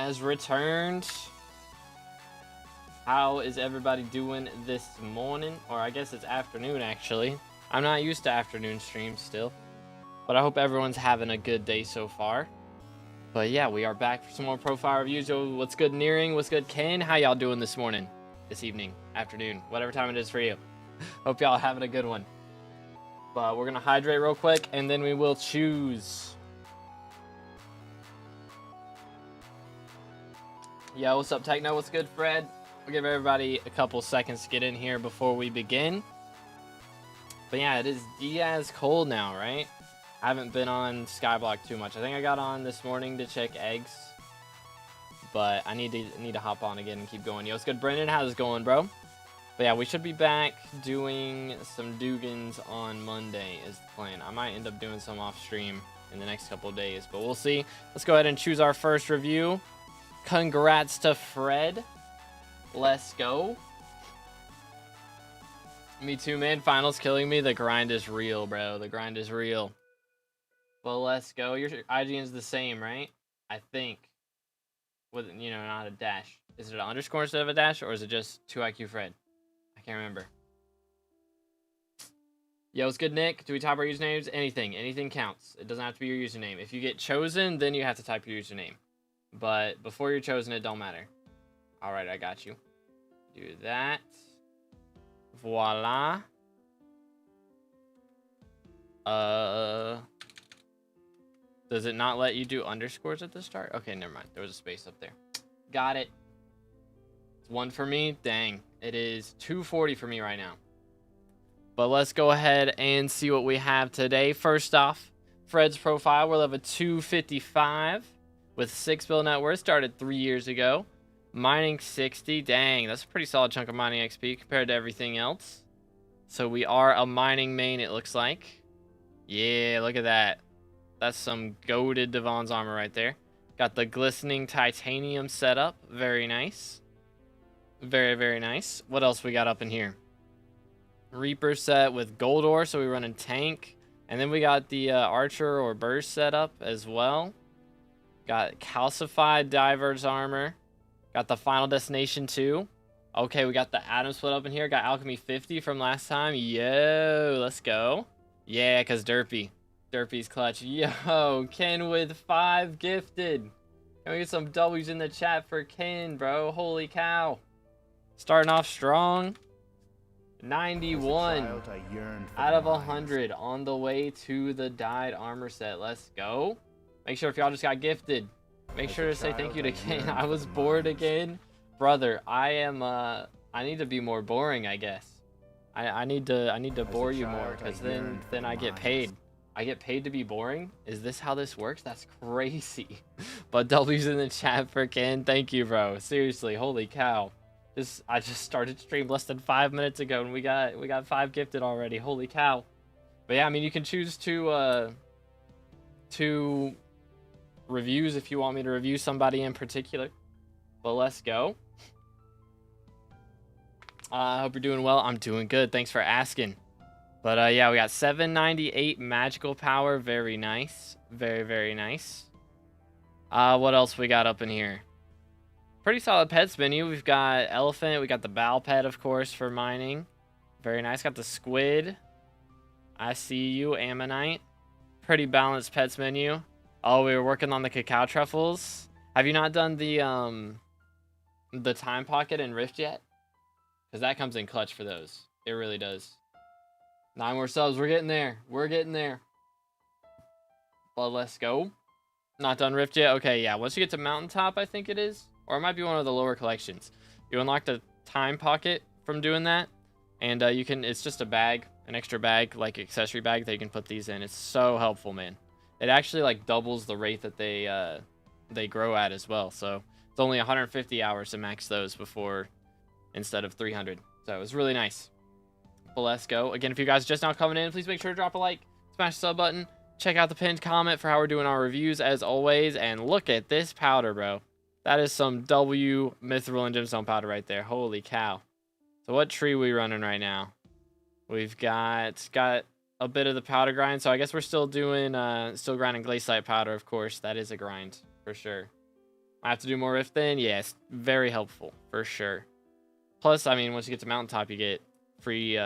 has returned. How is everybody doing this morning? Or I guess it's afternoon, actually. I'm not used to afternoon streams still. But I hope everyone's having a good day so far. But yeah, we are back for some more profile reviews. Yo, what's good, Nearing? What's good, Ken? How y'all doing this morning? This evening? Afternoon? Whatever time it is for you. Hope y'all having a good one. But we're going to hydrate real quick, and then we will choose. Yo, what's up, Techno? What's good, Fred? We'll give everybody a couple seconds to get in here before we begin. But yeah, it is Diaz cold now, right? I haven't been on SkyBlock too much. I think I got on this morning to check eggs. But I need to hop on again and keep going. Yo, what's good, Brendan? How's it going, bro? But yeah, we should be back doing some Dugans on Monday is the plan. I might end up doing some off stream in the next couple of days, but we'll see. Let's go ahead and choose our first review. Congrats to Fred. Let's go. Me too, man. Finals killing me. The grind is real, bro. The grind is real. Well, let's go. Your IGN's the same, right? I think. With, you know, not a dash. Is it an underscore instead of a dash, or is it just 2IQ Fred? I can't remember. Yo, what's good, Nick? Do we type our usernames? Anything. Anything counts. It doesn't have to be your username. If you get chosen, then you have to type your username. But before you're chosen, it don't matter. Alright, I got you. Do that. Voila. Does it not let you do underscores at the start? Okay, never mind. There was a space up there. Got it. It's 1 for me. Dang. It is 240 for me right now. But let's go ahead and see what we have today. First off, Fred's profile. We're level 255 with 6 bill net worth. Started 3 years ago. Mining 60. Dang, that's a pretty solid chunk of mining XP compared to everything else. So we are a mining main, it looks like. Yeah, look at that. That's some goated Devon's armor right there. Got the glistening titanium setup. Very nice. Very, very nice. What else we got up in here? Reaper set with gold ore, so we run in tank. And then we got the archer or burst setup as well. Got calcified diver's armor. Got the final destination too. Okay, we got the atom split up in here. Got alchemy 50 from last time. Yo, let's go. Yeah, because Derpy's clutch. Yo, Ken with 5 gifted. Can we get some W's in the chat for Ken, bro? Holy cow. Starting off strong. 91 out of 100 on the way to the dyed armor set. Let's go. Make sure if y'all just got gifted, make sure to say thank you to Ken. I was bored again. Brother, I need to be more boring, I guess. I need to bore you more, because then I get paid. I get paid to be boring? Is this how this works? That's crazy. But W's in the chat for Ken. Thank you, bro. Seriously, holy cow. I just started stream less than 5 minutes ago and we got 5 gifted already. Holy cow. But yeah, I mean, you can choose to reviews if you want me to review somebody in particular. But let's go. I hope you're doing well. I'm doing good. Thanks for asking. But yeah, we got 798 magical power. Very nice. Very, very nice. What else we got up in here? Pretty solid pets menu. We've got elephant. We got the bow pet, of course, for mining. Very nice. Got the squid. I see you, ammonite. Pretty balanced pets menu. Oh, we were working on the cacao truffles. Have you not done the time pocket and rift yet? Because that comes in clutch for those. It really does. 9 more subs. We're getting there. We're getting there. But let's go. Not done rift yet? Okay, yeah. Once you get to mountaintop, I think it is. Or it might be one of the lower collections. You unlock the time pocket from doing that. And you can, it's just a bag, an extra bag, like accessory bag that you can put these in. It's so helpful, man. It actually like doubles the rate that they grow at as well. So it's only 150 hours to max those before, instead of 300. So it was really nice. But let's go. Again, if you guys are just now coming in, please make sure to drop a like, smash the sub button, check out the pinned comment for how we're doing our reviews as always. And look at this powder, bro. That is some W mithril and gemstone powder right there. Holy cow. So what tree are we running right now? We've got a bit of the powder grind. So I guess we're still doing, still grinding glaciite powder, of course. That is a grind for sure. I have to do more rift then. Yes, very helpful for sure. Plus, I mean, once you get to mountaintop, you get free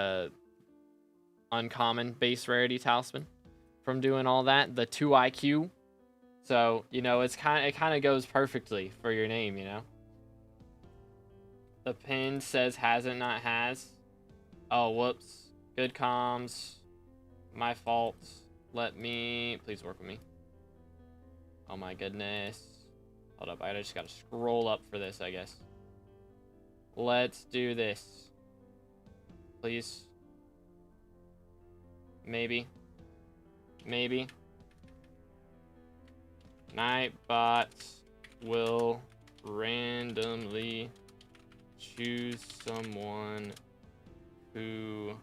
uncommon base rarity talisman from doing all that. The 2 IQ. So, you know, it kind of goes perfectly for your name, you know. The pin says hasn't, not has. Oh, whoops. Good comms. My fault. Let me... Please work with me. Oh my goodness. Hold up. I just gotta scroll up for this, I guess. Let's do this. Please. Maybe. Maybe. Nightbots will randomly choose someone who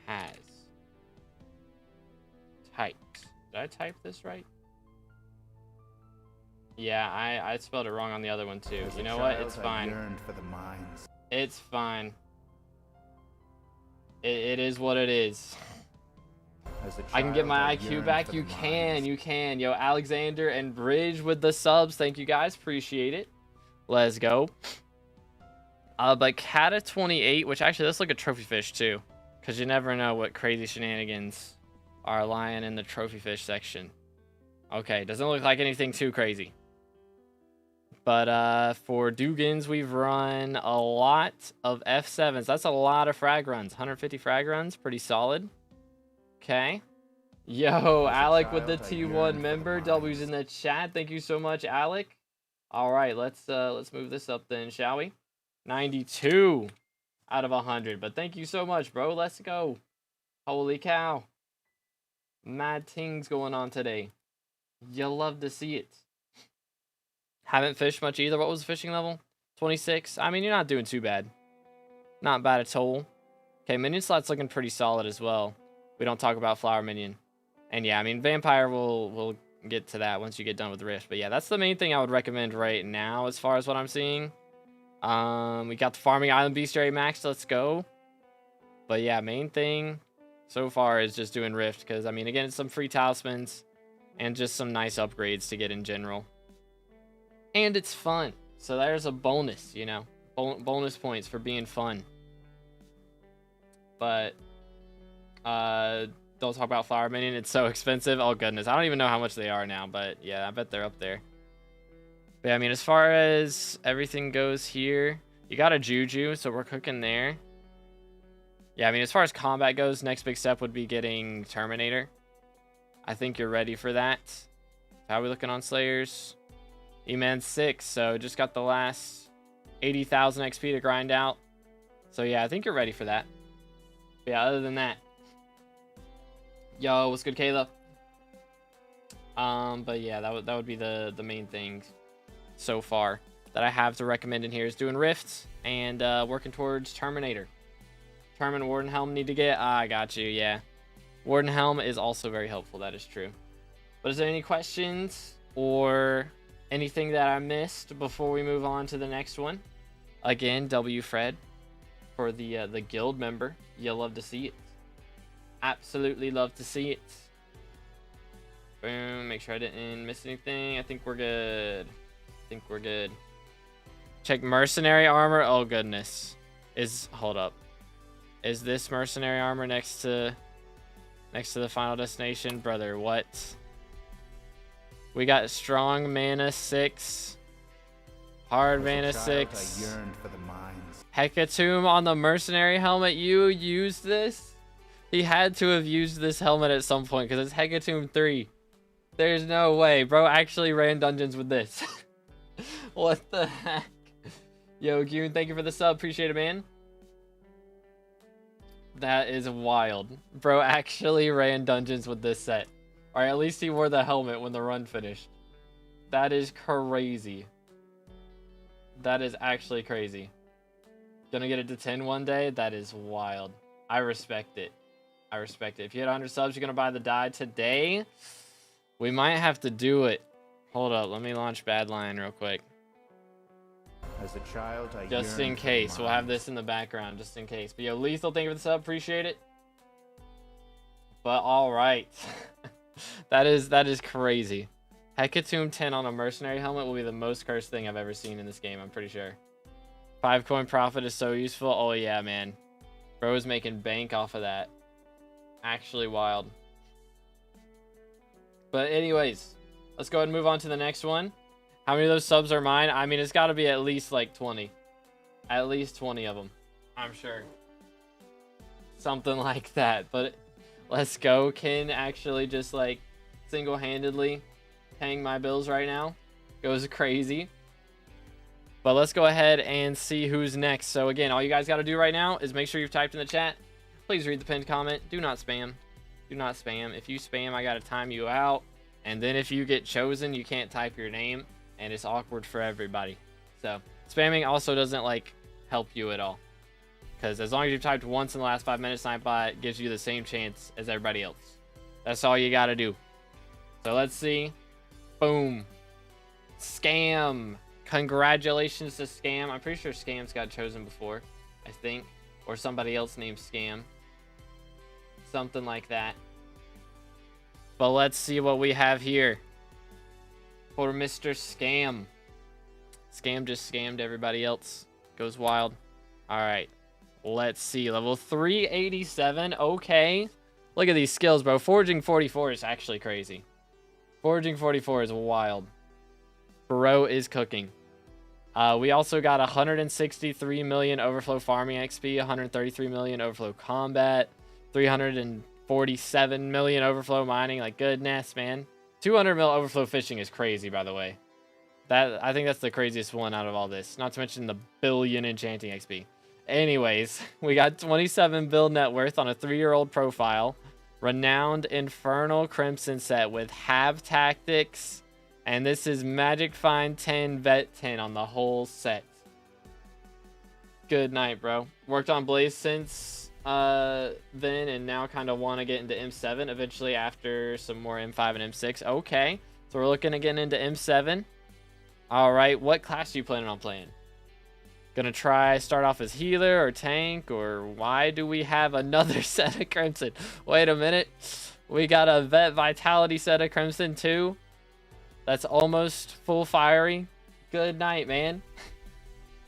has typed. Did I type this right? Yeah, I spelled it wrong on the other one too. You know what? It's fine. It's fine. It is what it is. I can get my IQ back. You can. Yo, Alexander and Bridge with the subs. Thank you guys. Appreciate it. Let's go. But Cata 28, which actually, let's look at trophy fish too, because you never know what crazy shenanigans are lying in the trophy fish section. Okay, doesn't look like anything too crazy. But for Dugans, we've run a lot of F7s. That's a lot of frag runs. 150 frag runs, pretty solid. Okay. Yo, Alec with the T1 member. W's in the chat. Thank you so much, Alec. All right, let's move this up then, shall we? 92 out of 100. But thank you so much, bro. Let's go. Holy cow. Mad things going on today. You'll love to see it. Haven't fished much either. What was the fishing level? 26. I mean, you're not doing too bad. Not bad at all. Okay, minion slot's looking pretty solid as well. We don't talk about flower minion. And yeah, I mean, vampire will get to that once you get done with rift. But yeah, that's the main thing I would recommend right now as far as what I'm seeing. We got the farming island bestiary max. Let's go. But yeah, main thing so far is just doing rift. Because, I mean, again, it's some free talismans. And just some nice upgrades to get in general. And it's fun. So there's a bonus, you know. Bonus points for being fun. But don't talk about flower minion. It's so expensive. Oh, goodness. I don't even know how much they are now. But yeah, I bet they're up there. But yeah, I mean, as far as everything goes here, you got a Juju. So we're cooking there. Yeah, I mean, as far as combat goes, next big step would be getting Terminator. I think you're ready for that. How are we looking on Slayers? E-Man 6, so just got the last 80,000 XP to grind out. So yeah, I think you're ready for that. But yeah, other than that. Yo, what's good, Kayla? But yeah, that would be the main thing so far that I have to recommend in here is doing Rifts and working towards Terminator. Termin Warden Helm need to get. I got you, yeah. Warden Helm is also very helpful, that is true. But is there any questions or anything that I missed before we move on to the next one? Again, W Fred for the guild member. You'll love to see it. Absolutely love to see it. Boom. Make sure I didn't miss anything. I think we're good. Check mercenary armor. Oh goodness. Hold up. Is this mercenary armor next to the final destination, brother? What? We got strong mana 6, hard mana 6. Hecatomb on the mercenary helmet. You used this? He had to have used this helmet at some point because it's Hecatomb 3. There's no way, bro. Actually ran dungeons with this. What the heck? YoGoU, thank you for the sub. Appreciate it, man. That is wild. Bro actually ran dungeons with this set. Or at least he wore the helmet when the run finished. That is crazy. That is actually crazy. Gonna get it to 10 one day? That is wild. I respect it. I respect it. If you hit 100 subs, you're gonna buy the die today? We might have to do it. Hold up, let me launch Badlion real quick. As a child, I just in case. We'll have this in the background, just in case. But yo, Lethal, thank you for the sub. Appreciate it. But alright. That is crazy. Hecatomb 10 on a mercenary helmet will be the most cursed thing I've ever seen in this game, I'm pretty sure. 5 coin profit is so useful. Oh yeah, man. Bro is making bank off of that. Actually wild. But anyways, let's go ahead and move on to the next one. How many of those subs are mine? I mean, it's got to be at least like 20. At least 20 of them, I'm sure. Something like that. But let's go. Kin actually just like single-handedly paying my bills right now. Goes crazy. But let's go ahead and see who's next. So again, all you guys got to do right now is make sure you've typed in the chat. Please read the pinned comment. Do not spam. Do not spam. If you spam, I got to time you out. And then if you get chosen, you can't type your name. And it's awkward for everybody. So spamming also doesn't like help you at all. Because as long as you've typed once in the last 5 minutes, Nightbot gives you the same chance as everybody else. That's all you got to do. So let's see. Boom. Scam. Congratulations to Scam. I'm pretty sure Scam's got chosen before, I think. Or somebody else named Scam. Something like that. But let's see what we have here. For Mr. Scam. Scam just scammed everybody else. Goes wild. Alright. Let's see. Level 387. Okay. Look at these skills, bro. Forging 44 is actually crazy. Forging 44 is wild. Bro is cooking. We also got 163 million overflow farming XP, 133 million overflow combat, 347 million overflow mining. Like, goodness, man. 200 mil overflow fishing is crazy, by the way. I think that's the craziest one out of all this. Not to mention the billion enchanting XP. Anyways, we got 27 bill net worth on a 3-year-old profile. Renowned Infernal Crimson set with Have Tactics. And this is Magic Find 10, Vet 10 on the whole set. Good night, bro. Worked on Blaze since then, and now kind of want to get into M7 eventually after some more M5 and M6. Okay, so we're looking at getting into M7. All right, what class are you planning on playing? Gonna try start off as healer or tank, or why do we have another set of Crimson? Wait a minute. We got a Vet Vitality set of Crimson too. That's almost full fiery. Good night, man.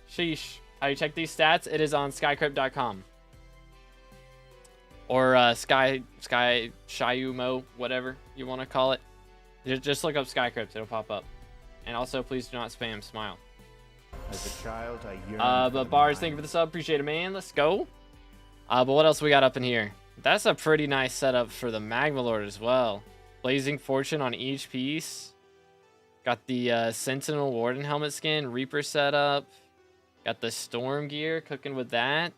Sheesh. How do you check these stats? It is on skycrypt.com. Or Shyumo, whatever you want to call it. Just look up Skycrypt. It'll pop up. And also, please do not spam Smile. As a child, I yearned but Bars, thank you for the sub. Appreciate it, man. Let's go. But what else we got up in here? That's a pretty nice setup for the Magma Lord as well. Blazing Fortune on each piece. Got the Sentinel Warden helmet skin, Reaper setup. Got the Storm gear, cooking with that.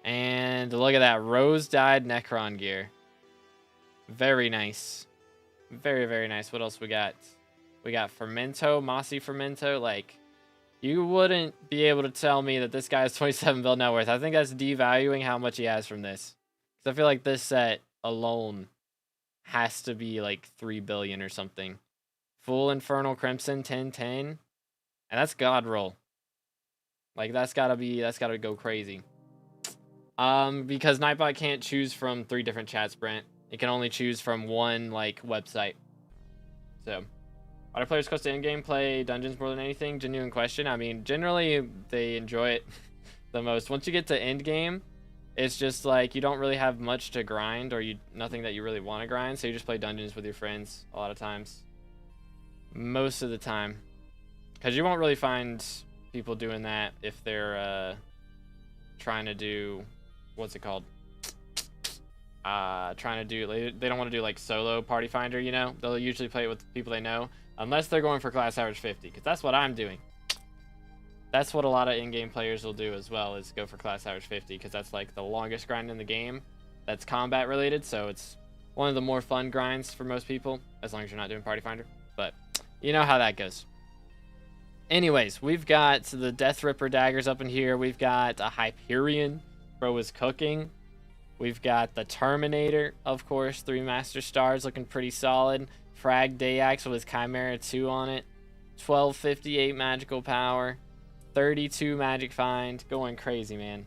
And look at that, Rose dyed Necron gear. Very nice. Very, very nice. What else we got? We got Fermento, Mossy Fermento. Like, you wouldn't be able to tell me that this guy has 27 bill net worth. I think that's devaluing how much he has from this. Because I feel like this set alone has to be like 3 billion or something. Full Infernal Crimson 1010. And that's God roll. Like, that's gotta go crazy. Because Nightbot can't choose from 3 different chats, Brent. It can only choose from one like website. So why do players close to endgame play dungeons more than anything? Genuine question. I mean, generally they enjoy it the most. Once you get to endgame, it's just like you don't really have much to grind, or nothing that you really want to grind, so you just play dungeons with your friends a lot of times. Most of the time. Because you won't really find people doing that if they're trying to do, what's it called? Trying to do, they don't want to do like solo party finder, you know? They'll usually play it with people they know, unless they're going for class average 50, because that's what I'm doing. That's what a lot of in-game players will do as well, is go for class average 50, because that's like the longest grind in the game that's combat related, so it's one of the more fun grinds for most people, as long as you're not doing party finder. But you know how that goes. Anyways, we've got the Death Ripper daggers up in here. We've got a Hyperion. Bro is cooking. We've got the Terminator, of course. 3 Master Stars looking pretty solid. Frag Dayax with Chimera 2 on it. 1258 magical power. 32 magic find. Going crazy, man.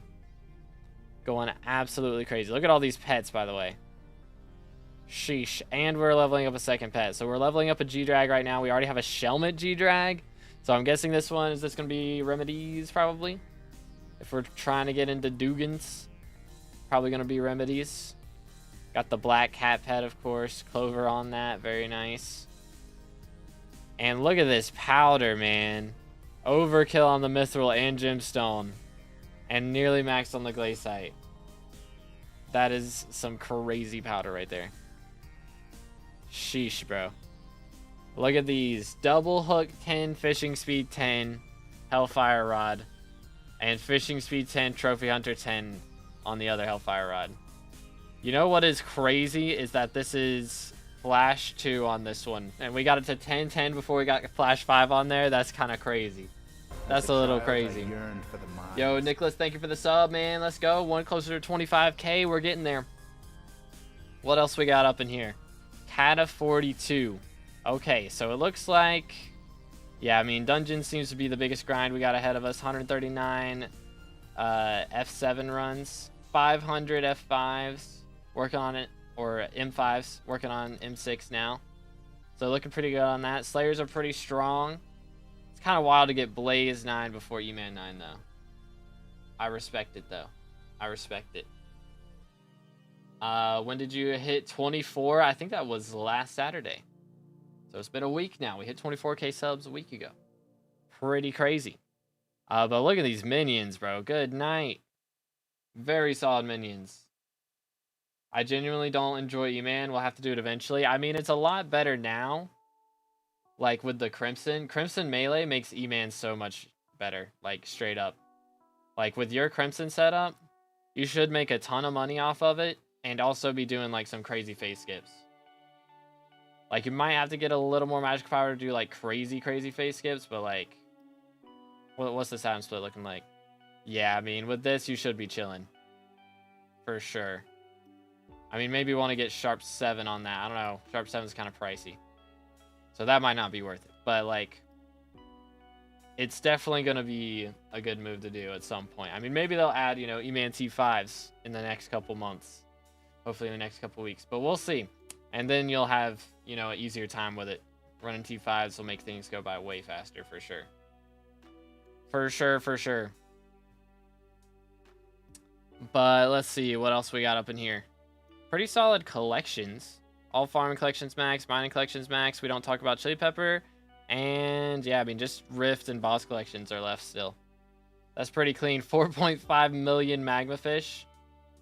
Going absolutely crazy. Look at all these pets, by the way. Sheesh. And we're leveling up a second pet. So we're leveling up a G-Drag right now. We already have a Shelmet G-Drag. So I'm guessing this one, is this going to be Remedies probably? If we're trying to get into Dugans, probably going to be Remedies. Got the black cat pet, of course. Clover on that. Very nice. And look at this powder, man. Overkill on the Mithril and Gemstone. And nearly maxed on the Glaciite. That is some crazy powder right there. Sheesh, bro. Look at these. Double hook 10, fishing speed 10, Hellfire Rod. And fishing speed 10, Trophy Hunter 10 on the other Hellfire Rod. You know what is crazy is that this is Flash 2 on this one. And we got it to 10-10 before we got Flash 5 on there. That's kind of crazy. That's a little crazy. Yo, Nicholas, thank you for the sub, man. Let's go. One closer to 25K. We're getting there. What else we got up in here? Cata 42. Okay, so it looks like... Yeah, I mean, Dungeon seems to be the biggest grind we got ahead of us. 139 F7 runs. 500 F5s. Working on it. Or M5s. Working on M6 now. So looking pretty good on that. Slayers are pretty strong. It's kind of wild to get Blaze 9 before E-Man 9, though. I respect it, though. I respect it. When did you hit 24? I think that was last Saturday. So it's been a week now. We hit 24K subs a week ago. Pretty crazy. But look at these minions, bro. Good night. Very solid minions. I genuinely don't enjoy E-Man. We'll have to do it eventually. I mean, it's a lot better now. Like with the Crimson. Crimson Melee makes E-Man so much better. Like straight up. Like with your Crimson setup, you should make a ton of money off of it. And also be doing like some crazy face skips. Like you might have to get a little more magic power to do like crazy face skips. But like, what's the sound split looking like? Yeah, I mean with this you should be chilling. For sure. I mean maybe you want to get Sharp 7 on that. I don't know. Sharp 7 is kind of pricey. So that might not be worth it. But like, it's definitely going to be a good move to do at some point. I mean maybe they'll add, you know, E-Man T5s in the next couple months. Hopefully in the next couple weeks. But we'll see. And then you'll have, you know, an easier time with it. Running T5s will make things go by way faster, for sure. For sure, for sure. But let's see what else we got up in here. Pretty solid collections. All farming collections max, mining collections max. We don't talk about Chili Pepper. And yeah, I mean, just Rift and boss collections are left still. That's pretty clean. 4.5 million Magma Fish.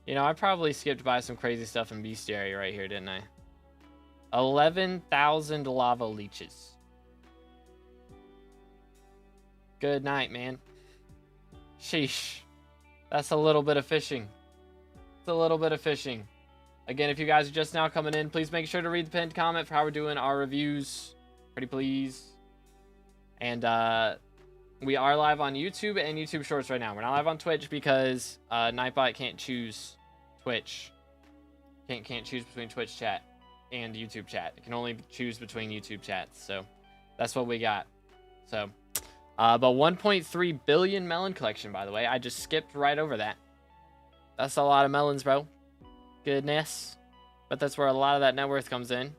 You know, I probably skipped by some crazy stuff in Bestiary right here, didn't I? 11,000 Lava Leeches. Good night, man. Sheesh. That's a little bit of fishing. It's a little bit of fishing. Again, if you guys are just now coming in, please make sure to read the pinned comment for how we're doing our reviews. Pretty please. And we are live on YouTube and YouTube Shorts right now. We're not live on Twitch because Nightbot can't choose Twitch. Can't choose between Twitch chat and YouTube chat. It can only choose between YouTube chats. So that's what we got. So, but 1.3 billion melon collection, by the way. I just skipped right over that. That's a lot of melons, bro. Goodness. But that's where a lot of that net worth comes in.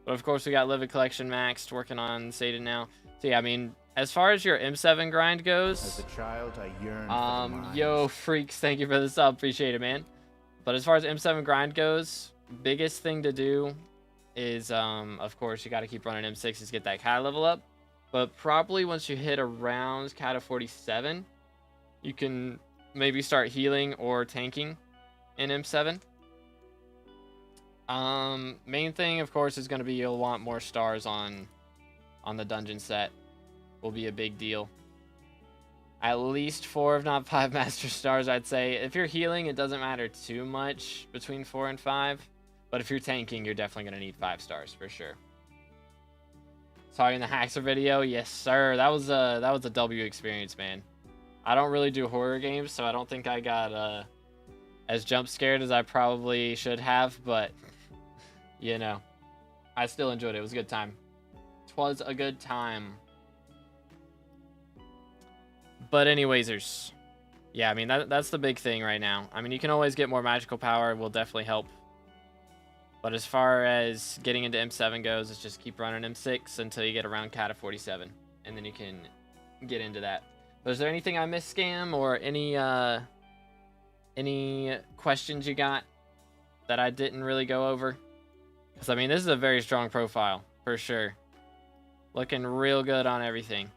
But of course, we got Livid Collection maxed, working on Satan now. So yeah, I mean, as far as your M7 grind goes, as a child, I yearned for the mines. Yo, freaks, thank you for the sub. Appreciate it, man. But as far as M7 grind goes, biggest thing to do is, of course, you got to keep running M6s to get that Kata level up. But probably once you hit around Kata 47, you can maybe start healing or tanking in M7. Main thing, of course, is going to be you'll want more stars on the dungeon set. Will be a big deal. At least 4, if not 5 master stars, I'd say. If you're healing, it doesn't matter too much between 4 and 5. But if you're tanking, you're definitely going to need 5 stars for sure. Sorry, in the Haxer video, yes sir. That was a W experience, man. I don't really do horror games, so I don't think I got as jump scared as I probably should have, but you know, I still enjoyed it. It was a good time. 'Twas a good time. But anywaysers, yeah, I mean, that's the big thing right now. I mean, you can always get more magical power. It will definitely help. But as far as getting into M7 goes, it's just keep running M6 until you get around Cata 47. And then you can get into that. But is there anything I missed, Scam? Or any questions you got that I didn't really go over? Because, I mean, this is a very strong profile, for sure. Looking real good on everything.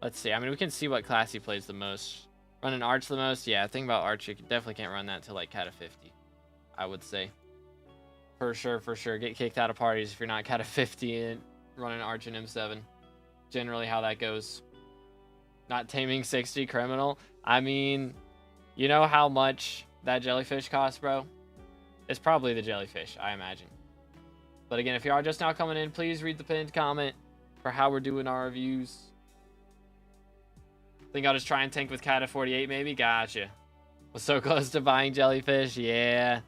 Let's see. I mean, we can see what class he plays the most. Running Arch the most? Yeah, the thing about Arch, you definitely can't run that till, like, Cata 50, I would say. For sure, for sure. Get kicked out of parties if you're not Cata 50 and running Arch and M7. Generally how that goes. Not taming 60, criminal. I mean, you know how much that jellyfish costs, bro? It's probably the jellyfish, I imagine. But again, if you are just now coming in, please read the pinned comment for how we're doing our reviews. Think I'll just try and tank with Cata 48 maybe? Gotcha. Was so close to buying jellyfish, yeah.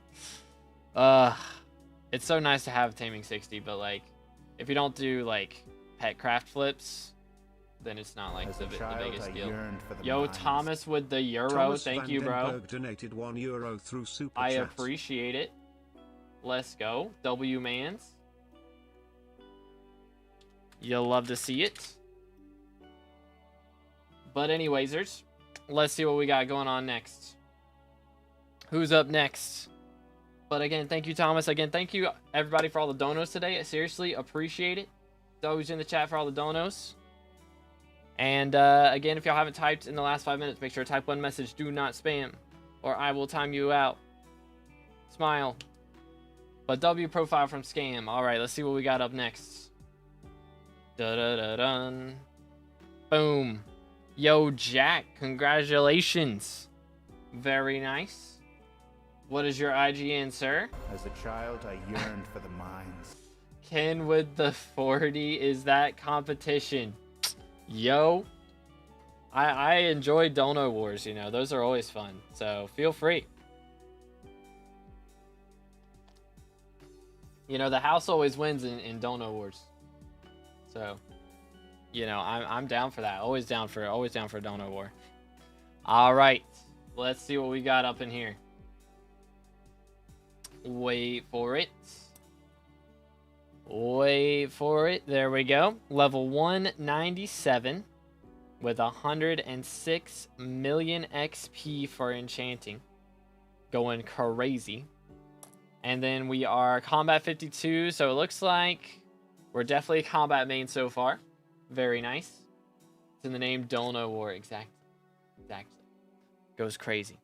It's so nice to have taming 60, but like, if you don't do like pet craft flips, then it's not like the biggest deal. Yo, Thomas with the euro, thank you, bro. Donated €1 through Super I Chat. appreciate it. Let's go, W Mans. You'll love to see it. But anywaysers, let's see what we got going on next. Who's up next? But again, thank you, Thomas. Again, thank you, everybody, for all the donos today. I seriously appreciate it. It's always in the chat for all the donos. And again, if y'all haven't typed in the last 5 minutes, make sure to type one message. Do not spam, or I will time you out. Smile. But W profile from Scam. All right, let's see what we got up next. Da-da-da-dun. Boom. Yo, Jack, congratulations. Very nice. What is your IGN, sir? As a child, I yearned for the mines. Ken with the 40, is that competition? Yo, I enjoy Dono Wars, you know, those are always fun, so feel free. You know, the house always wins in Dono Wars. So, you know, I'm down for that. Always down for a Dono War. All right, let's see what we got up in here. Wait for it. Wait for it. There we go. Level 197 with 106 million XP for enchanting. Going crazy. And then we are combat 52. So it looks like we're definitely a combat main so far. Very nice. It's in the name Dono War. Exactly. Goes crazy.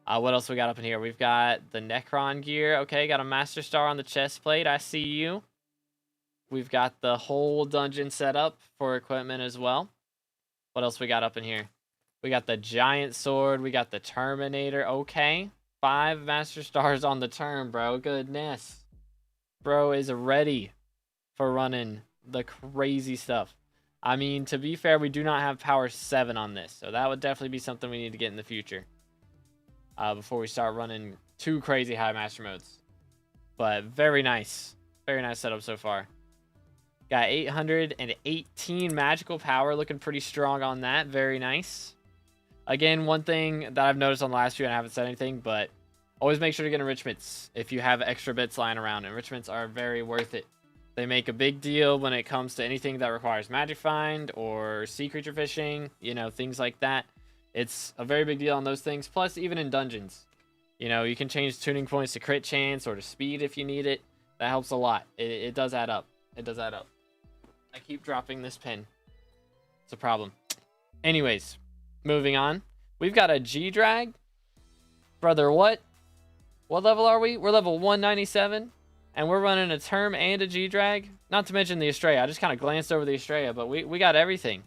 What else we got up in here? We've got the Necron gear. Okay, got a Master Star on the chest plate. I see you. We've got the whole dungeon set up for equipment as well. What else we got up in here? We got the giant sword. We got the Terminator. Okay. 5 Master Stars on the turn, bro. Goodness. Bro is ready for running the crazy stuff. I mean, to be fair, we do not have power 7 on this. So that would definitely be something we need to get in the future. Before we start running too crazy high master modes. But very nice. Very nice setup so far. Got 818 magical power. Looking pretty strong on that. Very nice. Again, one thing that I've noticed on the last few, and I haven't said anything, but always make sure to get enrichments if you have extra bits lying around. Enrichments are very worth it. They make a big deal when it comes to anything that requires magic find or sea creature fishing, you know, things like that. It's a very big deal on those things. Plus, even in dungeons, you know, you can change tuning points to crit chance or to speed if you need it. That helps a lot. It does add up. It does add up. I keep dropping this pen. It's a problem. Anyways, moving on. We've got a G-Drag. Brother, what? What level are we? We're level 197. And we're running a Term and a G-Drag. Not to mention the Estrella. I just kind of glanced over the Estrella, but we got everything.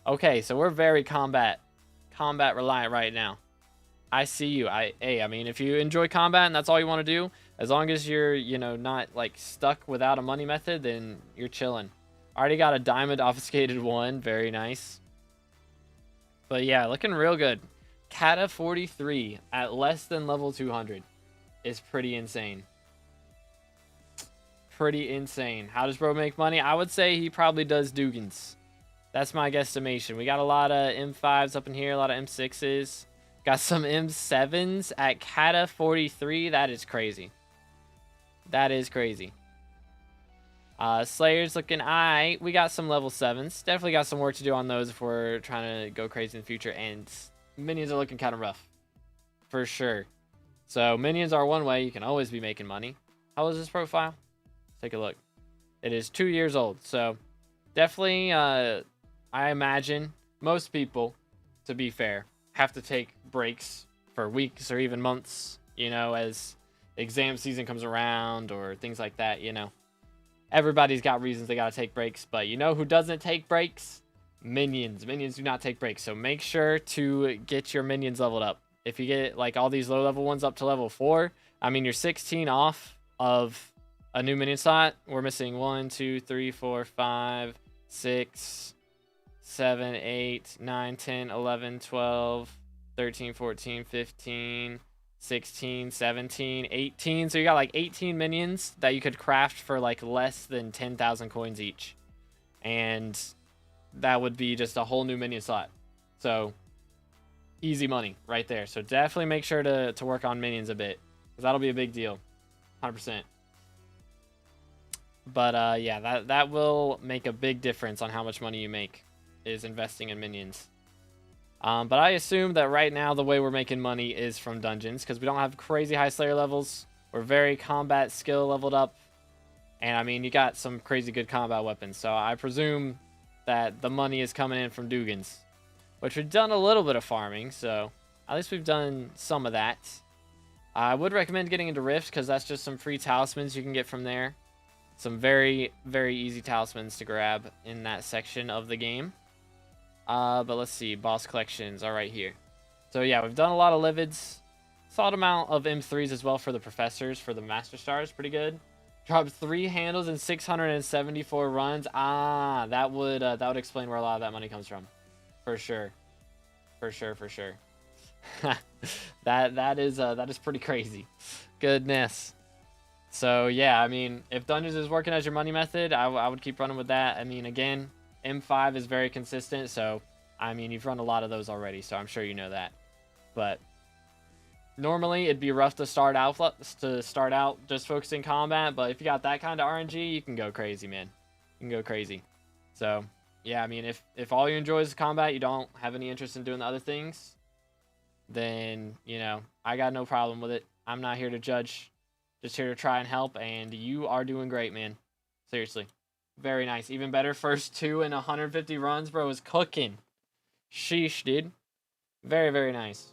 Okay, so we're very combat reliant right now. I see you. I mean, if you enjoy combat and that's all you want to do, as long as you're, you know, not like stuck without a money method, then you're chilling. Already got a diamond obfuscated 1. Very nice. But yeah, looking real good. Cata 43 at less than level 200 is pretty insane. Pretty insane. How does bro make money? I would say he probably does Dugans. That's my guesstimation. We got a lot of M5s up in here, a lot of M6s. Got some M7s at Cata 43. That is crazy. That is crazy. Slayer's looking alright. We got some level 7s. Definitely got some work to do on those if we're trying to go crazy in the future. And minions are looking kind of rough. For sure. So minions are one way you can always be making money. How is this profile? Let's take a look. It is 2 years old. So definitely, I imagine most people, to be fair, have to take breaks for weeks or even months, you know, as exam season comes around or things like that, you know. Everybody's got reasons they got to take breaks, but you know who doesn't take breaks? Minions. Minions do not take breaks. So make sure to get your minions leveled up. If you get like all these low level ones up to level 4, I mean, you're 16 off of a new minion slot. We're missing 1, 2, 3, 4, 5, 6, 7, 8, 9, 10, 11, 12, 13, 14, 15, 16, 17, 18. So you got like 18 minions that you could craft for like less than 10,000 coins each. And that would be just a whole new minion slot. So easy money right there. So definitely make sure to work on minions a bit, because that'll be a big deal. 100%. But yeah, that will make a big difference on how much money you make, is investing in minions. But I assume that right now the way we're making money is from dungeons, because we don't have crazy high Slayer levels. We're very combat skill leveled up. And I mean, you got some crazy good combat weapons. So I presume that the money is coming in from Dugans, which we've done a little bit of farming. So at least we've done some of that. I would recommend getting into Rift, because that's just some free talismans you can get from there. Some very, very easy talismans to grab in that section of the game. But let's see. Boss collections are right here. So yeah, we've done a lot of livids. Solid amount of M3s as well for the professors, for the master stars. Pretty good. Dropped 3 handles and 674 runs. That would explain where a lot of that money comes from. For sure. For sure. that is pretty crazy. Goodness. So yeah, I mean, if dungeons is working as your money method, I would keep running with that. I mean, again, M5 is very consistent, so I mean, you've run a lot of those already, so I'm sure you know that. But normally it'd be rough to start out just focusing combat, but if you got that kind of RNG, you can go crazy, man. You can go crazy. So yeah, I mean, if all you enjoy is combat, you don't have any interest in doing the other things, then you know, I got no problem with it. I'm not here to judge. Just here to try and help, and you are doing great, man. Seriously. Very nice. Even better, first 2 and 150 runs, bro, is cooking. Sheesh, dude. Very, very nice.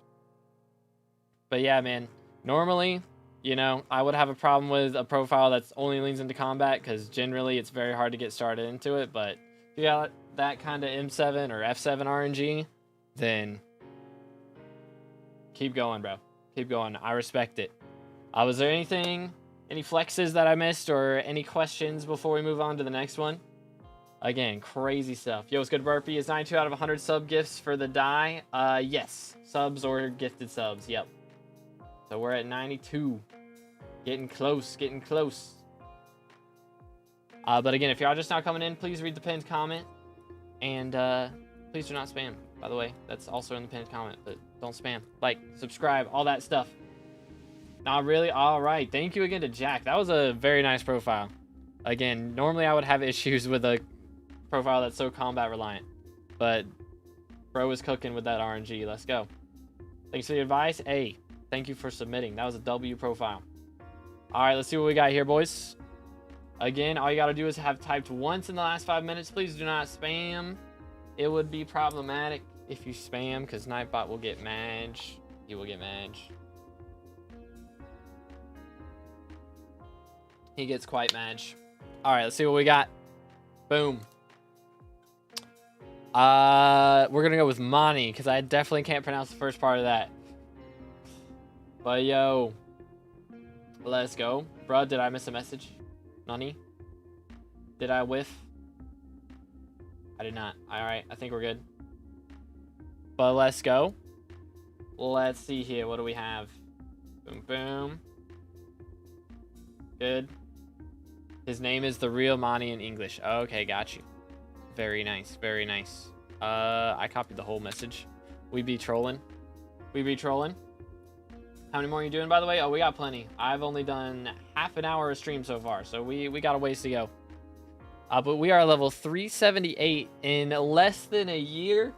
But yeah, man. Normally, you know, I would have a problem with a profile that's only leans into combat, because generally it's very hard to get started into it. But if you got that kind of M7 or F7 RNG, then keep going, bro. Keep going. I respect it. Was there any flexes that I missed, or any questions before we move on to the next one? Again, crazy stuff. Yo, what's good, Burpee? Is 92 out of 100 sub gifts for the die? Yes. Subs or gifted subs, yep. So we're at 92. Getting close, getting close. But again, if y'all just now coming in, please read the pinned comment. And please do not spam, by the way. That's also in the pinned comment, but don't spam. Like, subscribe, all that stuff. Not really? Alright, thank you again to Jack. That was a very nice profile. Again, normally I would have issues with a profile that's so combat reliant. But bro is cooking with that RNG. Let's go. Thanks for the advice. Hey, thank you for submitting. That was a W profile. Alright, let's see what we got here, boys. Again, all you gotta do is have typed once in the last 5 minutes. Please do not spam. It would be problematic if you spam, because Nightbot will get mad. He will get mad. He gets quite mad. All right, let's see what we got. Boom. We're gonna go with Mani, because I definitely can't pronounce the first part of that. But yo, let's go. Bro, did I miss a message? Nani? Did I whiff? I did not. All right, I think we're good. But let's go. Let's see here. What do we have? Boom, boom. Good. His name is the real Mani in English. Okay, got you. Very nice, very nice. I copied the whole message. We be trolling. We be trolling. How many more are you doing, by the way? Oh, we got plenty. I've only done half an hour of stream so far, so we got a ways to go. But we are level 378 in less than a year.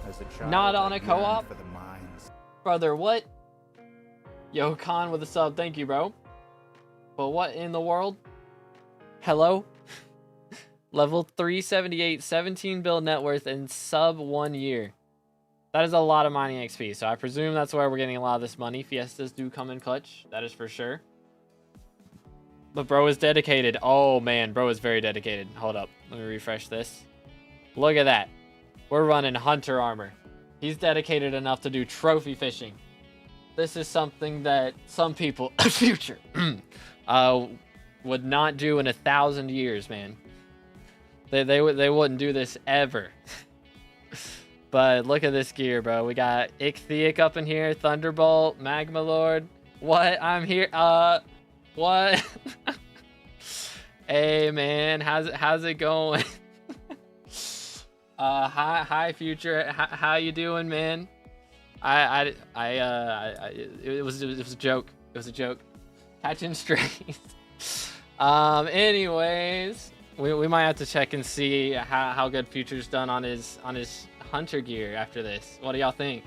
As a child, Not on I a co-op? yearned for the mines. Brother, what? Yo, Khan with a sub. Thank you, bro. But what in the world? Hello? Level 378, 17 bill net worth in sub 1 year. That is a lot of mining XP, so I presume that's where we're getting a lot of this money. Fiestas do come in clutch, that is for sure. But bro is dedicated. Oh man, bro is very dedicated. Hold up, let me refresh this. Look at that. We're running hunter armor. He's dedicated enough to do trophy fishing. This is something that some people, future, would not do in 1,000 years, man. They wouldn't do this ever. But look at this gear, bro. We got Ichthyik up in here, Thunderbolt, Magma Lord. What? I'm here. What? Hey man, how's it going? Hi future. How you doing, man? It was a joke. It was a joke. Catching strays. Anyways, we might have to check and see how good Future's done on his hunter gear after this. What do y'all think?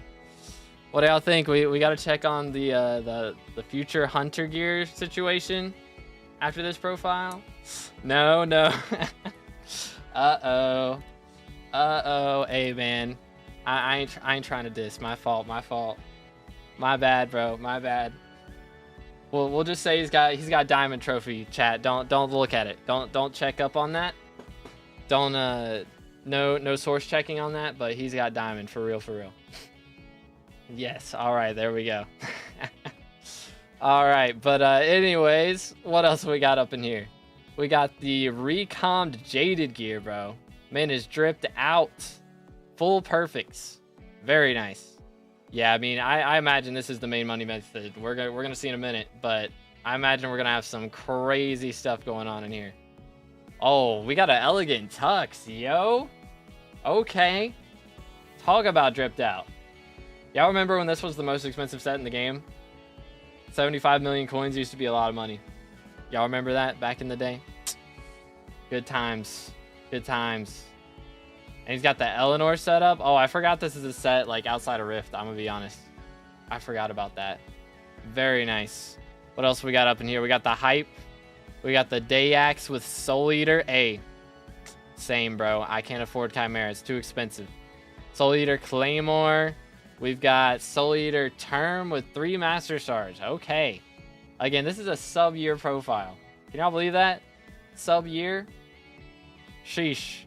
What do y'all think? We got to check on the future hunter gear situation after this profile. No. Uh-oh. Hey man, I ain't trying to diss. My fault. My bad, bro. My bad. We'll just say he's got diamond trophy. Chat. Don't look at it. Don't check up on that. Don't no source checking on that. But he's got diamond for real. Yes. All right. There we go. All right. But anyways, what else we got up in here? We got the recommed jaded gear, bro. Man is dripped out. Full perfects. Very nice. Yeah, I mean, I imagine this is the main money method. We're gonna see in a minute, but I imagine we're gonna have some crazy stuff going on in here. Oh, we got an elegant tux, yo. Okay. Talk about dripped out. Y'all remember when this was the most expensive set in the game? 75 million coins used to be a lot of money. Y'all remember that back in the day? Good times. Good times. And he's got the Eleanor setup. Oh, I forgot this is a set like outside of Rift. I'm gonna be honest. I forgot about that. Very nice. What else we got up in here? We got the Hype. We got the Dayax with Soul Eater. Hey, same, bro. I can't afford Chimera. It's too expensive. Soul Eater Claymore. We've got Soul Eater Term with 3 Master Stars. Okay. Again, this is a sub-year profile. Can y'all believe that? Sub-year? Sheesh.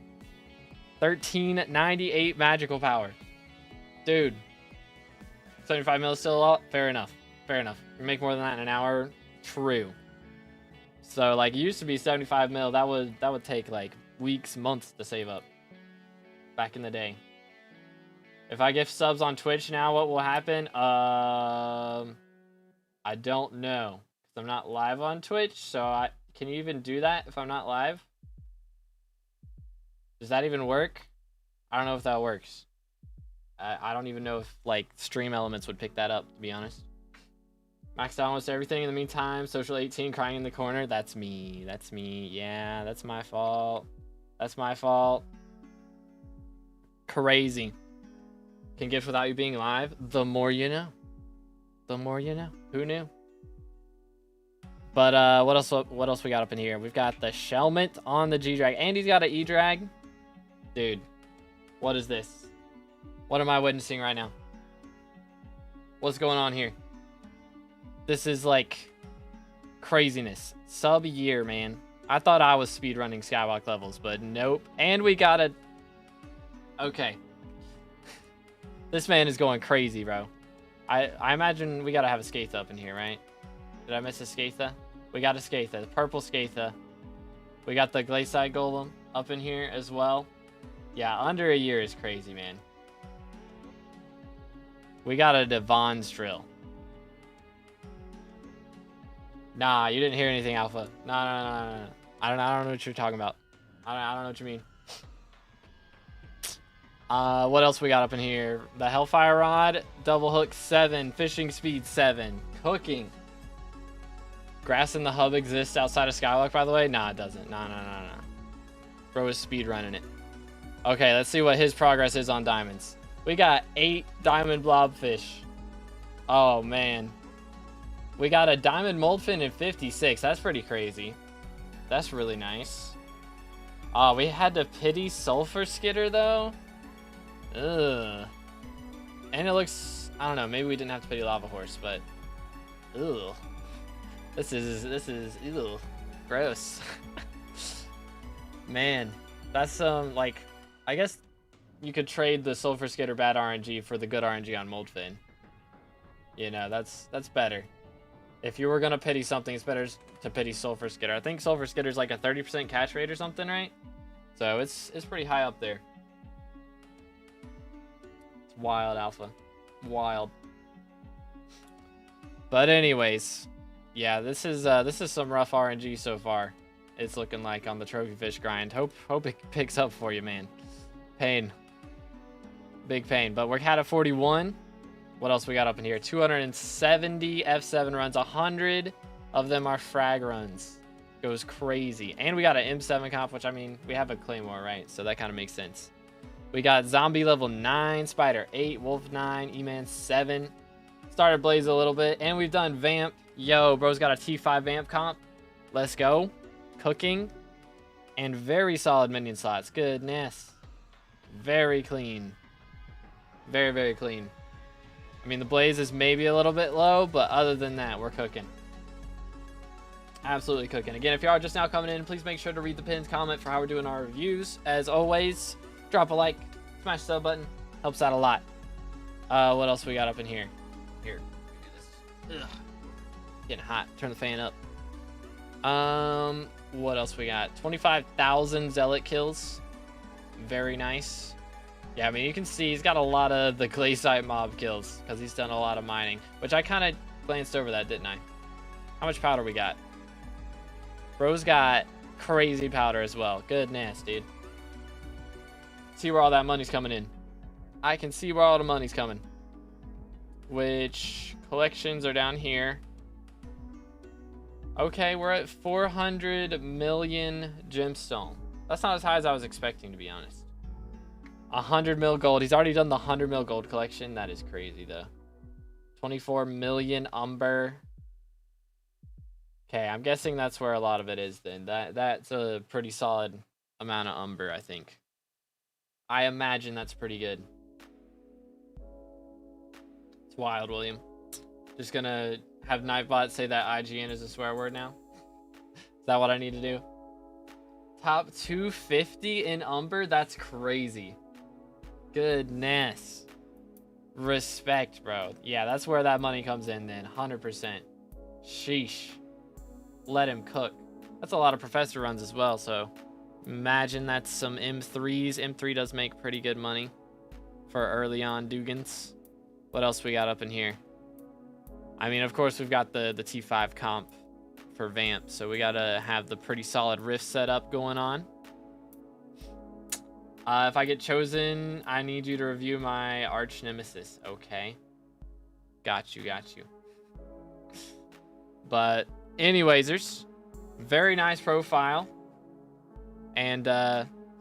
1398 magical power. Dude. 75 mil is still a lot? Fair enough. Fair enough. You make more than that in an hour? True. So, like, it used to be 75 mil. That would take, like, weeks, months to save up. Back in the day. If I gift subs on Twitch now, what will happen? I don't know. 'Cause I'm not live on Twitch, so can you even do that if I'm not live? Does that even work? I don't know if that works. I don't even know if, like, Stream Elements would pick that up, to be honest. Maxed out almost everything in the meantime. Social 18 crying in the corner. That's me. That's me. Yeah, that's my fault. That's my fault. Crazy. Can gift without you being live. The more you know. The more you know. Who knew? But what else we got up in here? We've got the Shelmet on the G-Drag. And he's got an E-Drag. Dude, what is this? What am I witnessing right now? What's going on here? This is like craziness. Sub-year, man. I thought I was speedrunning Skywalk levels, but nope. And we got a... Okay. This man is going crazy, bro. I imagine we gotta have a Skatha up in here, right? Did I miss a Skatha? We got a Skatha. The purple Skatha. We got the Glacial Golem up in here as well. Yeah, under a year is crazy, man. We got a Devon's Drill. Nah, you didn't hear anything, Alpha. No. I don't know what you're talking about. I don't know what you mean. What else we got up in here? The Hellfire Rod, double hook 7, fishing speed 7, cooking. Grass in the hub exists outside of SkyBlock, by the way? Nah, it doesn't. Nah. Bro is speed running it. Okay, let's see what his progress is on diamonds. We got 8 diamond blobfish. Oh, man. We got a diamond moldfin in 56. That's pretty crazy. That's really nice. Oh, we had to pity sulfur skitter, though? Ugh. And it looks... I don't know. Maybe we didn't have to pity lava horse, but... Ugh. This is... Ew. Gross. Man. That's, like... I guess you could trade the sulfur skitter bad RNG for the good RNG on moldfin. You know, that's better. If you were gonna pity something, it's better to pity sulfur skitter. I think sulfur skitter's like a 30% catch rate or something, right? So it's pretty high up there. It's wild, Alpha. Wild. But anyways, yeah, this is some rough RNG so far. It's looking like on the trophy fish grind. Hope it picks up for you, man. Pain. Big pain. But we're at a 41. What else we got up in here? 270 F7 runs. 100 of them are frag runs. Goes crazy. And we got an M7 comp, which, I mean, we have a Claymore, right? So that kind of makes sense. We got Zombie level 9, Spider 8, Wolf 9, E-Man 7. Started Blaze a little bit. And we've done Vamp. Yo, bro's got a T5 Vamp comp. Let's go. Cooking. And very solid minion slots. Goodness. Very clean. Very, very clean. I mean, the Blaze is maybe a little bit low, but other than that, we're cooking. Absolutely cooking. Again, if you are just now coming in, please make sure to read the pinned comment for how we're doing our reviews. As always, drop a like, smash the sub button. Helps out a lot. What else we got up in here? Here, do this. Ugh. Getting hot. Turn the fan up. What else we got? 25,000 Zealot kills. Very nice. Yeah, I mean, you can see he's got a lot of the Glaciite mob kills because he's done a lot of mining, which I kind of glanced over that, didn't I? How much powder we got? Bro's got crazy powder as well. Goodness, dude. See where all that money's coming in. I can see where all the money's coming. Which collections are down here. Okay, we're at 400 million gemstone. That's not as high as I was expecting, to be honest. 100 mil gold. He's already done the 100 mil gold collection. That is crazy, though. 24 million umber. Okay, I'm guessing that's where a lot of it is then. That's a pretty solid amount of umber, I think. I imagine that's pretty good. It's wild, William. Just gonna have Knifebot say that IGN is a swear word now. Is that what I need to do? Top 250 in umber? That's crazy. Goodness. Respect, bro. Yeah, that's where that money comes in then. 100%. Sheesh. Let him cook. That's a lot of professor runs as well, so imagine that's some M3s. M3 does make pretty good money for early on Dugans. What else we got up in here? I mean, of course, we've got the T5 comp for Vamp, so we gotta have the pretty solid rift setup going on. If I get chosen, I need you to review my arch nemesis. Okay. Got you. But anyways, very nice profile. And,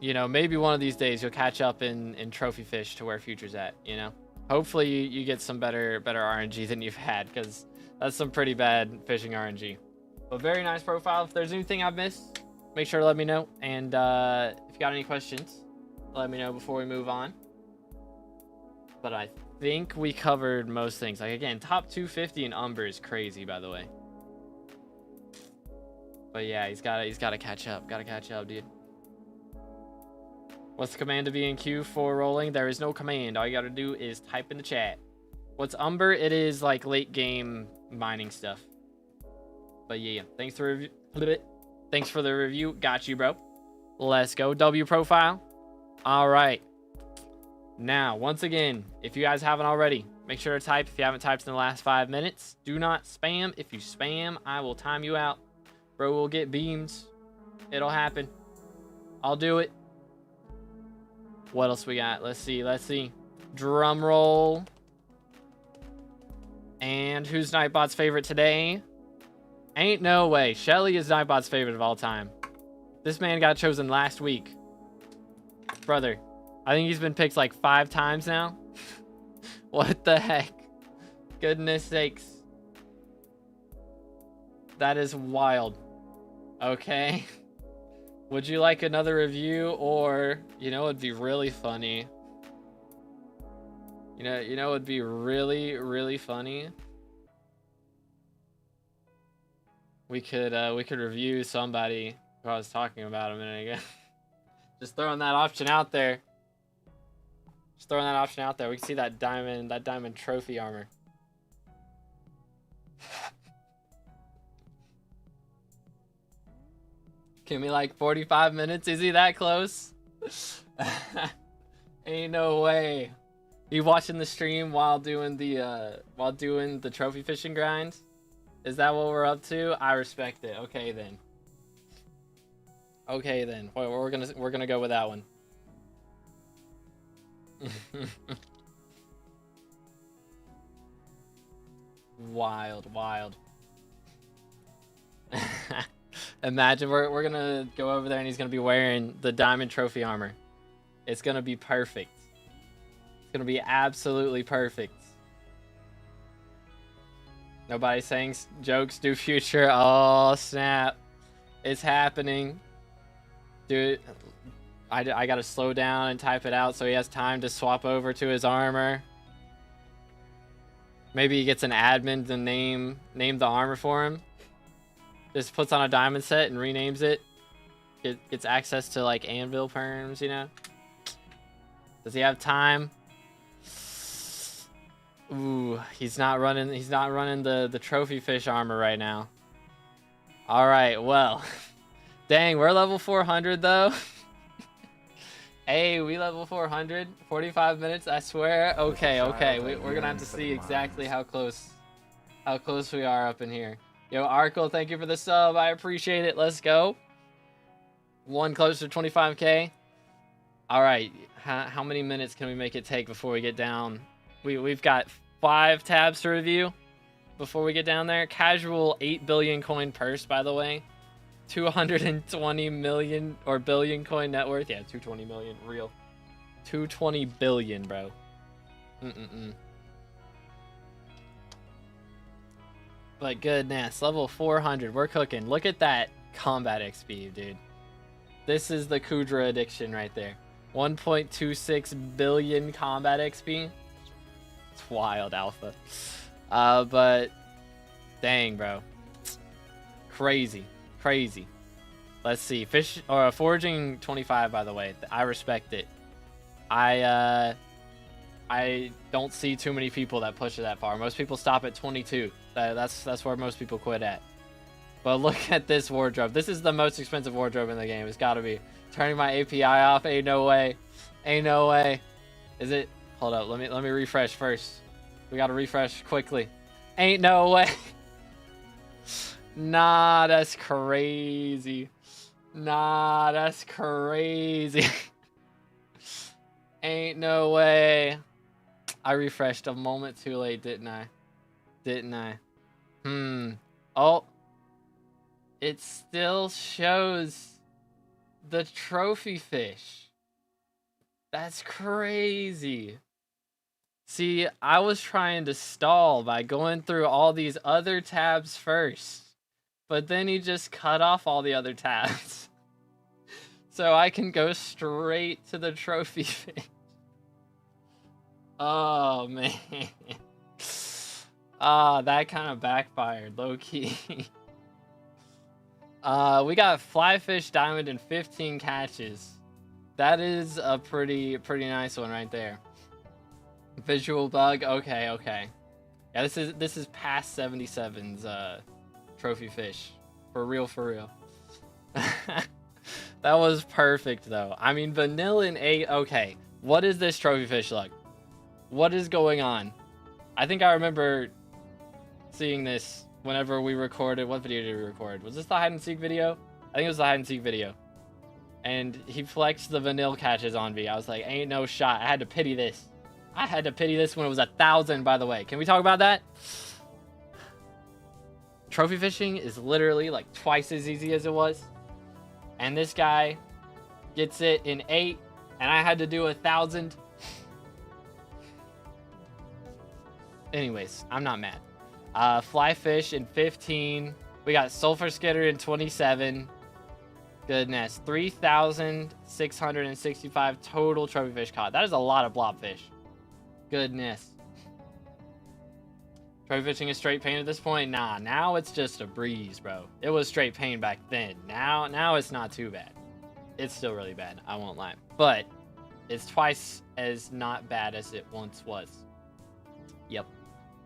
you know, maybe one of these days you'll catch up in trophy fish to where Future's at, you know? Hopefully you get some better RNG than you've had, because that's some pretty bad fishing RNG. But very nice profile. If there's anything I've missed, make sure to let me know. And if you got any questions, let me know before we move on. But I think we covered most things. Like, again, top 250 in umber is crazy, by the way. But yeah, he's got to catch up. Got to catch up, dude. What's the command to be in queue for rolling? There is no command. All you got to do is type in the chat. What's umber? It is like late game mining stuff. But yeah, thanks for the review. Got you, bro. Let's go. W profile. All right. Now, once again, if you guys haven't already, make sure to type if you haven't typed in the last 5 minutes. Do not spam. If you spam, I will time you out. Bro will get beams. It'll happen. I'll do it. What else we got? Let's see. Drum roll. And who's Nightbot's favorite today? Ain't no way. Shelly is Nightbot's favorite of all time. This man got chosen last week. Brother, I think he's been picked like 5 times now. What the heck? Goodness sakes. That is wild. Okay. Would you like another review? Or, you know, it'd be really funny. You know, it'd be really, really funny. We could review somebody who I was talking about a minute ago. Just throwing that option out there. We can see that diamond trophy armor. Give me like 45 minutes. Is he that close? Ain't no way. You watching the stream while doing the trophy fishing grind? Is that what we're up to? I respect it. Okay then. Well, we're gonna go with that one. Wild. Imagine we're gonna go over there and he's gonna be wearing the diamond trophy armor. It's gonna be perfect. It's gonna be absolutely perfect. Nobody saying jokes do future. Oh snap. It's happening. Dude, I gotta slow down and type it out so he has time to swap over to his armor. Maybe he gets an admin to name the armor for him. Just puts on a diamond set and renames it. Gets access to like anvil perms, you know? Does he have time? Ooh, he's not running the trophy fish armor right now. All right, well. Dang, we're level 400 though. Hey, we level 400. 45 minutes, I swear. Okay. We're gonna have to see exactly how close we are up in here. Yo, Arkle, thank you for the sub. I appreciate it. Let's go. One closer to 25k. All right, how many minutes can we make it take before we get down? We've got 5 tabs to review before we get down there. Casual 8 billion coin purse, by the way. 220 million or billion coin net worth. Yeah, 220 million real. 220 billion, bro. But goodness, level 400. We're cooking. Look at that combat XP, dude. This is the Kudra addiction right there. 1.26 billion combat XP. It's wild, Alpha. But dang, bro. Crazy. Let's see. Fish or foraging 25, by the way. I respect it. I don't see too many people that push it that far. Most people stop at 22. That's where most people quit at. But look at this wardrobe. This is the most expensive wardrobe in the game. It's got to be. Turning my API off. Ain't no way. Is it? Hold up. Let me refresh first. We got to refresh quickly. Ain't no way. Nah, that's crazy. Ain't no way. I refreshed a moment too late, didn't I? Oh. It still shows the trophy fish. That's crazy. See, I was trying to stall by going through all these other tabs first. But then he just cut off all the other tabs. So I can go straight to the trophy fish. Oh, man. That kind of backfired, low-key. We got fly fish diamond and 15 catches. That is a pretty nice one right there. Visual bug. Okay. Yeah, this is past 77's trophy fish. For real. That was perfect though. I mean, vanilla and 8. Okay, what is this trophy fish like? What is going on? I think I remember seeing this whenever we recorded. What video did we record? Was this the hide and seek video? I think it was the hide and seek video. And he flexed the vanilla catches on me. I was like, ain't no shot. I had to pity this. I had to pity this when it was 1,000, by the way. Can we talk about that? Trophy fishing is literally like twice as easy as it was. And this guy gets it in 8, and I had to do 1,000. Anyways, I'm not mad. Fly fish in 15. We got sulfur skitter in 27. Goodness, 3,665 total trophy fish caught. That is a lot of blobfish. Goodness. Trophy fishing is straight pain at this point? Nah, now it's just a breeze, bro. It was straight pain back then. Now it's not too bad. It's still really bad, I won't lie. But it's twice as not bad as it once was. Yep.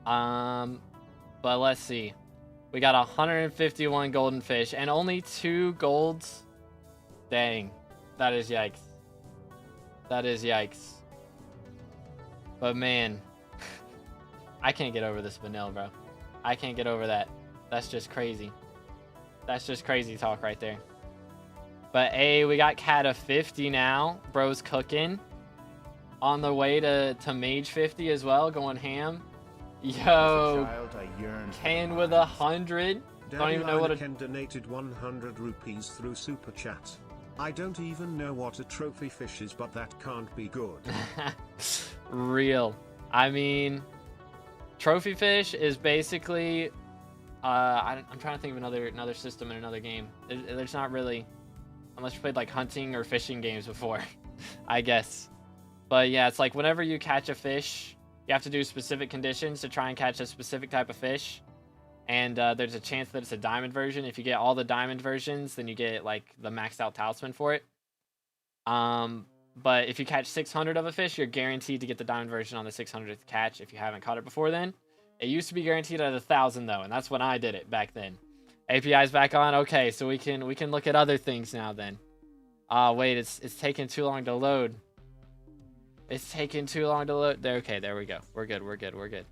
But let's see. We got 151 golden fish and only 2 golds. Dang. That is yikes. That is yikes. But man, I can't get over this vanilla, bro. I can't get over that. That's just crazy. That's just crazy talk right there. But hey, we got Cat of 50 now. Bro's cooking. On the way to Mage 50 as well, going ham. Yo, Ken with 100. Don't even know what a... Ken donated 100 rupees through Super Chat. I don't even know what a trophy fish is, but that can't be good. Real. I mean, trophy fish is basically... I'm trying to think of another system in another game. There's not really... Unless you played like hunting or fishing games before, I guess. But yeah, it's like whenever you catch a fish, you have to do specific conditions to try and catch a specific type of fish. And there's a chance that it's a diamond version. If you get all the diamond versions, then you get like the maxed out talisman for it. But if you catch 600 of a fish, you're guaranteed to get the diamond version on the 600th catch if you haven't caught it before then. It used to be guaranteed at 1,000 though, and that's when I did it back then. API's back on. Okay, so we can look at other things now then. Wait, it's taking too long to load. It's taking too long to load. There, okay, there we go. We're good.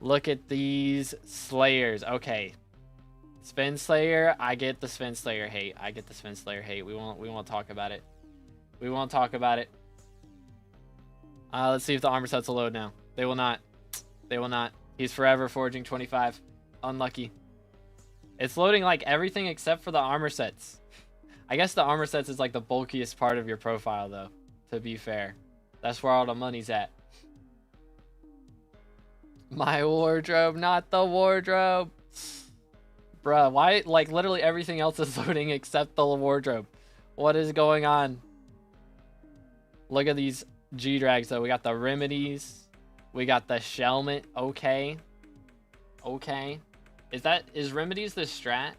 Look at these slayers. Okay. Spin Slayer, I get the Spin Slayer hate. We won't talk about it. Let's see if the armor sets will load now. They will not. He's forever forging 25. Unlucky. It's loading like everything except for the armor sets. I guess the armor sets is like the bulkiest part of your profile though, to be fair. That's where all the money's at. My wardrobe, not the wardrobe. Bruh, why? Like literally everything else is loading except the wardrobe. What is going on? Look at these G-Drags though. We got the Remedies. We got the Shelmet. Okay. Is Remedies the strat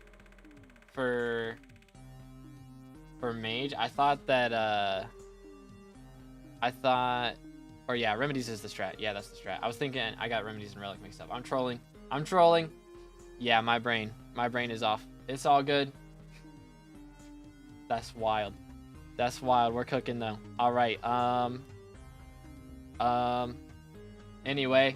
for Mage? I thought that or yeah, Remedies is the strat. Yeah, that's the strat. I was thinking I got Remedies and Relic mixed up. I'm trolling. Yeah, my brain is off. It's all good. That's wild. We're cooking though. All right. Anyway.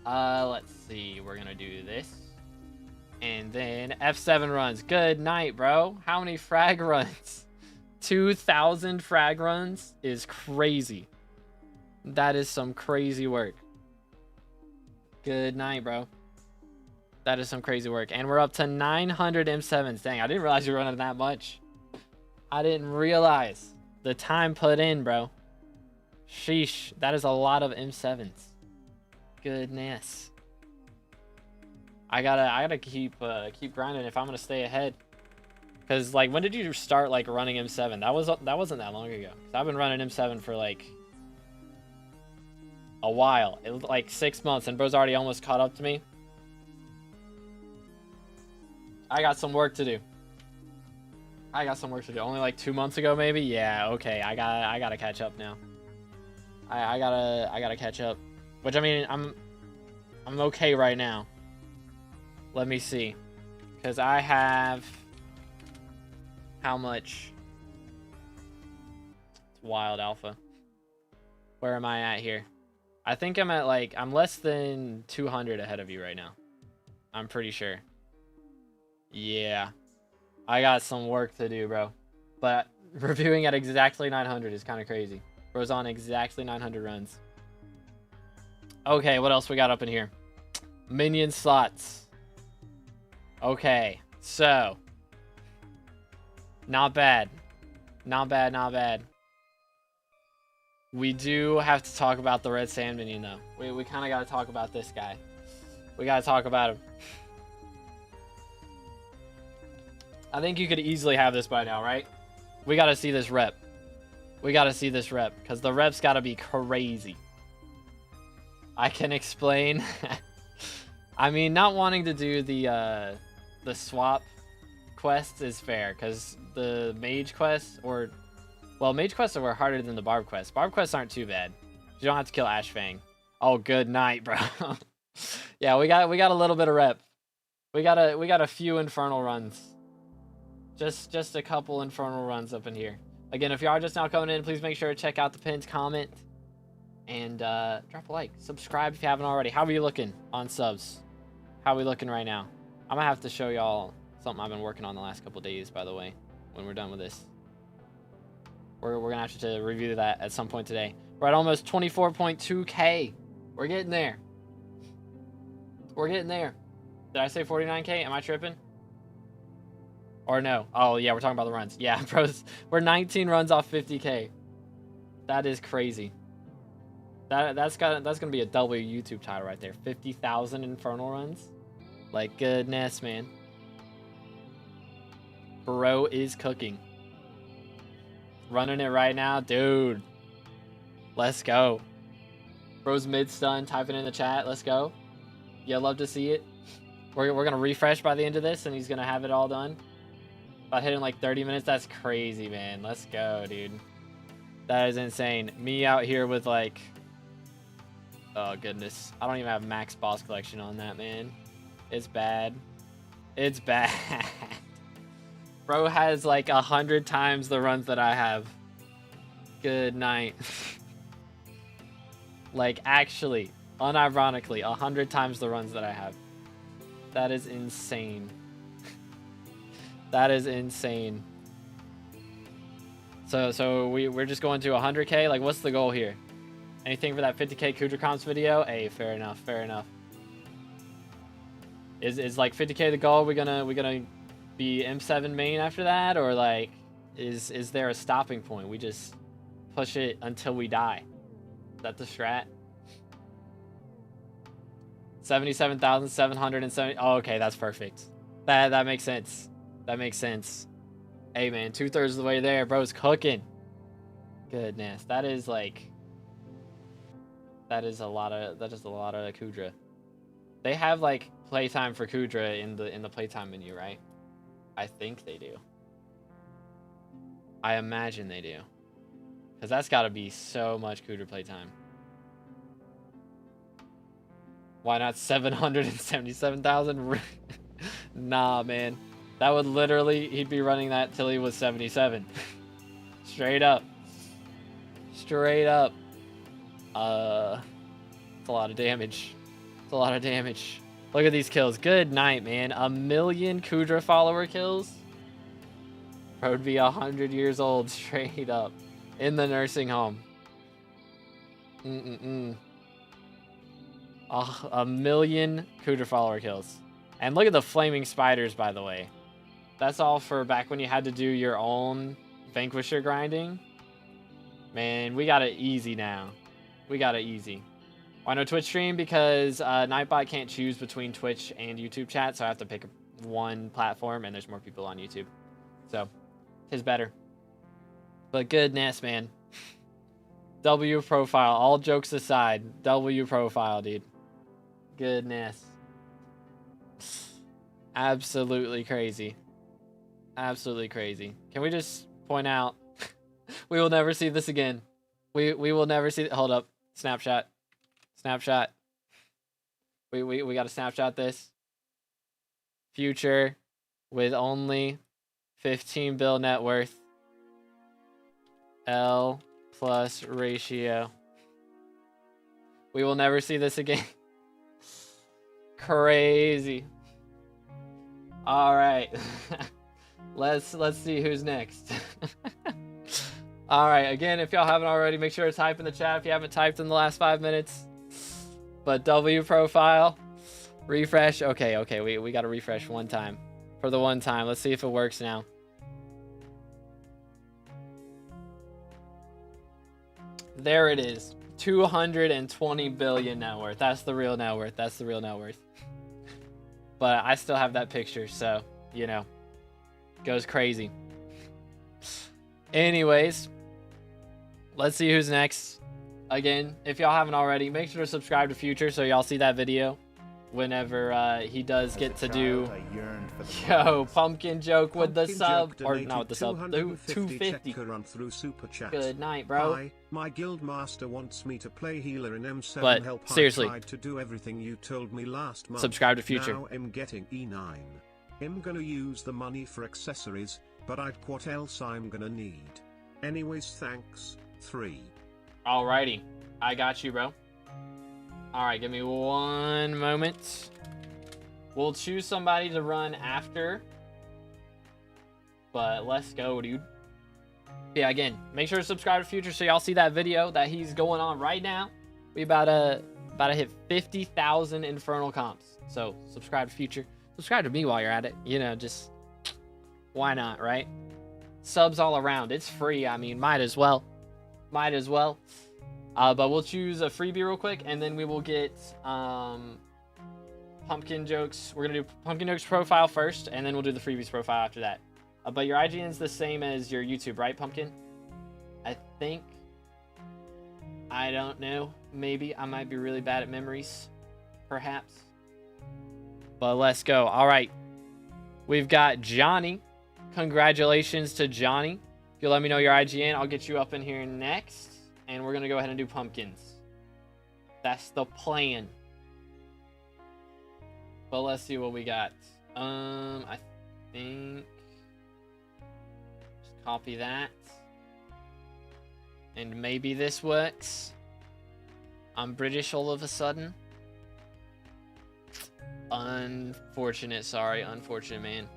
Let's see. We're gonna do this. And then F7 runs. Good night, bro. How many frag runs? 2,000 frag runs is crazy. That is some crazy work. Good night, bro. That is some crazy work. And we're up to 900 M7s. Dang, I didn't realize you were running that much. I didn't realize the time put in, bro. Sheesh. That is a lot of M7s. Goodness. I gotta keep grinding if I'm gonna stay ahead. Cause like, when did you start like running M7? That wasn't that long ago. Cause I've been running M7 for like a while. It was like 6 months, and bro's already almost caught up to me. I got some work to do. Only like 2 months ago, maybe. Yeah. Okay. I gotta catch up now. I gotta catch up. Which I mean, I'm okay right now. Let me see, because I have how much? It's wild alpha. Where am I at here? I think I'm at like, I'm less than 200 ahead of you right now. I'm pretty sure. Yeah, I got some work to do, bro. But reviewing at exactly 900 is kind of crazy. Bro's on exactly 900 runs. Okay, what else we got up in here? Minion slots. Okay, so. Not bad. Not bad, not bad. We do have to talk about the red sand minion, though. We kind of got to talk about this guy. We got to talk about him. I think you could easily have this by now, right? We got to see this rep. We got to see this rep, because the rep's got to be crazy. I can explain. I mean, not wanting to do the swap quests is fair, because the mage quests, or... Well, mage quests are harder than the barb quests. Barb quests aren't too bad. You don't have to kill Ash Fang. Oh, good night, bro. Yeah, we got a little bit of rep. We got a few infernal runs. Just a couple infernal runs up in here. Again, if you are just now coming in, please make sure to check out the pinned comment and drop a like. Subscribe if you haven't already. How are you looking on subs? How are we looking right now? I'm gonna have to show y'all something I've been working on the last couple days, by the way, when we're done with this. We're gonna have to review that at some point today. We're at almost 24.2K. We're getting there. We're getting there. Did I say 49K? Am I tripping? Or no? Oh yeah, we're talking about the runs. Yeah, bros, we're 19 runs off 50K. That is crazy. That's gonna be a double YouTube title right there. 50,000 infernal runs. Like goodness, man. Bro is cooking. Running it right now, dude. Let's go. Bro's mid stun, typing in the chat. Let's go. Yeah, love to see it. We're gonna refresh by the end of this, and he's gonna have it all done. About hitting like 30 minutes. That's crazy, man. Let's go, dude. That is insane. Me out here with like, oh goodness, I don't even have max boss collection on that, man. It's bad. It's bad. Bro has like 100 times the runs that I have. Good night. Like actually, unironically, 100 times the runs that I have. That is insane. That is insane. So we're just going to 100K. Like, what's the goal here? Anything for that 50K Kudra comps video? Hey, fair enough. Fair enough. Is like 50K the goal? We gonna be M7 main after that, or like is there a stopping point? We just push it until we die. Is that the strat? 77,770. Oh, okay, that's perfect. That makes sense. That makes sense. Hey man, 2/3 of the way there, bro's cooking. Goodness, that is like, that is a lot of Kudra. They have like playtime for Kudra in the playtime menu, right? I think they do. I imagine they do. Because that's got to be so much Kudra playtime. Why not 777,000? Nah, man. That would literally, he'd be running that till he was 77. Straight up. Straight up. It's a lot of damage. It's a lot of damage. Look at these kills. Good night, man. 1 million Kudra follower kills. Bro would be 100 years old straight up. In the nursing home. 1 million Kudra follower kills. And look at the flaming spiders, by the way. That's all for back when you had to do your own Vanquisher grinding. Man, we got it easy now. We got it easy. Why no Twitch stream? Because Nightbot can't choose between Twitch and YouTube chat, so I have to pick one platform, and there's more people on YouTube. So, his better. But goodness, man. W profile. All jokes aside, W profile, dude. Goodness. Absolutely crazy. Absolutely crazy. Can we just point out we will never see this again. We will never see. Hold up. Snapshot. Snapshot. We got to snapshot this. Future with only 15 bill net worth. L plus ratio. We will never see this again. Crazy. All right. Let's see who's next. All right, again, if y'all haven't already, make sure to type in the chat if you haven't typed in the last 5 minutes. But W profile, refresh. Okay, we got to refresh one time. For the one time, let's see if it works now. There it is, 220 billion net worth. That's the real net worth. That's the real net worth. But I still have that picture, so, you know, goes crazy. Anyways, let's see who's next. Again, if y'all haven't already, make sure to subscribe to Future so y'all see that video whenever he does get to do yo pumpkin joke with the sub, or not with the sub, 250 run through super chat. Good night, bro. Hi, my guild master wants me to play healer in M7. But help. seriously, I tried to do everything you told me last month. Subscribe to Future. Now I'm getting E9. I'm gonna use the money for accessories, but what else I'm gonna need. Anyways, thanks. 3. Alrighty, I got you, bro. Alright, give me one moment. We'll choose somebody to run after. But let's go, dude. Yeah, again, make sure to subscribe to Future so y'all see that video that he's going on right now. We about to hit 50,000 infernal comps. So subscribe to Future. Subscribe to me while you're at it. You know, just why not, right? Subs all around. It's free. I mean, might as well. Might as well. But we'll choose a freebie real quick, and then we will get pumpkin jokes. We're gonna do pumpkin jokes profile first, and then we'll do the freebies profile after that. But your IGN's the same as your YouTube, right, Pumpkin? I think. I don't know. Maybe I might be really bad at memories, perhaps. But let's go. All right, we've got Johnny. Congratulations to Johnny. If you let me know your IGN, I'll get you up in here next. And we're going to go ahead and do pumpkins. That's the plan. But let's see what we got. I think... Just copy that. And maybe this works. I'm British all of a sudden. Unfortunate, sorry. Unfortunate, man.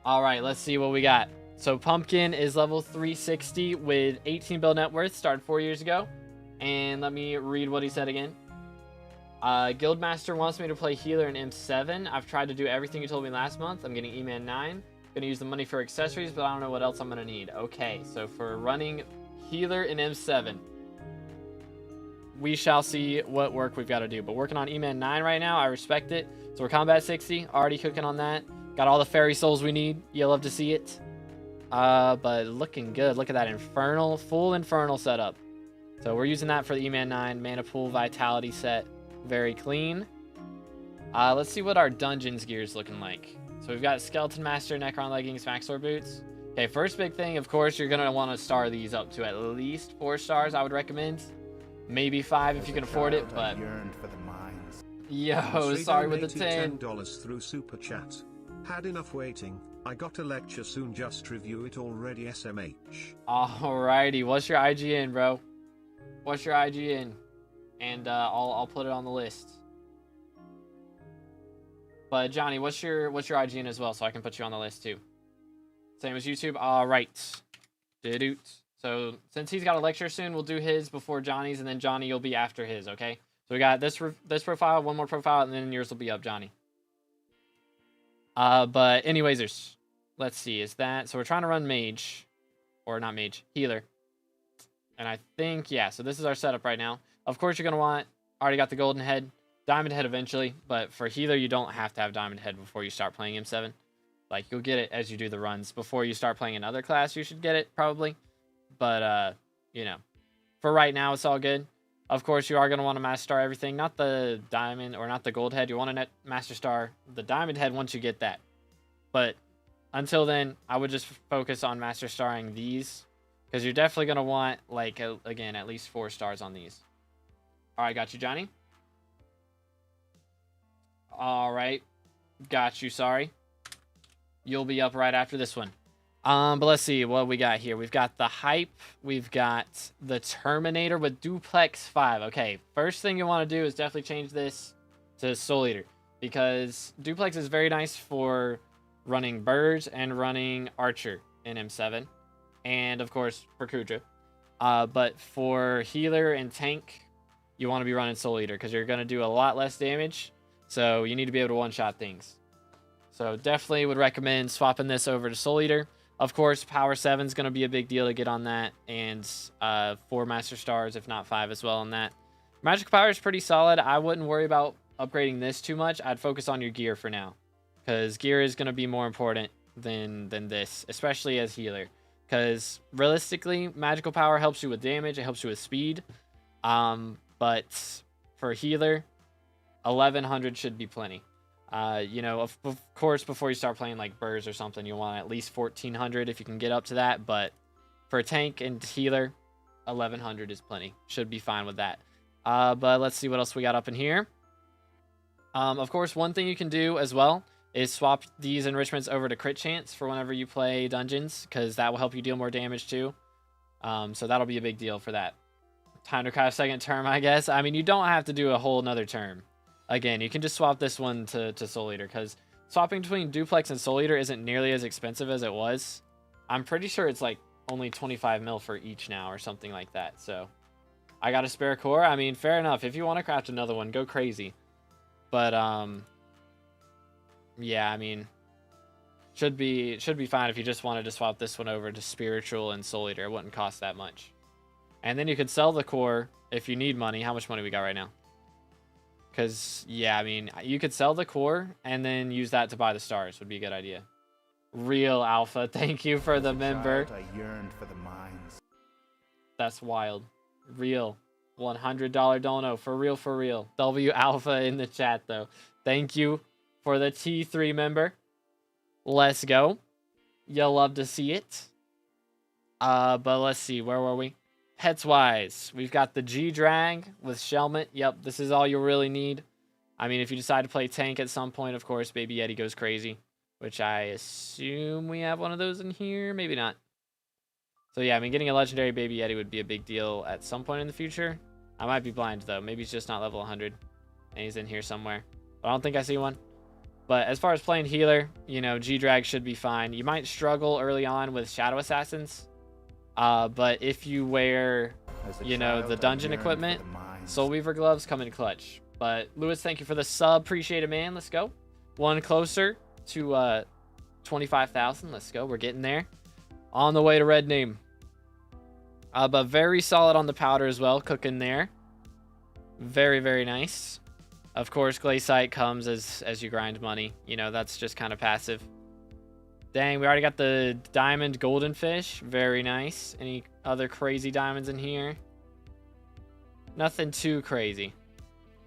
Alright, let's see what we got. So Pumpkin is level 360 with 18 bill net worth, started 4 years ago. And let me read what he said again. Guildmaster wants me to play healer in M7. I've tried to do everything you told me last month. I'm getting E-Man 9. Gonna use the money for accessories, but I don't know what else I'm gonna need. Okay, so for running healer in M7, we shall see what work we've got to do. But working on E-Man 9 right now, I respect it. So we're combat 60, already cooking on that. Got all the fairy souls we need. You'll love to see it. But looking good. Look at that infernal, full infernal setup. So we're using that for the E-Man 9 mana pool vitality set. Very clean. Let's see what our dungeons gear is looking like. So we've got Skeleton Master, Necron Leggings, Maxlore Boots. Okay, first big thing, of course, you're going to want to star these up to at least 4 stars, I would recommend. Maybe 5 if you can afford it, but... Yo, sorry with the 10. $10 through Super Chat. Had enough waiting. I got a lecture soon, just review it already, SMH. Alrighty, what's your IGN, bro? What's your IGN? And I'll put it on the list. But Johnny, what's your IGN as well, so I can put you on the list too? Same as YouTube. Alright. So since he's got a lecture soon, we'll do his before Johnny's, and then Johnny, you'll be after his, okay? So we got this profile, one more profile, and then yours will be up, Johnny. But anyways, let's see, is that... So we're trying to run mage. Or not mage, healer. And I think, yeah, so this is our setup right now. Of course, you're going to want... Already got the golden head. Diamond head eventually. But for healer, you don't have to have diamond head before you start playing M7. Like, you'll get it as you do the runs. Before you start playing another class, you should get it, probably. But, you know, for right now, it's all good. Of course, you are going to want to master star everything. Not the diamond, or not the gold head. You want to master star the diamond head once you get that. But until then, I would just focus on master starring these. Because you're definitely going to want, like, again, at least 4 stars on these. Alright, got you, Johnny. Alright. Got you, sorry. You'll be up right after this one. But let's see what we got here. We've got the Hype. We've got the Terminator with Duplex 5. Okay, first thing you want to do is definitely change this to Soul Eater. Because Duplex is very nice for running Burrs and running Archer in M7. And, of course, for Kudra. But for healer and tank, you want to be running Soul Eater because you're going to do a lot less damage. So you need to be able to one-shot things. So definitely would recommend swapping this over to Soul Eater. Of course, Power 7 is going to be a big deal to get on that. And 4 Master Stars, if not 5 as well on that. Magical Power is pretty solid. I wouldn't worry about upgrading this too much. I'd focus on your gear for now. Because gear is going to be more important than this. Especially as healer. Because realistically, Magical Power helps you with damage. It helps you with speed. But for healer, 1100 should be plenty. You know, of course, before you start playing like Burrs or something, you want at least 1400 if you can get up to that. But for tank and healer, 1100 is plenty. Should be fine with that. But let's see what else we got up in here. Of course, one thing you can do as well is swap these enrichments over to crit chance for whenever you play dungeons, because that will help you deal more damage too. So that'll be a big deal for that. Time to craft second term, I guess. I mean, you don't have to do a whole nother term. Again, you can just swap this one to Soul Eater, because swapping between Duplex and Soul Eater isn't nearly as expensive as it was. I'm pretty sure it's like only 25 mil for each now or something like that. So I got a spare core. I mean, fair enough. If you want to craft another one, go crazy. But yeah, I mean, should be fine if you just wanted to swap this one over to Spiritual and Soul Eater. It wouldn't cost that much. And then you could sell the core if you need money. How much money we got right now? Because, yeah, I mean, you could sell the core and then use that to buy the stars. Would be a good idea. Real Alpha, thank you for the member. I yearned for the mines. That's wild. Real. $100 dono. For real, for real. W Alpha in the chat, though. Thank you for the T3 member. Let's go. You'll love to see it. But let's see. Where were we? Pets wise, we've got the G-Drag with Shelmet. Yep, this is all you really need. I mean, if you decide to play tank at some point, of course, Baby Yeti goes crazy. Which I assume we have one of those in here. Maybe not. So yeah, I mean, getting a legendary Baby Yeti would be a big deal at some point in the future. I might be blind, though. Maybe he's just not level 100. And he's in here somewhere. But I don't think I see one. But as far as playing healer, you know, G-Drag should be fine. You might struggle early on with Shadow Assassins. But if you wear, you know, the dungeon equipment, Soul Weaver gloves come in clutch. But Lewis, thank you for the sub. Appreciate it, man. Let's go. One closer to 25,000. Let's go. We're getting there. On the way to red name. But very solid on the powder as well. Cooking there. Very, very nice. Of course, Glaciite comes as you grind money. You know, that's just kind of passive. Dang, we already got the diamond golden fish. Very nice. Any other crazy diamonds in here? Nothing too crazy.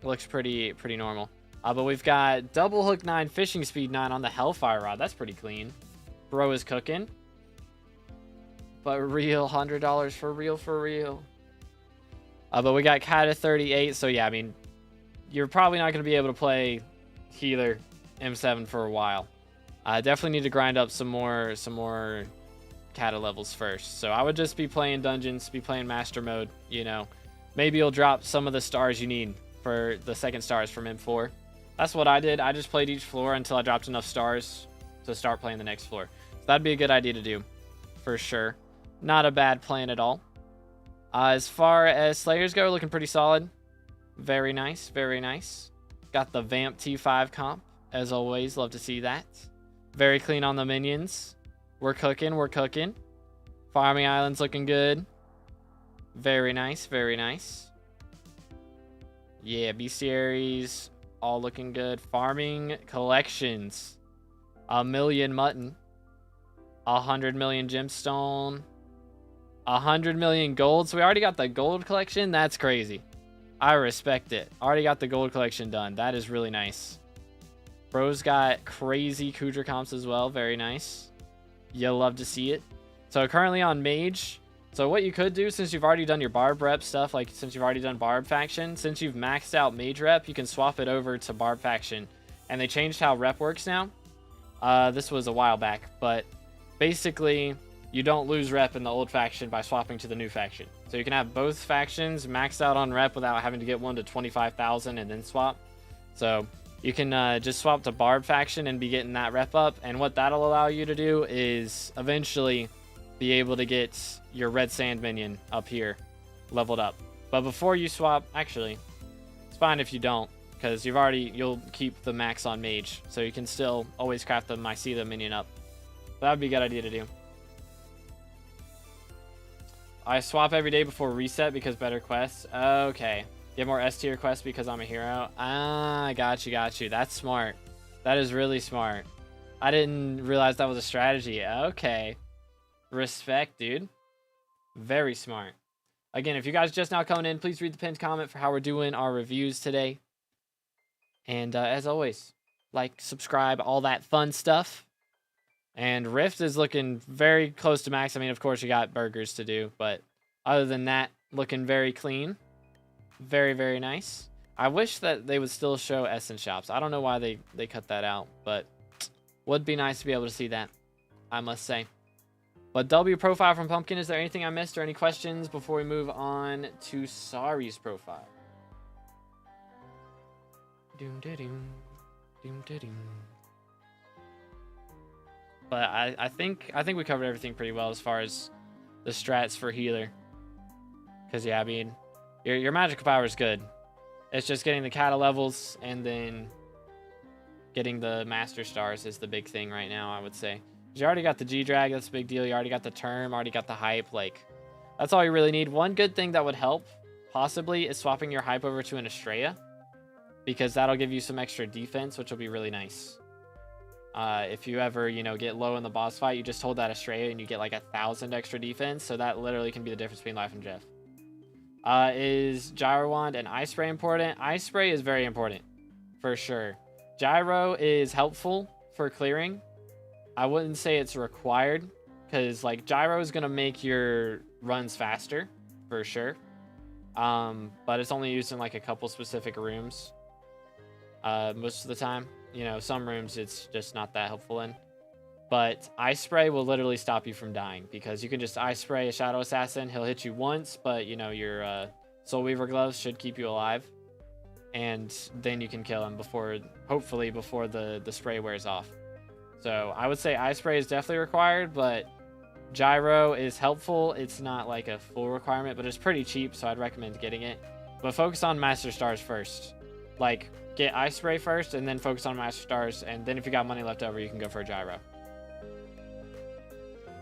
Looks pretty normal. But we've got double hook 9, fishing speed 9 on the Hellfire rod. That's pretty clean. Bro is cooking. But real, $100 for real, for real. But we got Kata 38. So yeah, I mean, you're probably not going to be able to play healer M7 for a while. Definitely need to grind up some more Kata levels first. So I would just be playing dungeons, be playing master mode, you know. Maybe you'll drop some of the stars you need for the second stars from M4. That's what I did. I just played each floor until I dropped enough stars to start playing the next floor. So that'd be a good idea to do, for sure. Not a bad plan at all. As far as Slayers go, looking pretty solid. Very nice, very nice. Got the Vamp T5 comp, as always. Love to see that. Very clean on the minions. We're cooking, we're cooking. Farming Island's looking good. Very nice, very nice. Yeah, bestiaries, all looking good. Farming collections. 1 million mutton. 100 million gemstone. 100 million gold. So we already got the gold collection. That's crazy. I respect it. Already got the gold collection done. That is really nice. Bro's got crazy Kudra comps as well. Very nice. You'll love to see it. So currently on Mage. So what you could do, since you've already done your Barb rep stuff, like since you've already done Barb faction, since you've maxed out Mage rep, you can swap it over to Barb faction. And they changed how rep works now. This was a while back, but basically you don't lose rep in the old faction by swapping to the new faction. So you can have both factions maxed out on rep without having to get one to 25,000 and then swap. So you can just swap to Barb faction and be getting that rep up. And what that'll allow you to do is eventually be able to get your red sand minion up here leveled up. But before you swap, actually, it's fine if you don't, because you'll keep the max on mage, so you can still always craft the Mycela minion up. That would be a good idea to do. I swap every day before reset because better quests. Okay. Get more S tier quests because I'm a hero. Ah, got you. That's smart. That is really smart. I didn't realize that was a strategy. Okay. Respect, dude. Very smart. Again, if you guys just now coming in, please read the pinned comment for how we're doing our reviews today. And as always, like, subscribe, all that fun stuff. And Rift is looking very close to max. I mean, of course, you got burgers to do, but other than that, looking very clean. Very, very nice. I wish that they would still show Essence shops. I don't know why they cut that out, but would be nice to be able to see that, I must say. But W profile from Pumpkin, is there anything I missed or any questions before we move on to Sari's profile? Doom-da-doom. Doom-da-doom. But I think we covered everything pretty well as far as the strats for healer. Because, yeah, I mean, your magical power is good. It's just getting the kata levels and then getting the master stars is the big thing right now, I would say. You already got the G-Drag, that's a big deal. You already got the term, already got the hype. Like, that's all you really need. One good thing that would help, possibly, is swapping your hype over to an Estrella. Because that'll give you some extra defense, which will be really nice. If you ever, get low in the boss fight, you just hold that Estrella and you get like 1,000 extra defense. So that literally can be the difference between life and death. Is Gyro Wand and Ice Spray important? Ice Spray is very important, for sure. Gyro is helpful for clearing. I wouldn't say it's required, because like Gyro is going to make your runs faster, for sure. But it's only used in like a couple specific rooms. Most of the time. Some rooms it's just not that helpful in. But Ice Spray will literally stop you from dying, because you can just Ice Spray a Shadow Assassin. He'll hit you once, but your Soul Weaver gloves should keep you alive. And then you can kill him hopefully before the spray wears off. So I would say Ice Spray is definitely required, but Gyro is helpful. It's not like a full requirement, but it's pretty cheap, so I'd recommend getting it. But focus on Master Stars first. Like, get Ice Spray first, and then focus on Master Stars, and then if you got money left over, you can go for a Gyro.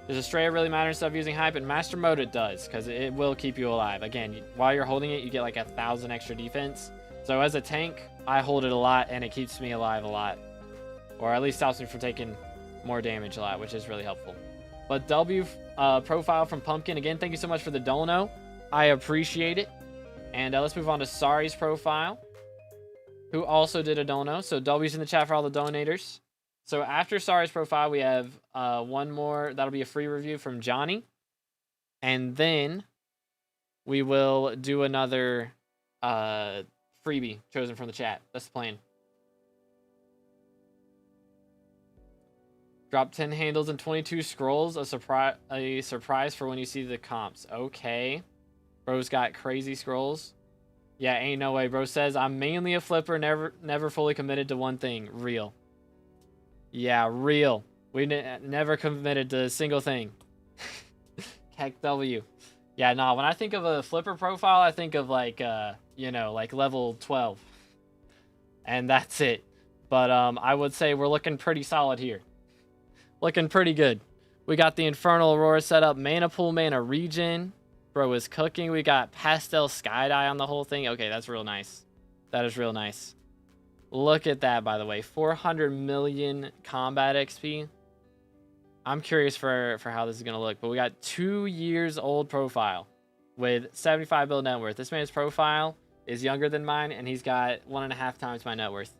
Does Estrella really matter instead of using hype? In Master Mode, it does, because it will keep you alive. Again, while you're holding it, you get like 1,000 extra defense. So as a tank, I hold it a lot, and it keeps me alive a lot. Or at least stops me from taking more damage a lot, which is really helpful. But W profile from Pumpkin, again, thank you so much for the dono. I appreciate it. And let's move on to Sari's profile, who also did a dono. So W's in the chat for all the donators. So after Sari's profile, we have one more. That'll be a free review from Johnny. And then we will do another freebie chosen from the chat. That's the plan. Drop 10 handles and 22 scrolls. A surprise for when you see the comps. Okay. Bro's got crazy scrolls. Yeah, ain't no way. Bro says, I'm mainly a flipper, never fully committed to one thing. Real. Yeah, real. We never committed to a single thing. Heck W. Yeah, nah, when I think of a flipper profile, I think of like, like level 12. And that's it. But I would say we're looking pretty solid here. Looking pretty good. We got the Infernal Aurora set up. Mana pool, mana regen. Bro is cooking. We got Pastel Skydye on the whole thing. Okay, that's real nice. That is real nice. Look at that, by the way. 400 million combat XP. I'm curious for how this is going to look. But we got 2 years old profile with 75 bill net worth. This man's profile is younger than mine, and he's got 1.5 times my net worth.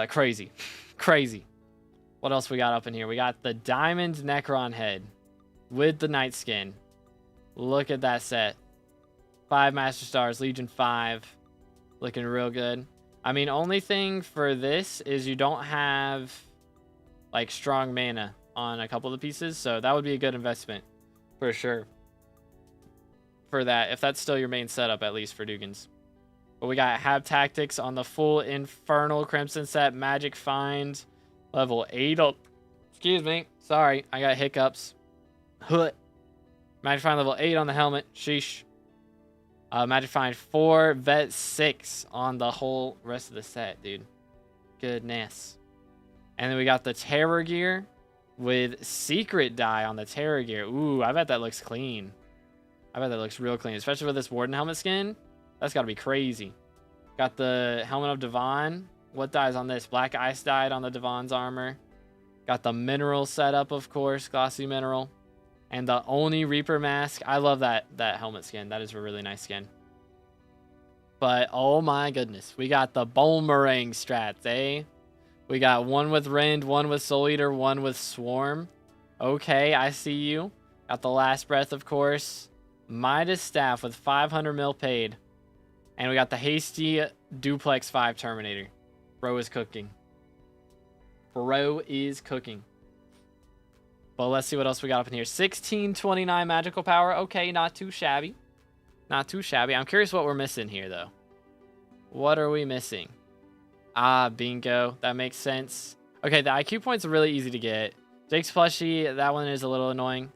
Crazy. Crazy. What else we got up in here? We got the Diamond Necron head with the Night Skin. Look at that set. 5 Master Stars, Legion 5. Looking real good. I mean, only thing for this is you don't have like strong mana on a couple of the pieces, so that would be a good investment for sure. For that, if that's still your main setup, at least for Dugans. But we got Hab Tactics on the full Infernal Crimson set. Magic Find level 8. Oh, excuse me. Sorry, I got hiccups. Magic Find level 8 on the helmet. Sheesh. Magic Find 4. Vet 6 on the whole rest of the set, dude. Goodness. And then we got the Terror Gear with Secret Die on the Terror Gear. Ooh, I bet that looks clean. I bet that looks real clean, especially with this Warden helmet skin. That's got to be crazy. Got the Helmet of Devon. What dies on this? Black Ice died on the Devon's armor. Got the Mineral setup, of course. Glossy Mineral. And the Oni Reaper mask. I love that helmet skin. That is a really nice skin. But, oh my goodness. We got the Boomerang strats, eh? We got one with Rend, one with Soul Eater, one with Swarm. Okay, I see you. Got the Last Breath, of course. Midas Staff with 500 mil paid. And we got the Hasty Duplex 5 Terminator. Bro is cooking. Bro is cooking. But let's see what else we got up in here. 1629 magical power. Okay, not too shabby. Not too shabby. I'm curious what we're missing here, though. What are we missing? Ah, bingo. That makes sense. Okay, the IQ points are really easy to get. Jake's plushie, that one is a little annoying.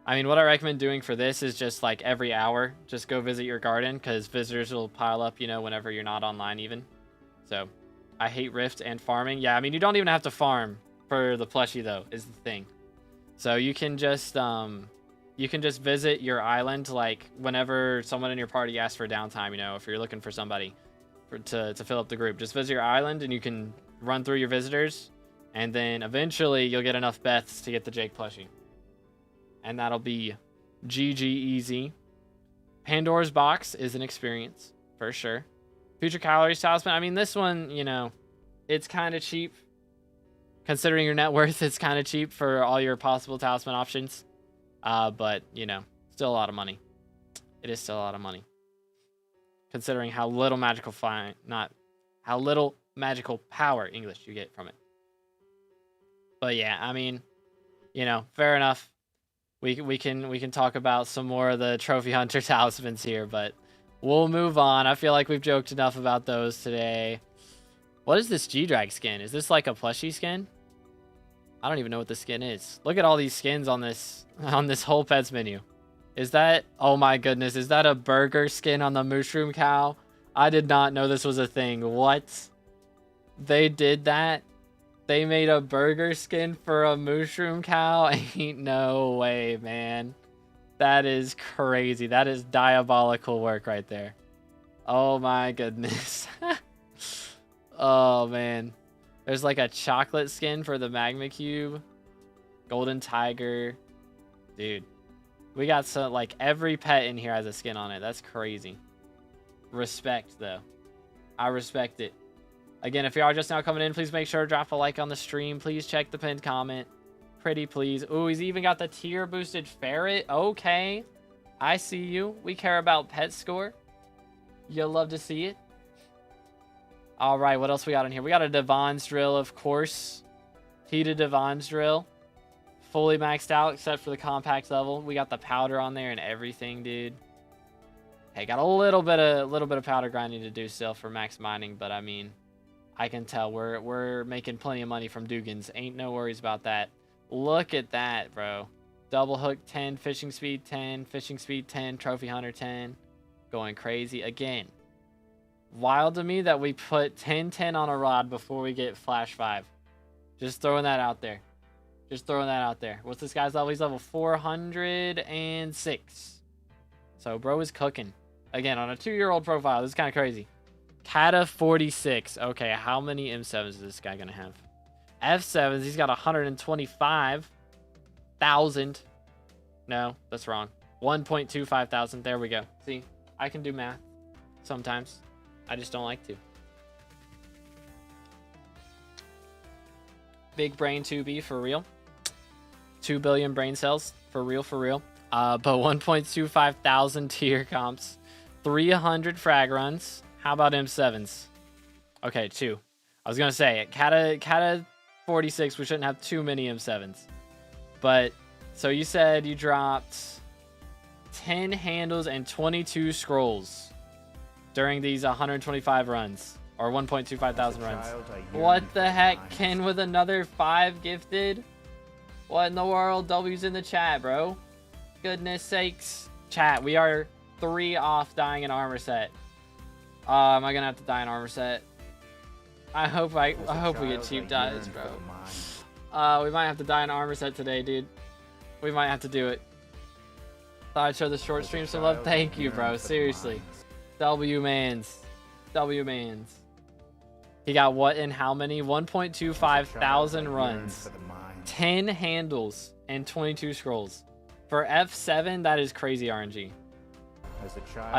I mean, what I recommend doing for this is just like every hour, just go visit your garden because visitors will pile up, you know, whenever you're not online even. So, I hate Rift and farming. Yeah, I mean, you don't even have to farm for the plushie though, is the thing. So you can just visit your island like whenever someone in your party asks for downtime, you know, if you're looking for somebody to fill up the group. Just visit your island and you can run through your visitors and then eventually you'll get enough Beths to get the Jake plushie. And that'll be GG easy. Pandora's Box is an experience, for sure. Future Calories Talisman. I mean, this one, you know, it's kind of cheap. Considering your net worth, it's kind of cheap for all your possible talisman options. But, you know, still a lot of money. It is still a lot of money. Considering how little magical how little magical power English you get from it. But yeah, I mean, you know, fair enough. We can talk about some more of the Trophy Hunter talismans here, but we'll move on. I feel like we've joked enough about those today. What is this G-Drag skin? Is this like a plushie skin? I don't even know what this skin is. Look at all these skins on this whole pets menu. Is that, oh my goodness, is that a burger skin on the Mushroom Cow? I did not know this was a thing. What? They did that? They made a burger skin for a Mushroom Cow? Ain't no way, man. That is crazy. That is diabolical work right there. Oh my goodness. Oh man. There's like a chocolate skin for the Magma Cube. Golden Tiger. Dude. We got some, like every pet in here has a skin on it. That's crazy. Respect though. I respect it. Again, if you are just now coming in, please make sure to drop a like on the stream. Please check the pinned comment. Pretty please. Ooh, he's even got the tier boosted ferret. Okay. I see you. We care about pet score. You'll love to see it. All right, what else we got in here? We got a Devon's Drill, of course. Heated Devon's Drill. Fully maxed out except for the compact level. We got the powder on there and everything, dude. Hey, got a little bit of powder grinding to do still for max mining, but I mean, I can tell we're making plenty of money from Dugans. Ain't no worries about that. Look at that, bro. Double hook 10, fishing speed 10, fishing speed 10, trophy hunter 10. Going crazy again. Wild to me that we put 10-10 on a rod before we get flash 5. Just throwing that out there. Just throwing that out there. What's this guy's level? He's level 406. So bro is cooking. Again, on a 2-year-old profile. This is kind of crazy. Kata 46. Okay, how many M7s is this guy going to have? F7s, he's got 125,000. No, that's wrong. 1.25 thousand. There we go. See, I can do math sometimes. I just don't like to. Big brain 2B for real. 2 billion brain cells for real, for real. But 1.25 thousand tier comps. 300 frag runs. How about M7s? Okay, 2. I was going to say, Kata 46, we shouldn't have too many M7s. But, so you said you dropped 10 handles and 22 scrolls. during these 125 runs or 1.25 thousand runs. yearn What for the heck? mines. Ken with another 5 gifted? What in the world? W's in the chat, bro. Goodness sakes. Chat, we are 3 off dying an armor set. Am I gonna have to die an armor set? I hope we get cheap dies, bro. We might have to die an armor set today, dude. We might have to do it. Thought I'd show the short stream some love. Thank you, bro. Seriously. W-mans. W-mans. He got what in how many? 1.25 thousand runs. 10 handles and 22 scrolls. For F7, that is crazy RNG.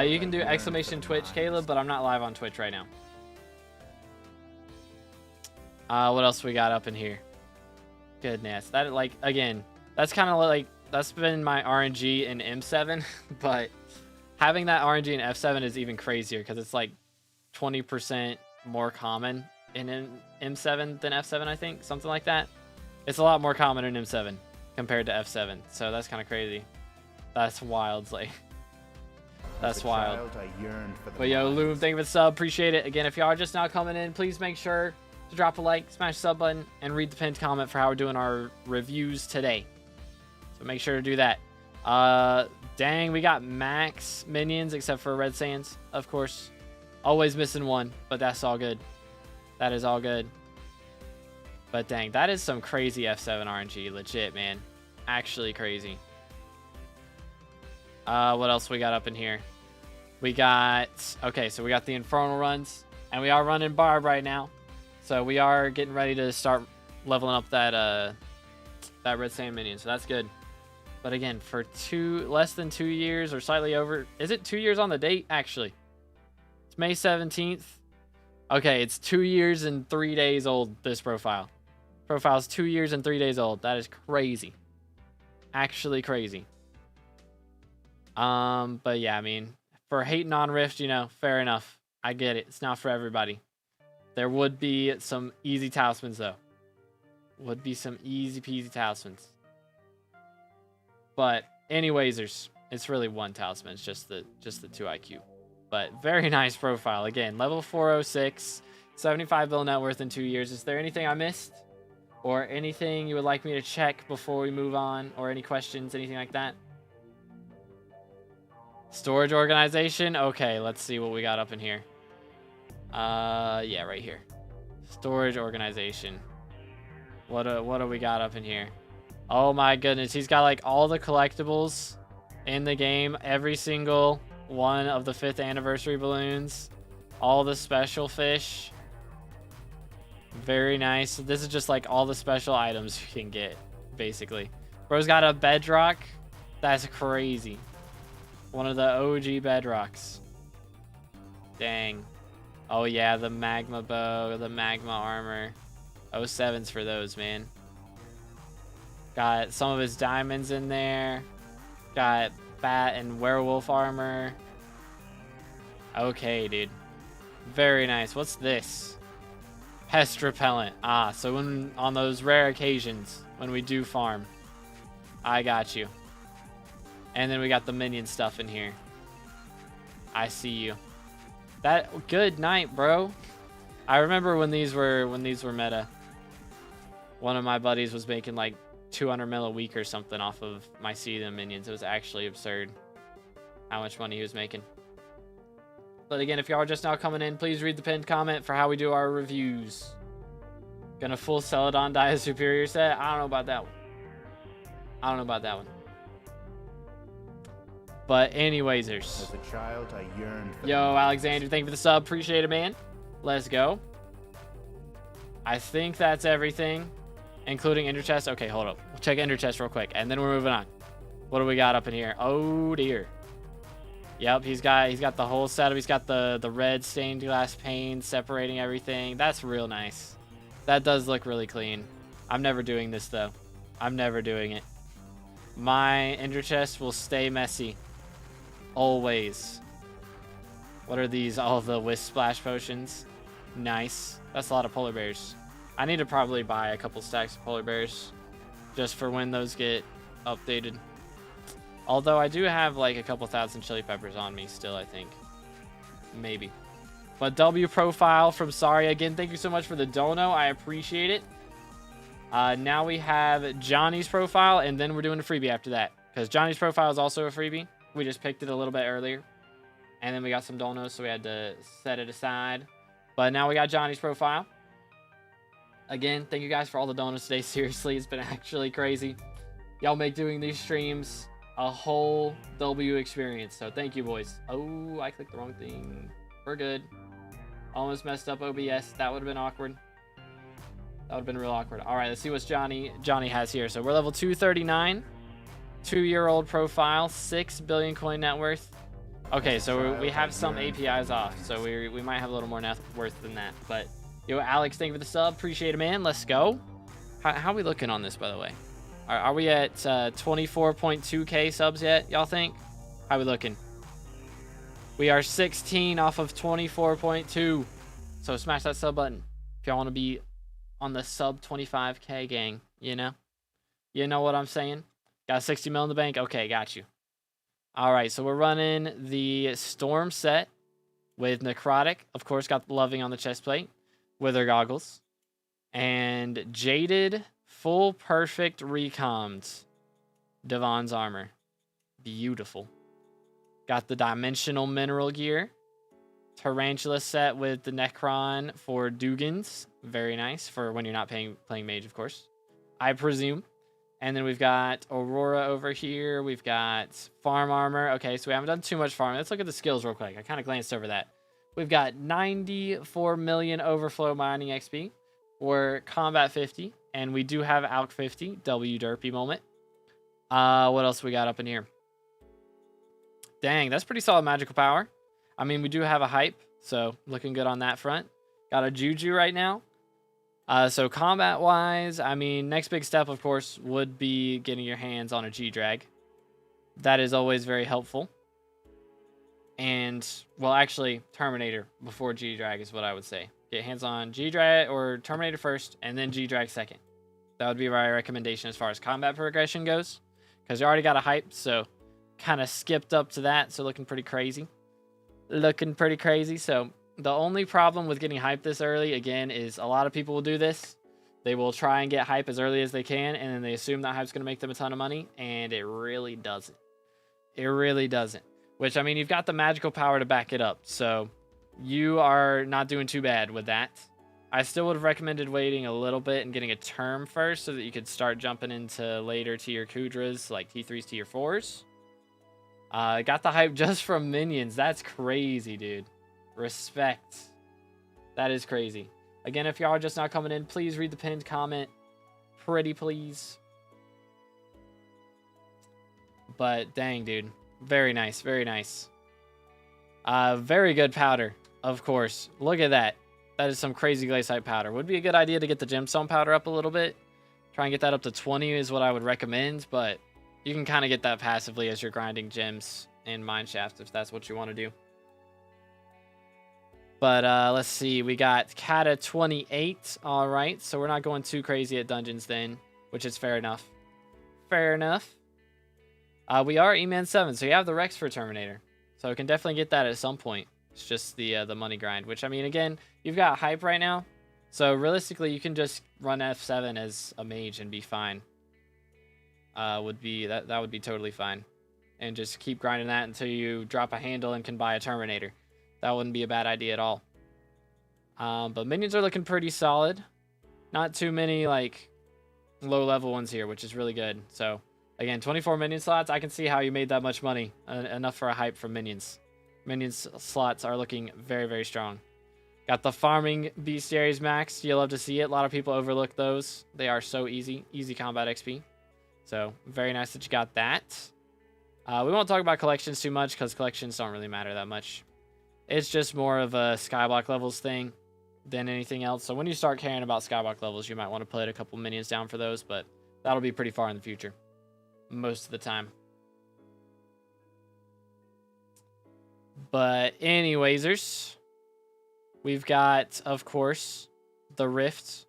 You can do exclamation Twitch, Caleb, but I'm not live on Twitch right now. What else we got up in here? Goodness. That, like, again, that's kind of like, that's been my RNG in M7, but having that RNG in F7 is even crazier because it's like 20% more common in M7 than F7, I think. Something like that. It's a lot more common in M7 compared to F7, so that's kind of crazy. That's wild, like. That's wild. But yo, Loom, thank you for the sub. Appreciate it. Again, if y'all are just now coming in, please make sure to drop a like, smash the sub button, and read the pinned comment for how we're doing our reviews today. So make sure to do that. Dang, we got max minions except for Red Sands, of course. Always missing one, but that's all good. That is all good. But dang, that is some crazy F7 RNG. Legit, man. Actually crazy. What else we got up in here? We got... Okay, so we got the Infernal runs. And we are running Barb right now. So we are getting ready to start leveling up that Red Sand minion. So that's good. But again, for less than 2 years or slightly over... Is it 2 years on the date? Actually. It's May 17th. Okay, it's 2 years and 3 days old, this profile. Profile's 2 years and 3 days old. That is crazy. Actually crazy. But yeah, I mean, for hating on Rift, you know, fair enough. I get it. It's not for everybody. There would be some easy talismans, though. Would be some easy peasy talismans. But anyways, it's really one talisman. It's just the 2 IQ. But very nice profile. Again, level 406, 75 bill net worth in 2 years. Is there anything I missed? Or anything you would like me to check before we move on? Or any questions, anything like that? Storage organization. Okay, let's see what we got up in here. Yeah, right here. Storage organization. What do we got up in here? Oh my goodness, he's got like all the collectibles in the game. Every single one of the 5th anniversary balloons. All the special fish. Very nice. This is just like all the special items you can get, basically. Bro's got a bedrock. That's crazy. One of the OG bedrocks. Dang. Oh yeah, the magma bow, the magma armor. 07s for those, man. Got some of his diamonds in there. Got bat and werewolf armor. Okay, dude. Very nice. What's this? Pest repellent. Ah, so when on those rare occasions when we do farm. I got you. And then we got the minion stuff in here. I see you. That good night, bro. I remember when these were meta. One of my buddies was making like 200 mil a week or something off of my See Them minions. It was actually absurd how much money he was making. But again, if y'all are just now coming in, please read the pinned comment for how we do our reviews. Gonna full Celadon die a superior set? I don't know about that one. I don't know about that one. But anywaysers. As a child, I yearned for Yo, Alexander, thank you for the sub. Appreciate it, man. Let's go. I think that's everything, including Intrests. Okay, hold up. We'll check Intrests real quick, and then we're moving on. What do we got up in here? Oh dear. Yep, he's got the whole setup. He's got the red stained glass pane separating everything. That's real nice. That does look really clean. I'm never doing this though. I'm never doing it. My ender chest will stay messy. Always. What are these? All the Wisp Splash potions. Nice. That's a lot of polar bears. I need to probably buy a couple stacks of polar bears just for when those get updated. Although I do have like a couple thousand chili peppers on me still, I think. maybe. But W profile from Sorry again. Thank you so much for the dono. I appreciate it. Now we have Johnny's profile, and then we're doing a freebie after that. Because Johnny's profile is also a freebie. We just picked it a little bit earlier. And then we got some donos, so we had to set it aside. But now we got Johnny's profile. Again, thank you guys for all the donos today. Seriously, it's been actually crazy. Y'all make doing these streams a whole W experience. So thank you, boys. Oh, I clicked the wrong thing. We're good. Almost messed up OBS. That would have been awkward. That would have been real awkward. All right, let's see what Johnny has here. So we're level 239. 2-year-old profile. 6 billion coin net worth. Okay, so we have some APIs off. So we might have a little more net worth than that. But, yo, Alex, thank you for the sub. Appreciate it, man. Let's go. How are we looking on this, by the way? Are we at 24.2k subs yet, y'all think? How are we looking? We are 16 off of 24.2. So smash that sub button if y'all want to be on the sub 25k gang, you know? You know what I'm saying? Got 60 mil in the bank? Okay, got you. All right, so we're running the Storm set with Necrotic. Of course, got Loving on the chest plate. Wither Goggles. And Jaded Full Perfect Recoms. Devon's Armor. Beautiful. Got the Dimensional Mineral Gear. Tarantula set with the Necron for Dugans. Very nice for when you're not playing Mage, of course. I presume. And then we've got Aurora over here. We've got Farm Armor. Okay, so we haven't done too much farming. Let's look at the skills real quick. I kind of glanced over that. We've got 94 million Overflow Mining XP. We're Combat 50. And we do have Alk 50. W Derpy moment. What else we got up in here? Dang, that's pretty solid magical power. I mean, we do have a hype, so looking good on that front. Got a Juju right now. So combat-wise, I mean, next big step, of course, would be getting your hands on a G-Drag. That is always very helpful. And, well, actually, Terminator before G-Drag is what I would say. Get hands on G-Drag or Terminator first, and then G-Drag second. That would be my recommendation as far as combat progression goes. Because you already got a hype, so kind of skipped up to that, so looking pretty crazy. So the only problem with getting hype this early, again, is a lot of people will do this. They will try and get hype as early as they can, and then they assume that hype's going to make them a ton of money, and it really doesn't. It really doesn't. Which, I mean, you've got the magical power to back it up, so you are not doing too bad with that. I still would have recommended waiting a little bit and getting a term first so that you could start jumping into later tier Kudras, like T3s, tier 4s. Got the hype just from minions. That's crazy, dude. Respect. That is crazy. Again, if y'all are just not coming in, please read the pinned comment. Pretty please. But dang, dude. Very nice. Very nice. Very good powder, of course. Look at that. That is some crazy glaciite powder. Would be a good idea to get the gemstone powder up a little bit. Try and get that up to 20 is what I would recommend, but you can kind of get that passively as you're grinding gems and mine shafts if that's what you want to do. But let's see. We got Kata 28. All right. So we're not going too crazy at dungeons then, which is fair enough. Fair enough. We are E-Man 7, so you have the Rex for Terminator. So we can definitely get that at some point. It's just the money grind, which, I mean, again, you've got hype right now. So realistically, you can just run F7 as a mage and be fine. That would be totally fine. And just keep grinding that until you drop a handle and can buy a Terminator. That wouldn't be a bad idea at all. But minions are looking pretty solid. Not too many, like, low-level ones here, which is really good. So, again, 24 minion slots. I can see how you made that much money. Enough for a hype from minions. Minions slots are looking very, very strong. Got the farming bestiaries max. You'll love to see it. A lot of people overlook those. They are so easy. Easy combat XP. So, very nice that you got that. We won't talk about collections too much because collections don't really matter that much. It's just more of a skyblock levels thing than anything else. So when you start caring about skyblock levels, you might want to put a couple minions down for those, but that'll be pretty far in the future. Most of the time. But anywaysers, we've got, of course, the Rift.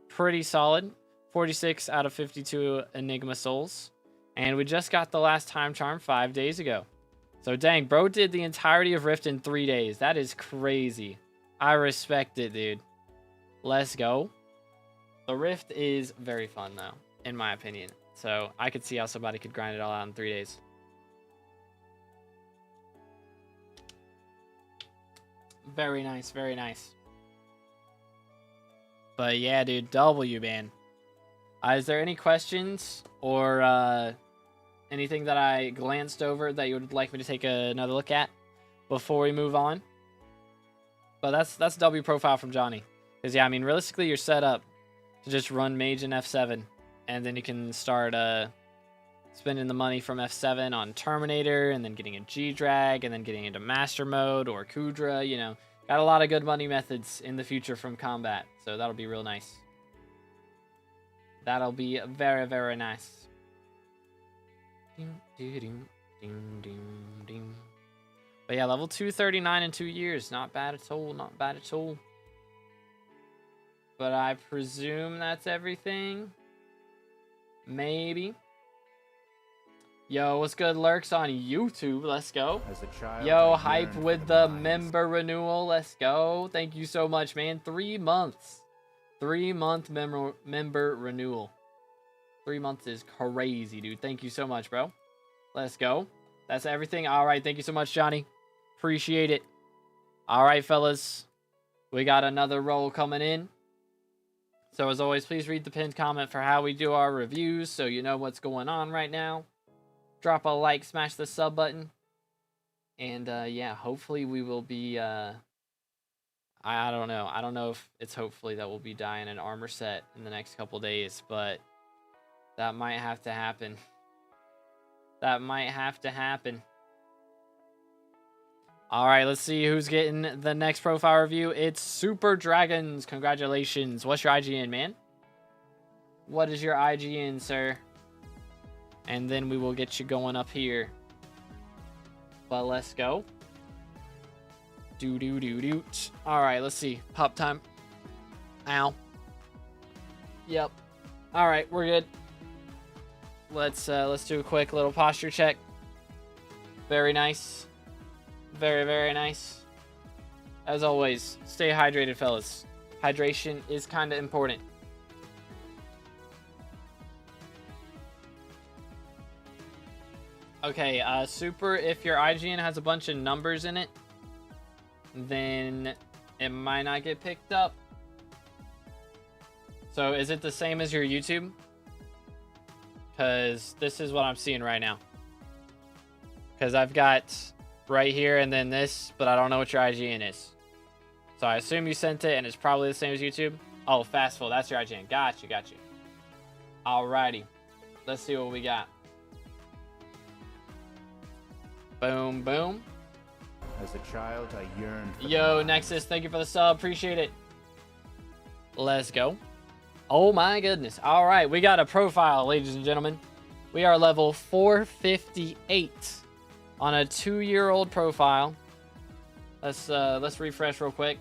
Pretty solid. 46 out of 52 Enigma Souls. And we just got the last time charm 5 days ago. So dang, bro did the entirety of Rift in 3 days. That is crazy. I respect it, dude. Let's go. The Rift is very fun, though, in my opinion. So I could see how somebody could grind it all out in 3 days. Very nice, very nice. But yeah, dude, W, man. Is there any questions or anything that I glanced over that you would like me to take another look at before we move on? But that's W profile from Johnny. Because, yeah, I mean, realistically, you're set up to just run Mage in F7. And then you can start spending the money from F7 on Terminator, and then getting a G-Drag, and then getting into Master Mode or Kudra, you know. Got a lot of good money methods in the future from combat. So that'll be real nice. That'll be very, very nice. But yeah, level 239 in 2 years. Not bad at all. Not bad at all. But I presume that's everything. Maybe. Yo, what's good, Lurks on YouTube? Let's go. As a child, Yo, I hype yearned for with the the mines. member renewal. Let's go. Thank you so much, man. 3 months. 3-month member renewal. 3 months is crazy, dude. Thank you so much, bro. Let's go. That's everything. All right. Thank you so much, Johnny. Appreciate it. All right, fellas. We got another roll coming in. So as always, please read the pinned comment for how we do our reviews so you know what's going on right now. Drop a like, smash the sub button. And yeah, hopefully we will be I don't know. I don't know if it's hopefully that we'll be dying an armor set in the next couple days, but that might have to happen. That might have to happen. All right, let's see who's getting the next profile review. It's Super Dragons. Congratulations. What's your IGN, man? What is your IGN, sir? And then we will get you going up here. But let's go. Do. All right, let's see. Pop time. Ow. Yep. All right, we're good. Let's do a quick little posture check. Very nice. Very, very nice. As always, stay hydrated, fellas. Hydration is kind of important. Okay, Super, if your IGN has a bunch of numbers in it, then it might not get picked up. So is it the same as your YouTube? Because this is what I'm seeing right now. Because I've got right here and then this, but I don't know what your IGN is. So I assume you sent it and it's probably the same as YouTube. Oh, Fastful, that's your IGN. Got you. Alrighty. Let's see what we got. Boom, boom. As a child, I yearned for the Yo, mines. Nexus, thank you for the sub. Appreciate it. Let's go. Oh my goodness. All right, we got a profile, ladies and gentlemen. We are level 458 on a 2-year-old profile. Let's refresh real quick.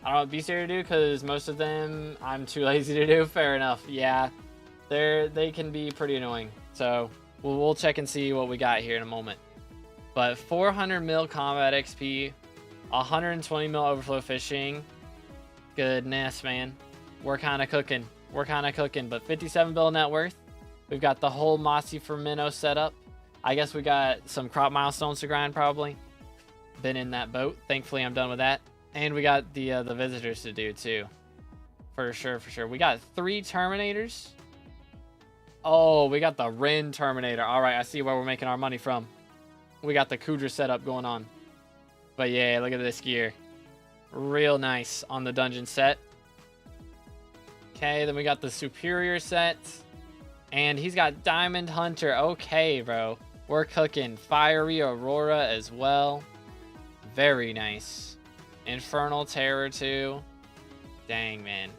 I don't know what beast here to do because most of them I'm too lazy to do. Fair enough. Yeah, they can be pretty annoying. So we'll check and see what we got here in a moment. But 400 mil combat XP, 120 mil overflow fishing. Goodness, man. We're kind of cooking. But 57 bill net worth. We've got the whole Mossy for Minnow set up. I guess we got some crop milestones to grind probably. Been in that boat. Thankfully, I'm done with that. And we got the visitors to do too. For sure. We got 3 Terminators. Oh, we got the Ren Terminator. All right, I see where we're making our money from. We got the Kudra setup going on. But yeah, look at this gear. Real nice on the dungeon set. Okay, then we got the Superior set. And he's got Diamond Hunter. Okay, bro. We're cooking. Fiery Aurora as well. Very nice. Infernal Terror too. Dang, man.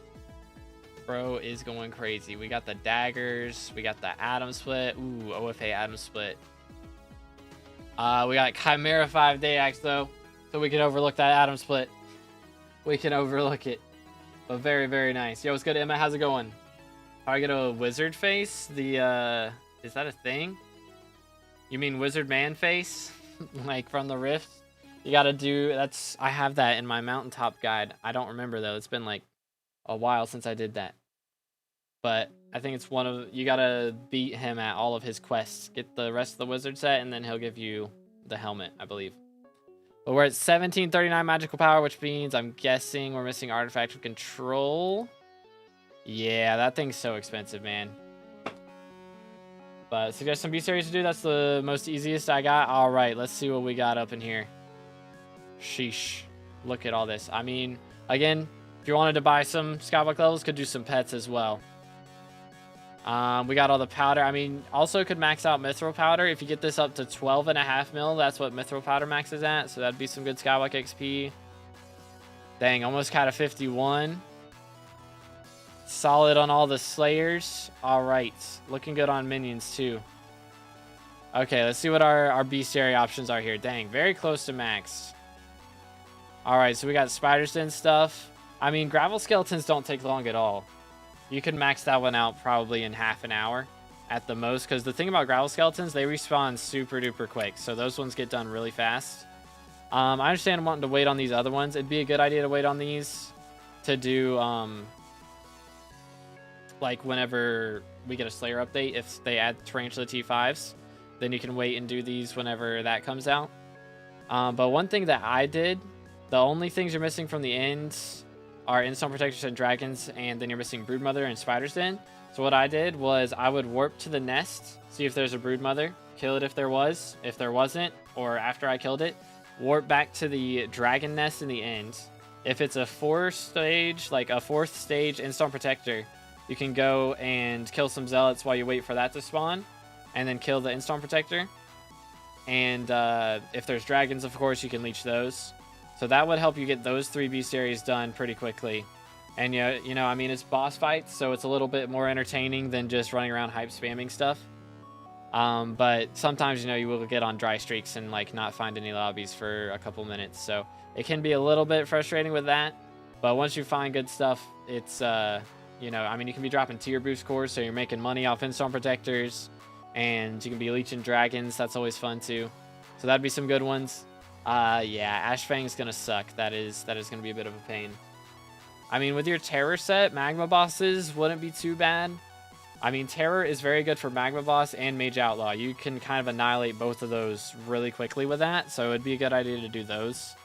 Bro is going crazy. We got the daggers. We got the Atom Split. Ooh, OFA Atom Split. We got Chimera 5-day axe though. So we can overlook that Atom Split. We can overlook it. But very, very nice. Yo, what's good, Emma? How's it going? How I get a wizard face? Is that a thing? You mean Wizard Man face? Like from the Rift? You gotta do, that's, I have that in my mountaintop guide. I don't remember though, it's been like a while since I did that. But I think it's one of, you gotta beat him at all of his quests. Get the rest of the wizard set and then he'll give you the helmet, I believe. But we're at 1739 magical power, which means I'm guessing we're missing artifact of control. Yeah, that thing's so expensive, man. But suggest some B series to do. That's the most easiest I got. All right, let's see what we got up in here. Sheesh. Look at all this. I mean, again, if you wanted to buy some SkyBlock levels, could do some pets as well. We got all the powder. I mean, also could max out Mithril powder. If you get this up to 12.5 mil, that's what Mithril powder maxes at. So that'd be some good SkyBlock XP. Dang, almost got a 51. Solid on all the Slayers. All right. Looking good on minions, too. Okay, let's see what our bestiary options are here. Dang, very close to max. All right, so we got Spider's Den stuff. I mean, Gravel Skeletons don't take long at all. You can max that one out probably in half an hour at the most. Because the thing about Gravel Skeletons, they respawn super duper quick. So those ones get done really fast. I understand wanting to wait on these other ones. It'd be a good idea to wait on these to do... like whenever we get a Slayer update, if they add Tarantula T5s, then you can wait and do these whenever that comes out. But one thing that I did, the only things you're missing from the ends are Endstone Protectors and Dragons, and then you're missing Broodmother and Spider's Den. So what I did was I would warp to the nest, see if there's a Broodmother, kill it if there was. If there wasn't, or after I killed it, warp back to the Dragon Nest in the end. If it's a 4th stage, like a 4th stage Endstone Protector, you can go and kill some Zealots while you wait for that to spawn, and then kill the Endstone Protector. And if there's dragons, of course, you can leech those. So that would help you get those 3 bestiaries done pretty quickly. And you know, I mean, it's boss fights, so it's a little bit more entertaining than just running around hype spamming stuff. But sometimes, you know, you will get on dry streaks and like not find any lobbies for a couple minutes. So it can be a little bit frustrating with that. But once you find good stuff, it's you know, I mean, you can be dropping tier boost cores, so you're making money off Endstone Protectors, and you can be leeching dragons. That's always fun too. So that'd be some good ones. Yeah, Ashfang's gonna suck. That is gonna be a bit of a pain. I mean, with your Terror set, Magma Bosses wouldn't be too bad. I mean, Terror is very good for Magma Boss and Mage Outlaw. You can kind of annihilate both of those really quickly with that, so it'd be a good idea to do those.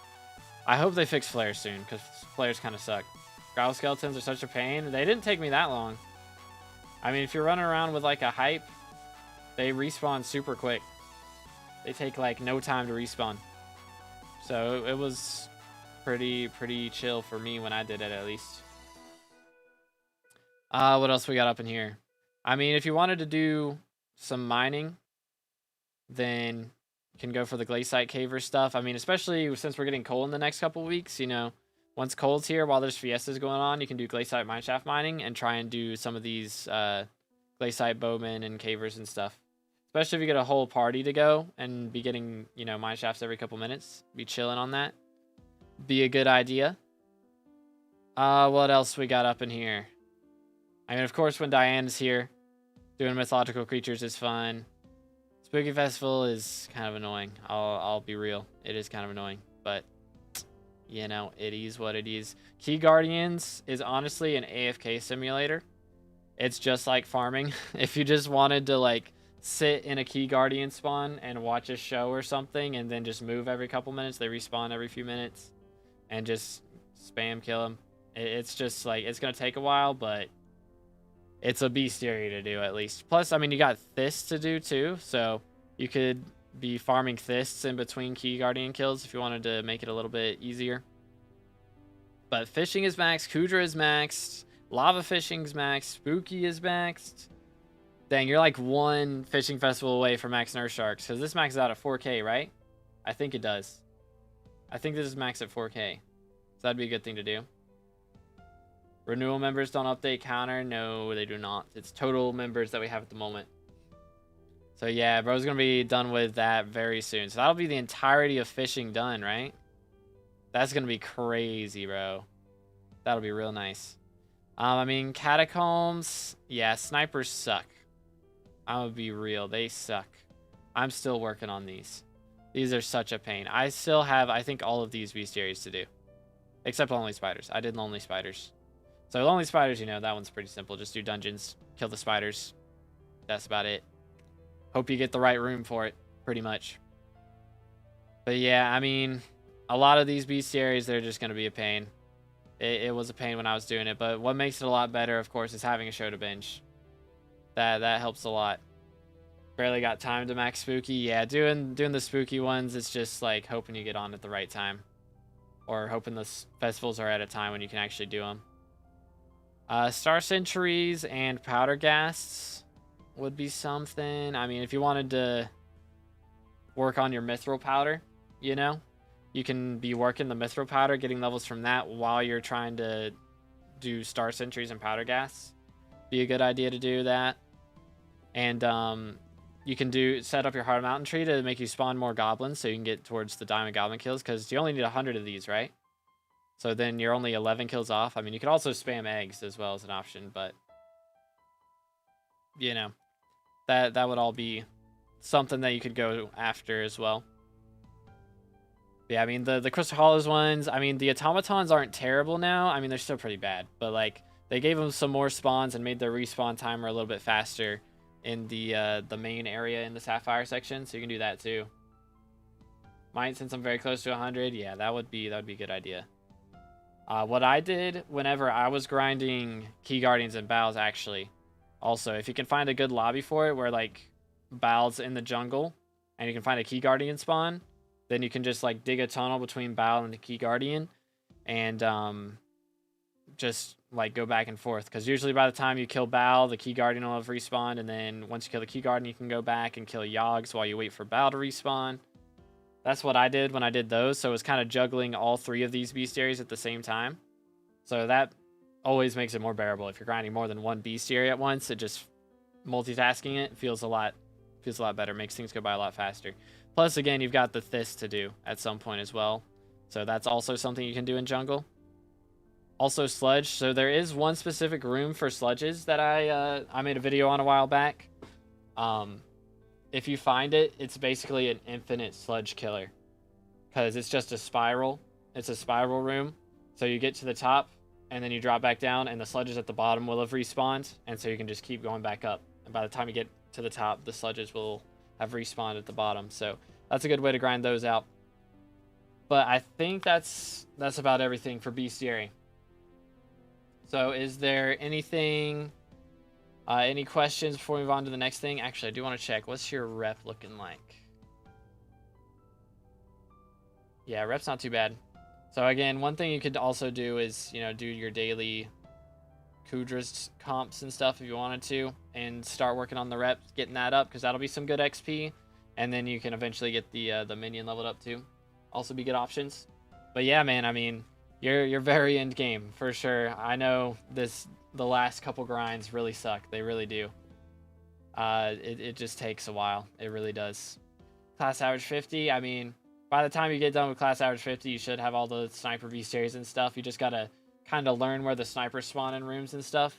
I hope they fix Flare soon, because Flares kind of suck. Gravel Skeletons are such a pain. They didn't take me that long. I mean, if you're running around with like a hype, they respawn super quick. They take like no time to respawn. So it was pretty chill for me when I did it, at least. What else we got up in here? I mean, if you wanted to do some mining, then you can go for the Glaciite Caver stuff. I mean, especially since we're getting coal in the next couple weeks, you know. Once coal's here, while there's fiestas going on, you can do Glaciite Mineshaft mining and try and do some of these Glaciite Bowmen and Cavers and stuff. Especially if you get a whole party to go and be getting, you know, Mineshafts every couple minutes. Be chilling on that. Be a good idea. What else we got up in here? I mean, of course, when Diane's here, doing mythological creatures is fun. Spooky Festival is kind of annoying. I'll be real. It is kind of annoying, but... you know, it is what it is. Key Guardians is honestly an AFK simulator. It's just like farming. If you just wanted to like sit in a Key Guardian spawn and watch a show or something and then just move every couple minutes, they respawn every few minutes and just spam kill them. It's just like, it's going to take a while, but it's a bestiary to do at least. Plus, I mean, you got this to do too, so you could be farming Thists in between Key Guardian kills if you wanted to make it a little bit easier. But fishing is maxed, Kudra is maxed, lava fishing's maxed, spooky is maxed. Dang, you're like one fishing festival away from max Nurse Sharks, because this maxes out at 4K, right? I think it does. I think this is maxed at 4K. So that'd be a good thing to do. Renewal members don't update counter. No, they do not. It's total members that we have at the moment. So yeah, bro's gonna be done with that very soon. So that'll be the entirety of fishing done, right? That's gonna be crazy, bro. That'll be real nice. I mean, catacombs, yeah, snipers suck. I'm gonna be real, they suck. I'm still working on these. These are such a pain. I still have, I think, all of these bestiaries to do. Except Lonely Spiders. I did Lonely Spiders. So Lonely Spiders, you know, that one's pretty simple. Just do dungeons, kill the spiders. That's about it. Hope you get the right room for it, pretty much. But yeah, I mean, a lot of these bestiaries, they're just going to be a pain. It was a pain when I was doing it, but what makes it a lot better, of course, is having a show to binge. That helps a lot. Barely got time to max spooky. Yeah, doing the spooky ones, it's just like hoping you get on at the right time. Or hoping the festivals are at a time when you can actually do them. Star Sentries and Powder Ghasts would be something. I mean, if you wanted to work on your Mithril Powder, you know, you can be working the Mithril Powder, getting levels from that while you're trying to do Star Sentries and Powder Ghasts. Be a good idea to do that. And you can set up your Heart Mountain tree to make you spawn more goblins so you can get towards the Diamond Goblin kills, because you only need 100 of these, right? So then you're only 11 kills off. I mean, you could also spam eggs as well as an option, but you know, that would all be something that you could go after as well. Yeah, I mean, the Crystal Hollows ones, I mean, the automatons aren't terrible now. I mean, they're still pretty bad, but like they gave them some more spawns and made their respawn timer a little bit faster in the main area in the Sapphire section, so you can do that too. Might, since I'm very close to 100, yeah, that would be a good idea. What I did whenever I was grinding Key Guardians and Bowls, actually, also, if you can find a good lobby for it where like Bowl's in the jungle and you can find a Key Guardian spawn, then you can just like dig a tunnel between Bowl and the Key Guardian and just like go back and forth, because usually by the time you kill Bowl, the Key Guardian will have respawned, and then once you kill the Key Guardian, you can go back and kill Yogs while you wait for Bowl to respawn. That's what I did when I did those, so it was kind of juggling all three of these bestiaries at the same time. So that always makes it more bearable. If you're grinding more than one bestiary at once, it just multitasking it feels a lot better, makes things go by a lot faster. Plus, again, you've got the Thys to do at some point as well, so that's also something you can do in jungle. Also sludge. So there is one specific room for sludges that I made a video on a while back. If you find it, it's basically an infinite sludge killer, because it's just a spiral. It's a spiral room. So you get to the top and then you drop back down, and the sludges at the bottom will have respawned, and so you can just keep going back up. And by the time you get to the top, the sludges will have respawned at the bottom. So that's a good way to grind those out. But I think that's about everything for bestiary. So is there anything, any questions before we move on to the next thing? Actually, I do want to check. What's your rep looking like? Yeah, rep's not too bad. So again, one thing you could also do is, you know, do your daily Kudra's comps and stuff if you wanted to, and start working on the reps, getting that up, because that'll be some good XP. And then you can eventually get the minion leveled up too. Also be good options. But yeah, man, I mean, you're very end game for sure. I know the last couple grinds really suck. They really do. It just takes a while. It really does. Class average 50. I mean, by the time you get done with class average 50, you should have all the sniper bestiaries and stuff. You just gotta kind of learn where the snipers spawn in rooms and stuff.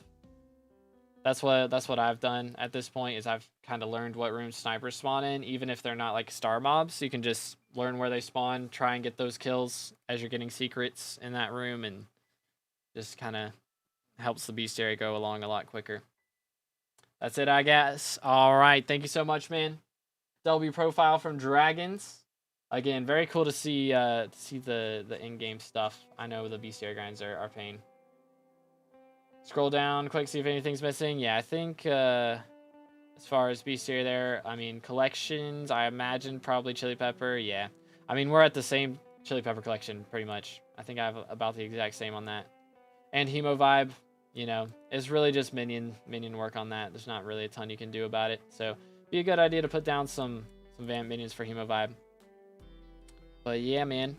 That's what I've done at this point, is I've kind of learned what rooms snipers spawn in, even if they're not like star mobs. You can just learn where they spawn, try and get those kills as you're getting secrets in that room, and just kind of helps the bestiary go along a lot quicker. That's it, I guess. All right, thank you so much, man. W profile from Dragons. Again, very cool to see the in-game stuff. I know the bestiary grinds are pain. Scroll down quick, see if anything's missing. Yeah, I think as far as bestiary there, I mean, collections, I imagine probably Chili Pepper. Yeah, I mean, we're at the same Chili Pepper collection pretty much. I think I have about the exact same on that. And Hemo Vibe, you know, it's really just minion work on that. There's not really a ton you can do about it. So be a good idea to put down some Vamp minions for Hemo Vibe. But yeah, man.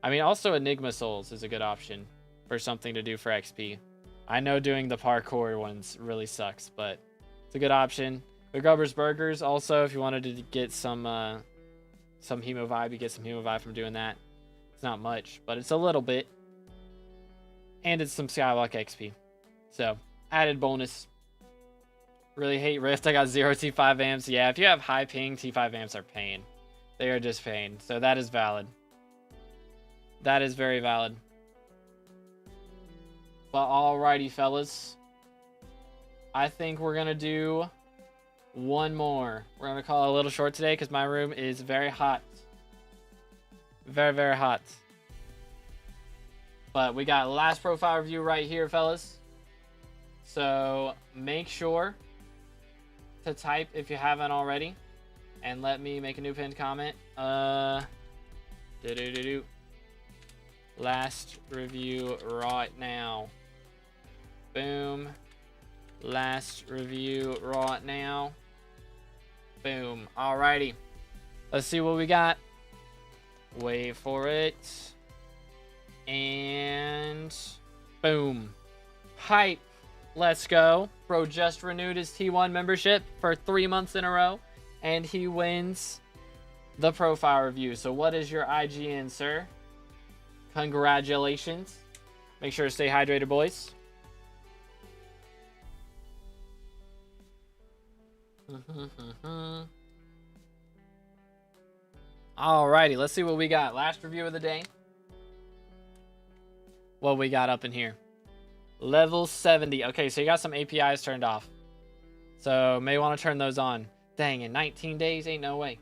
I mean, also Enigma Souls is a good option for something to do for XP. I know doing the parkour ones really sucks, but it's a good option. The Grubber's Burgers also, if you wanted to get some Hemo Vibe, you get some Hemo Vibe from doing that. It's not much, but it's a little bit. And it's some SkyBlock XP. So, added bonus. Really hate Rift. I got 0 T5 amps. Yeah, if you have high ping, T5 amps are pain. They are just pain. So that is valid. That is very valid. But alrighty, fellas. I think we're going to do one more. We're going to call it a little short today because my room is very hot. Very, very hot. But we got last profile review right here, fellas. So make sure to type if you haven't already. And let me make a new pinned comment. Last review right now. Boom. Last review right now. Boom. Alrighty. Let's see what we got. Wait for it. And boom. Hype. Let's go. Bro just renewed his T1 membership for 3 months in a row. And he wins the profile review. So what is your IGN, sir? Congratulations. Make sure to stay hydrated, boys. Alrighty, let's see what we got. Last review of the day. What we got up in here. Level 70. Okay, so you got some APIs turned off. So may want to turn those on. Dang, in 19 days? Ain't no way.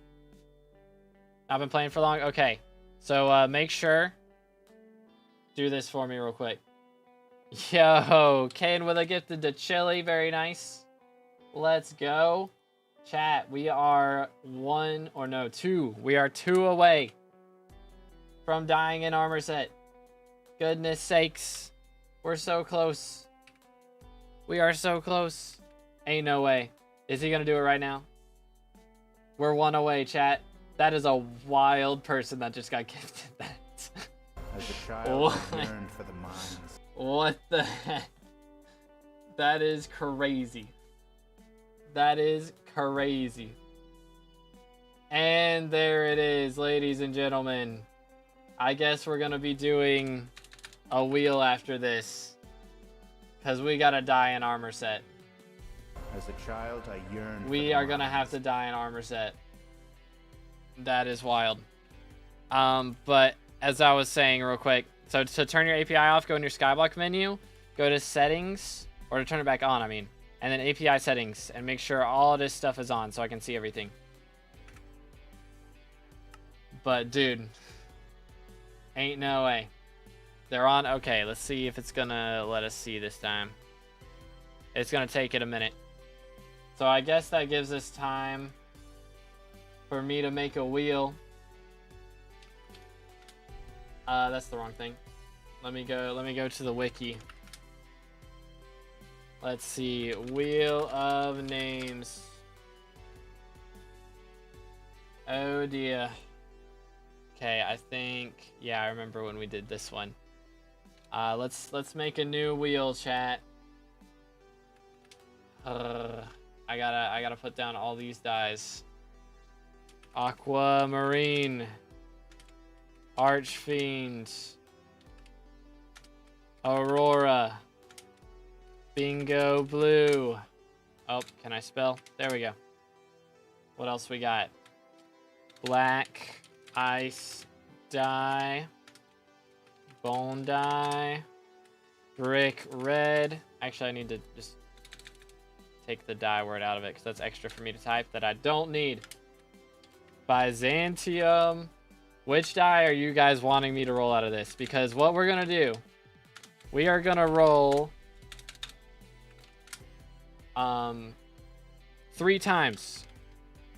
I've been playing for long? Okay. So make sure. Do this for me real quick. Yo, Kane with a gifted to Chili. Very nice. Let's go. Chat, we are 2. We are 2 away from dying in armor set. Goodness sakes. We're so close. We are so close. Ain't no way. Is he gonna do it right now? We're 1 away, chat. That is a wild person that just got gifted that. As a child, I yearned for the mines. What the heck? That is crazy. That is crazy. And there it is, ladies and gentlemen. I guess we're gonna be doing a wheel after this. Because we gotta die in armor set. As a child, I yearned for We the are gonna mines. have to die in armor set. That is wild. But as I was saying real quick, so to turn your API off, go in your SkyBlock menu, go to settings, or to turn it back on, I mean, and then API settings, and make sure all this stuff is on so I can see everything. But dude, ain't no way. They're on. Okay, let's see if it's gonna let us see this time. It's gonna take it a minute. So I guess that gives us time for me to make a wheel. That's the wrong thing. Let me go to the wiki. Let's see. Wheel of names. Oh dear. Okay, I think, yeah, I remember when we did this one. Let's make a new wheel, chat. I gotta put down all these dyes. Aquamarine. Archfiend. Aurora. Bingo blue. Oh, can I spell? There we go. What else we got? Black. Ice dye. Bone dye. Brick red. Actually, I need to just take the dye word out of it because that's extra for me to type that I don't need. Byzantium. Which dye are you guys wanting me to roll out of this? Because what we're going to do, we are going to roll 3 times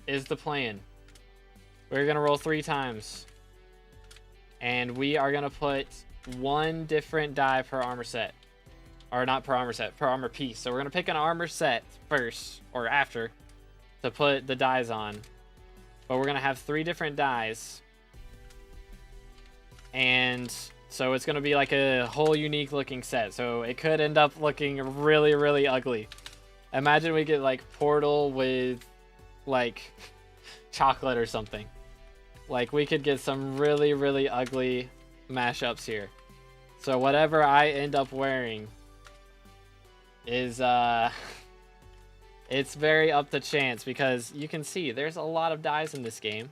is the plan. We're going to roll 3 times. And we are going to put 1 different dye per armor set. Or not per armor set, per armor piece. So we're going to pick an armor set first, or after, to put the dyes on. But we're going to have 3 different dyes. And so it's going to be like a whole unique looking set. So it could end up looking really, really ugly. Imagine we get like Portal with like chocolate or something. Like we could get some really, really ugly mashups here. So whatever I end up wearing is It's very up to chance because you can see there's a lot of dies in this game.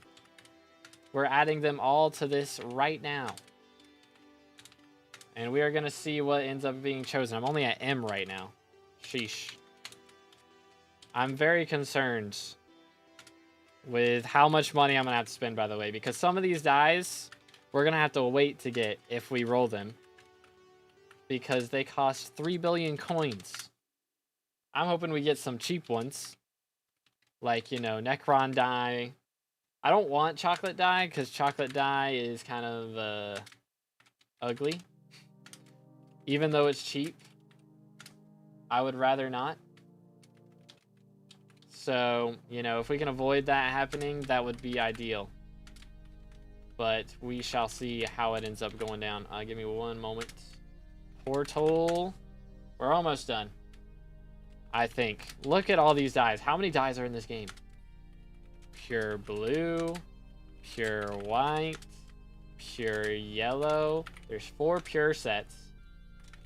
We're adding them all to this right now. And we are going to see what ends up being chosen. I'm only at M right now. Sheesh. I'm very concerned with how much money I'm going to have to spend, by the way, because some of these dies we're going to have to wait to get if we roll them because they cost 3 billion coins. I'm hoping we get some cheap ones, like, you know, Necron die. I don't want chocolate dye because chocolate dye is kind of ugly. Even though it's cheap, I would rather not. So, you know, if we can avoid that happening, that would be ideal. But we shall see how it ends up going down. Give me one moment. Portal. We're almost done, I think. Look at all these dyes. How many dyes are in this game? Pure blue, pure white, pure yellow. There's 4 pure sets.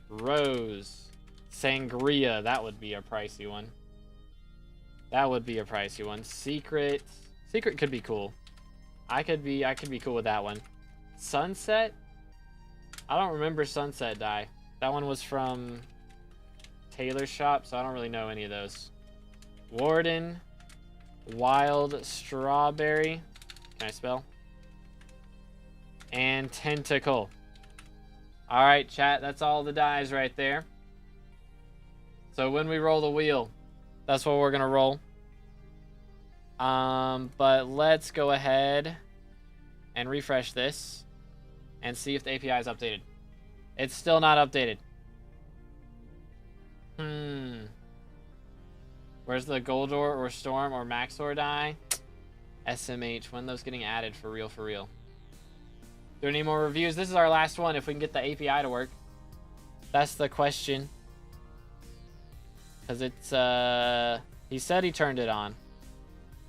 Rose, sangria. That would be a pricey one. That would be a pricey one. Secret. Secret could be cool. I could be cool with that one. Sunset. I don't remember Sunset dye. That one was from Taylor's shop, so I don't really know any of those. Warden. Wild strawberry. Can I spell? And tentacle. Alright, chat. That's all the dies right there. So when we roll the wheel, that's what we're going to roll. But let's go ahead and refresh this and see if the API is updated. It's still not updated. Where's the Goldor or Storm or Maxor die? SMH. When those getting added for real, for real? Do we need more reviews? This is our last one if we can get the API to work. That's the question. Because it's, he said he turned it on.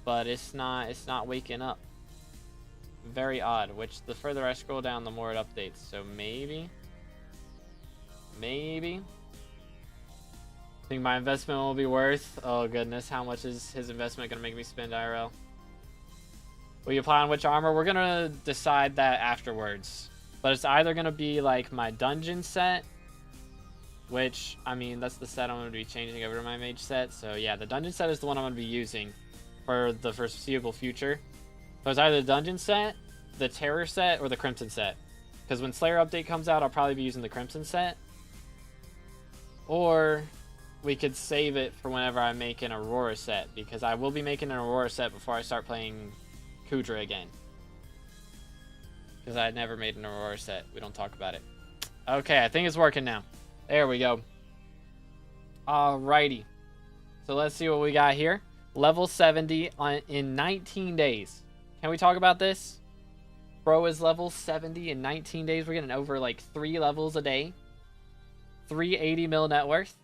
But it's not waking up. Very odd. Which the further I scroll down, the more it updates. So maybe. Maybe. Think my investment will be worth. Oh goodness, how much is his investment gonna make me spend IRL? Will you apply on which armor? We're gonna decide that afterwards. But it's either gonna be like my dungeon set, which, I mean, that's the set I'm gonna be changing over to my mage set. So yeah, the dungeon set is the one I'm gonna be using for the foreseeable future. So it's either the dungeon set, the terror set, or the crimson set. Because when Slayer update comes out, I'll probably be using the crimson set. Or we could save it for whenever I make an Aurora set, because I will be making an Aurora set before I start playing Kudra again. Because I had never made an Aurora set. We don't talk about it. Okay, I think it's working now. There we go. Alrighty. So let's see what we got here. Level 70 in 19 days. Can we talk about this? Bro is level 70 in 19 days. We're getting over like 3 levels a day. 380 mil net worth.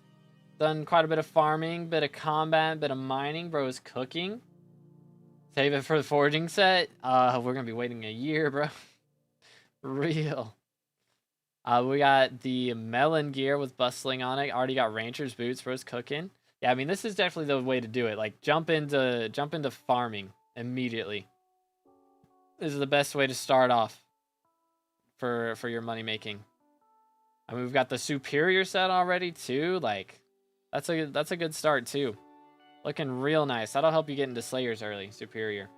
Done quite a bit of farming, bit of combat, bit of mining. Bro is cooking. Save it for the foraging set. We're gonna be waiting a year, bro. Real. We got the melon gear with bustling on it. Already got rancher's boots. Bro's cooking. Yeah, I mean, this is definitely the way to do it. Like, jump into farming immediately. This is the best way to start off for your money making. I mean, we've got the superior set already too. Like, that's a good start too. Looking real nice. That'll help you get into Slayers early. Superior.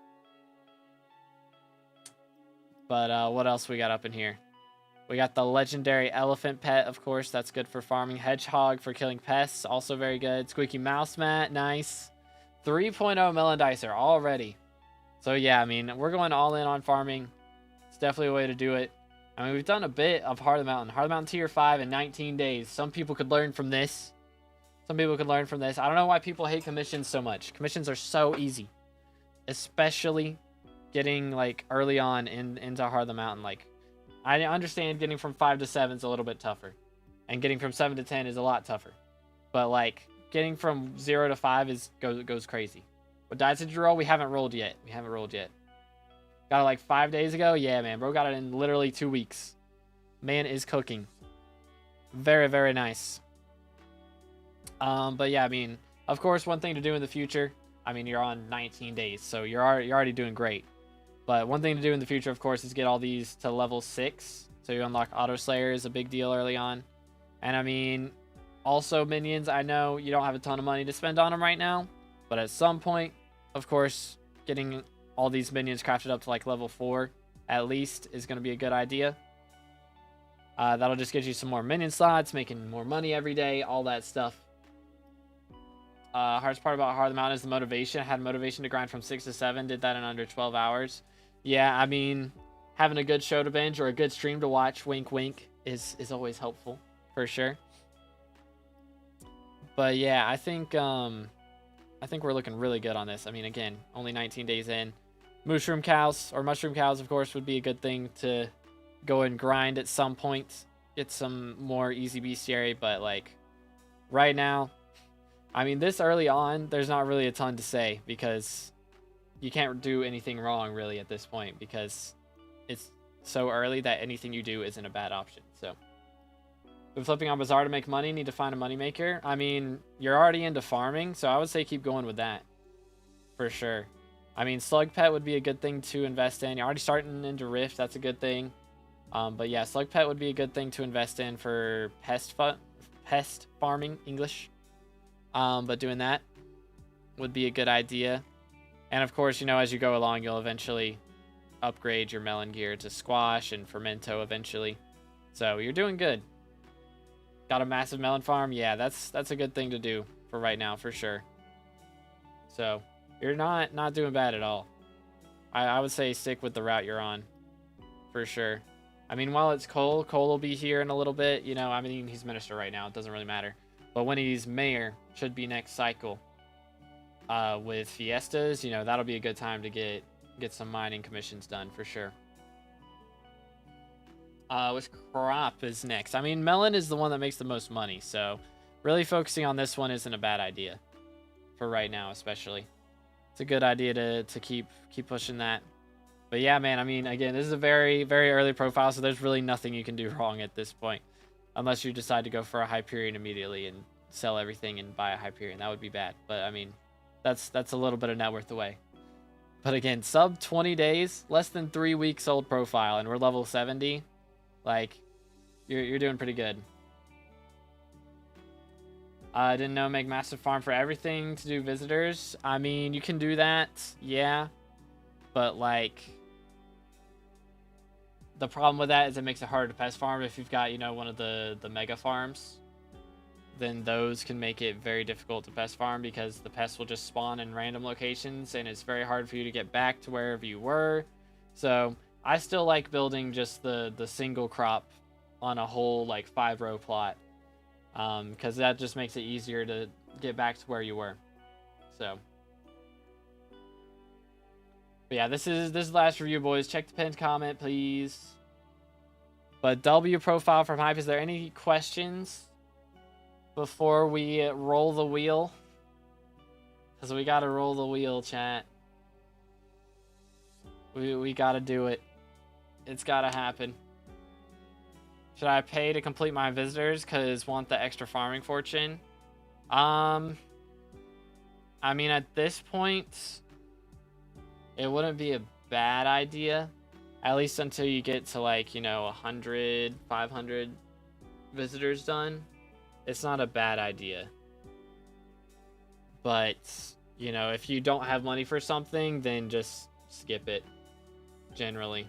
But what else we got up in here? We got the legendary elephant pet, of course. That's good for farming. Hedgehog for killing pests. Also very good. Squeaky mouse mat. Nice. 3.0 melon dicer already. So yeah, I mean, we're going all in on farming. It's definitely a way to do it. I mean, we've done a bit of Heart of the Mountain. Heart of the Mountain tier 5 in 19 days. Some people could learn from this. Some people could learn from this. I don't know why people hate commissions so much. Commissions are so easy. Especially getting, like, early on into Heart of the Mountain. Like, I understand getting from 5 to 7 is a little bit tougher. And getting from 7 to 10 is a lot tougher. But, like, getting from 0 to 5 goes crazy. What dice did you roll? We haven't rolled yet. Got it like 5 days ago? Yeah, man. Bro got it in literally 2 weeks. Man is cooking. Very, very nice. But yeah, I mean, Of course, one thing to do in the future, I mean, you're on 19 days, so you're already doing great. But one thing to do in the future, of course, is get all these to level 6. So you unlock Auto Slayer is a big deal early on. And I mean, also minions, I know you don't have a ton of money to spend on them right now. But at some point, of course, getting all these minions crafted up to like level 4 at least is going to be a good idea. That'll just get you some more minion slots, making more money every day, all that stuff. Hardest part about Heart of the Mountain is the motivation. I had motivation to grind from 6 to 7, did that in under 12 hours. Yeah, I mean, having a good show to binge or a good stream to watch, wink wink, is always helpful, for sure. But yeah, I think we're looking really good on this. I mean, again, only 19 days in. Mushroom cows, of course, would be a good thing to go and grind at some point. Get some more easy bestiary, but like right now, I mean, this early on, there's not really a ton to say because you can't do anything wrong really at this point because it's so early that anything you do isn't a bad option. So been flipping on Bazaar to make money, need to find a moneymaker. I mean, you're already into farming, so I would say keep going with that for sure. I mean, Slug Pet would be a good thing to invest in. You're already starting into Rift, that's a good thing. But yeah, Slug Pet would be a good thing to invest in for pest farming, English. But doing that would be a good idea. And of course, you know, as you go along, you'll eventually upgrade your melon gear to squash and fermento eventually. So you're doing good. Got a massive melon farm? Yeah, that's a good thing to do for right now, for sure. So you're not doing bad at all. I would say stick with the route you're on, for sure. I mean, while it's Cole will be here in a little bit. You know, I mean, he's minister right now. It doesn't really matter. But when he's mayor, should be next cycle. With fiestas, you know, that'll be a good time to get some mining commissions done for sure. Which crop is next? I mean, melon is the one that makes the most money, so really focusing on this one isn't a bad idea for right now, especially. It's a good idea to keep pushing that. But yeah, man, I mean, again, this is a very, very early profile, so there's really nothing you can do wrong at this point. Unless you decide to go for a Hyperion immediately and sell everything and buy a Hyperion. That would be bad. But, I mean, that's a little bit of net worth away. But again, sub 20 days, less than 3 weeks old profile, and we're level 70. Like, you're doing pretty good. I didn't know make massive farm for everything to do visitors. I mean, you can do that, yeah. But, like, the problem with that is it makes it harder to pest farm. If you've got, you know, one of the mega farms, then those can make it very difficult to pest farm because the pests will just spawn in random locations and it's very hard for you to get back to wherever you were. So I still like building just the single crop on a whole like 5-row plot because that just makes it easier to get back to where you were. So but yeah, this is the last review, boys. Check the pinned comment, please. But W profile from Hype, is there any questions before we roll the wheel? Because we got to roll the wheel, chat. We got to do it. It's got to happen. Should I pay to complete my visitors because want the extra farming fortune? I mean, at this point, it wouldn't be a bad idea. At least until you get to, like, you know, 100, 500 visitors done. It's not a bad idea. But, you know, if you don't have money for something, then just skip it. Generally.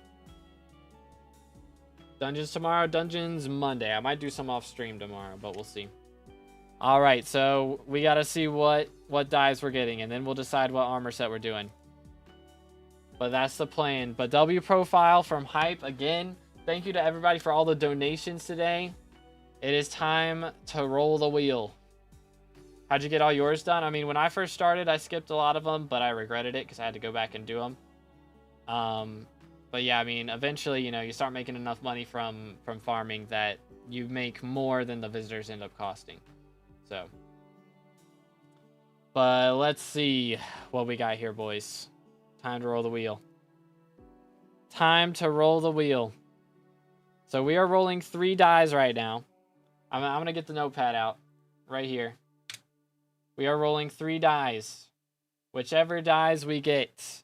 Dungeons tomorrow, dungeons Monday. I might do some off stream tomorrow, but we'll see. Alright, so we gotta see what dives we're getting, and then we'll decide what armor set we're doing. But that's the plan. But W profile from Hype, again, thank you to everybody for all the donations today. It is time to roll the wheel. How'd you get all yours done? I mean, when I first started, I skipped a lot of them, but I regretted it because I had to go back and do them. But yeah, I mean, eventually, you know, you start making enough money from farming that you make more than the visitors end up costing. So, but let's see what we got here, boys. Time to roll the wheel. Time to roll the wheel. So we are rolling 3 dice right now. I'm going to get the notepad out right here. We are rolling 3 dice. Whichever dies we get,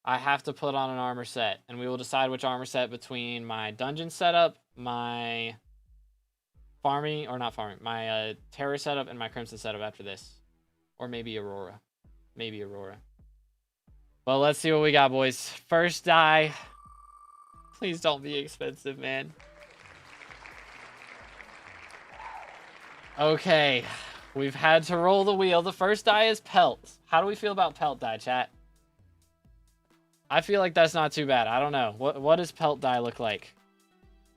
I have to put on an armor set. And we will decide which armor set between my dungeon setup, my farming, or not farming, my terror setup, and my crimson setup after this. Or maybe Aurora. Maybe Aurora. Well, let's see what we got, boys. First die. Please don't be expensive, man. Okay. We've had to roll the wheel. The first die is pelt. How do we feel about pelt die, chat? I feel like that's not too bad. I don't know. What does pelt die look like?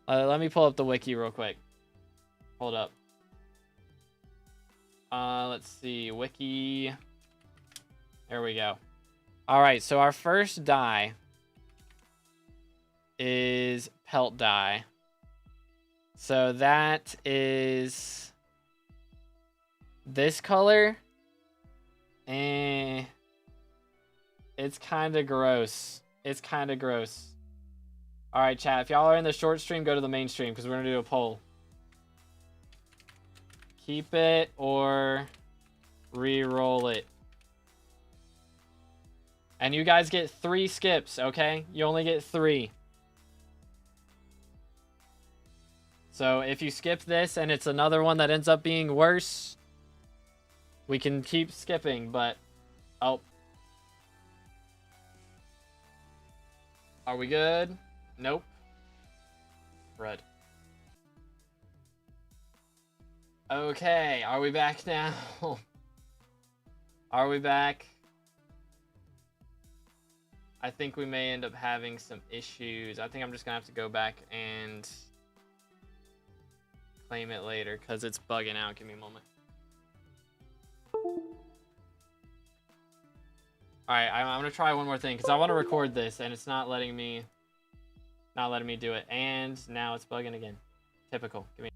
Let me pull up the wiki real quick. Hold up. Let's see. Wiki. There we go. All right. So our first die is pelt die. So that is this color. It's kind of gross. It's kind of gross. All right, chat. If y'all are in the short stream, go to the main stream because we're going to do a poll. Keep it or re-roll it. And you guys get 3 skips, okay? You only get 3. So if you skip this and it's another one that ends up being worse, we can keep skipping, but... Oh. Are we good? Nope. Red. Okay, are we back now? Are we back? I think we may end up having some issues. I think I'm just gonna have to go back and claim it later because it's bugging out. Give me a moment. Alright, I'm gonna try one more thing because I want to record this and it's not letting me do it. And now it's bugging again. Typical. Give me.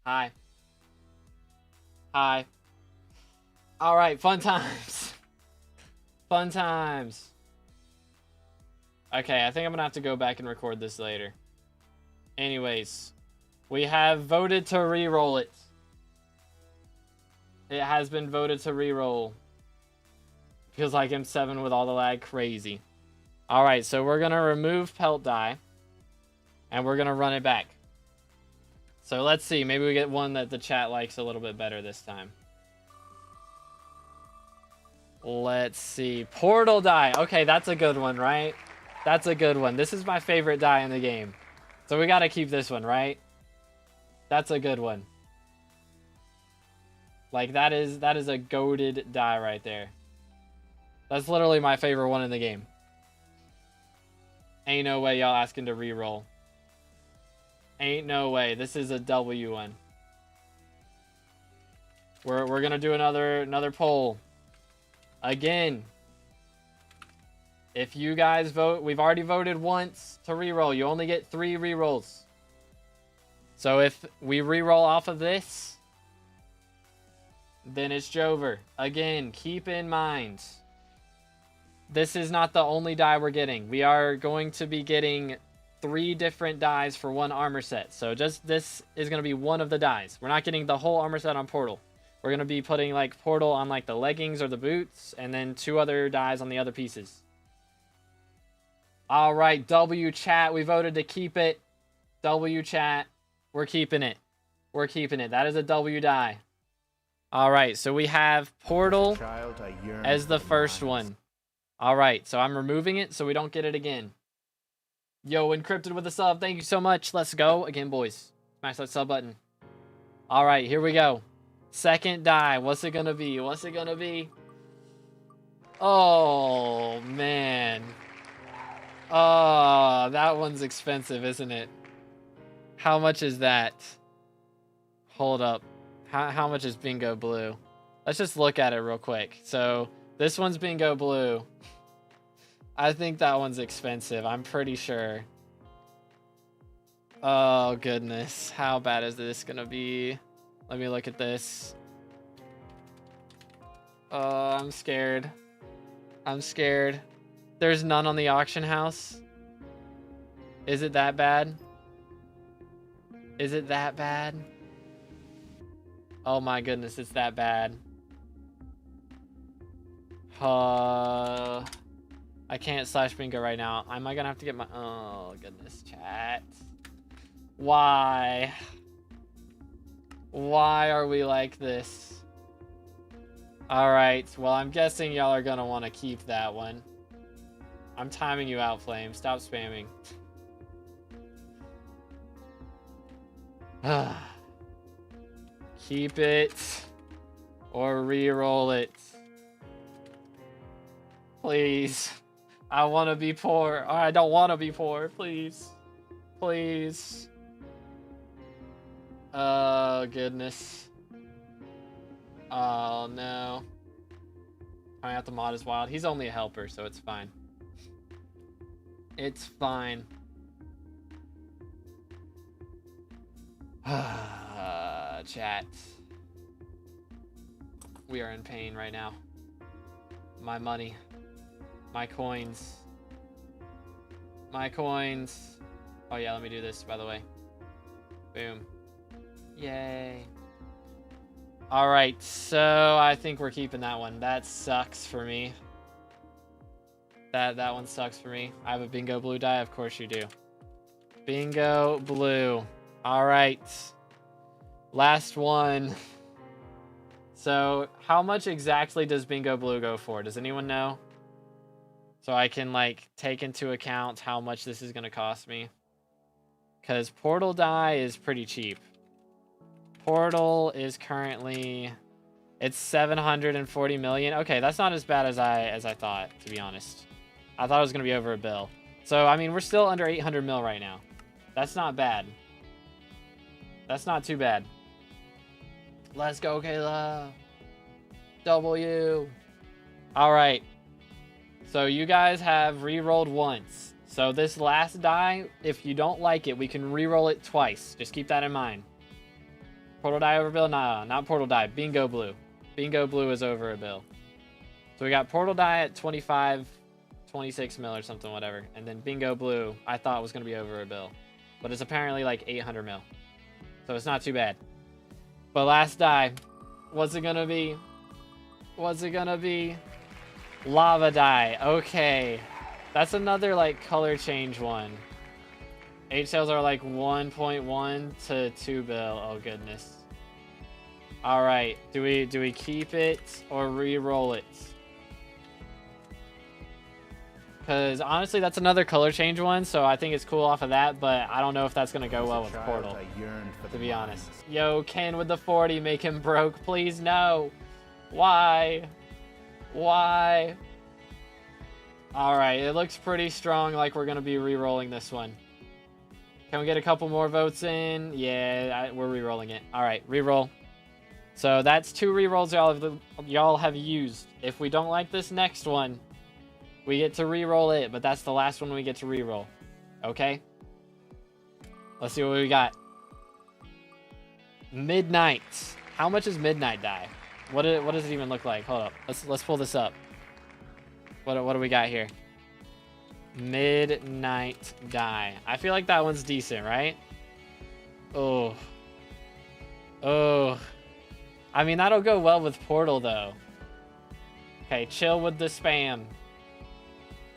Hi. Hi. Alright, fun times. Fun times. Okay, I think I'm gonna have to go back and record this later. Anyways, we have voted to re-roll it. It has been voted to re-roll. Feels like M7 with all the lag. Crazy. Alright, so we're gonna remove pelt die. And we're gonna run it back. So let's see. Maybe we get one that the chat likes a little bit better this time. Let's see. Portal die. Okay, that's a good one, right? That's a good one. This is my favorite die in the game. So we gotta keep this one, right? That's a good one. Like, that is a goated die right there. That's literally my favorite one in the game. Ain't no way y'all asking to re-roll. Ain't no way. This is a W one. We're gonna do another poll. Again. If you guys vote, we've already voted once to re-roll. You only get 3 re-rolls. So if we re-roll off of this, then it's Jover. Again, keep in mind, this is not the only die we're getting. We are going to be getting 3 different dies for 1 armor set. So just this is going to be one of the dies. We're not getting the whole armor set on Portal. We're going to be putting like Portal on like the leggings or the boots, and then 2 other dies on the other pieces. All right, W chat. We voted to keep it. W chat. We're keeping it. We're keeping it. That is a W die. All right, so we have Portal as the first one. All right, so I'm removing it so we don't get it again. Yo, Encrypted with a sub. Thank you so much. Let's go. Again, boys. Smash that sub button. All right, here we go. Second die. What's it going to be? What's it going to be? Oh, man. Oh, that one's expensive, isn't it? How much is that? Hold up. How much is Bingo Blue? Let's just look at it real quick. So this one's Bingo Blue. I think that one's expensive. I'm pretty sure. Oh, goodness. How bad is this going to be? Let me look at this. Oh, I'm scared. I'm scared. There's none on the auction house. Is it that bad? Is it that bad? Oh my goodness, it's that bad. I can't slash bingo right now. Am I gonna have to get my... Oh goodness, chat. Why? Why are we like this? Alright, well I'm guessing y'all are gonna want to keep that one. I'm timing you out, Flame. Stop spamming. Keep it or re-roll it. Please. I want to be poor. Or I don't want to be poor. Please. Please. Oh, goodness. Oh, no. I have to mod as wild. He's only a helper, so it's fine. It's fine. Chat. We are in pain right now. My money. My coins. My coins. Oh yeah, let me do this, by the way. Boom. Yay. Alright, so I think we're keeping that one. That sucks for me. That one sucks for me. I have a bingo blue die? Of course you do. Bingo blue. Alright. Last one. So, how much exactly does bingo blue go for? Does anyone know? So I can, like, take into account how much this is going to cost me. Because portal die is pretty cheap. Portal is currently... It's 740 million. Okay, that's not as bad as I thought, to be honest. I thought it was going to be over a bill. So, I mean, we're still under 800 mil right now. That's not bad. That's not too bad. Let's go, Kayla. W. All right. So you guys have re-rolled once. So this last die, if you don't like it, we can re-roll it twice. Just keep that in mind. Portal die over bill? Nah, not portal die. Bingo blue. Bingo blue is over a bill. So we got portal die at 25, 26 mil or something, whatever. And then bingo blue, I thought was going to be over a bill. But it's apparently like 800 mil. So it's not too bad. But last die, what's it gonna be? What's it gonna be? Lava die. Okay. That's another like color change one. H sales are like 1.1 to 2 bill. Oh goodness. Alright. Do we keep it or re-roll it? Because honestly, that's another color change one, so I think it's cool off of that, but I don't know if that's going to go well with Portal, to be honest. Yo, Ken with the 40, make him broke. Please, no. Why? Why? Alright, it looks pretty strong like we're going to be re-rolling this one. Can we get a couple more votes in? Yeah, we're re-rolling it. Alright, re-roll. So that's 2 re-rolls y'all have used. If we don't like this next one, we get to re-roll it, but that's the last one we get to re-roll. Okay? Let's see what we got. Midnight. How much is Midnight die? What does it even look like? Hold up. Let's pull this up. What do we got here? Midnight die. I feel like that one's decent, right? Oh. Oh. I mean, that'll go well with Portal, though. Okay, chill with the spam.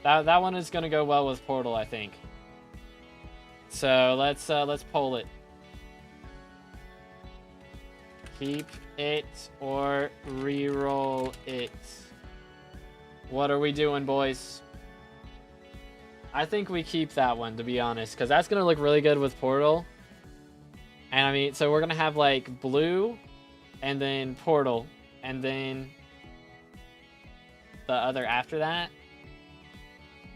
That one is gonna go well with Portal, I think. So let's poll it. Keep it or re-roll it. What are we doing, boys? I think we keep that one, to be honest, because that's gonna look really good with Portal. And I mean, so we're gonna have like blue, and then Portal, and then the other after that.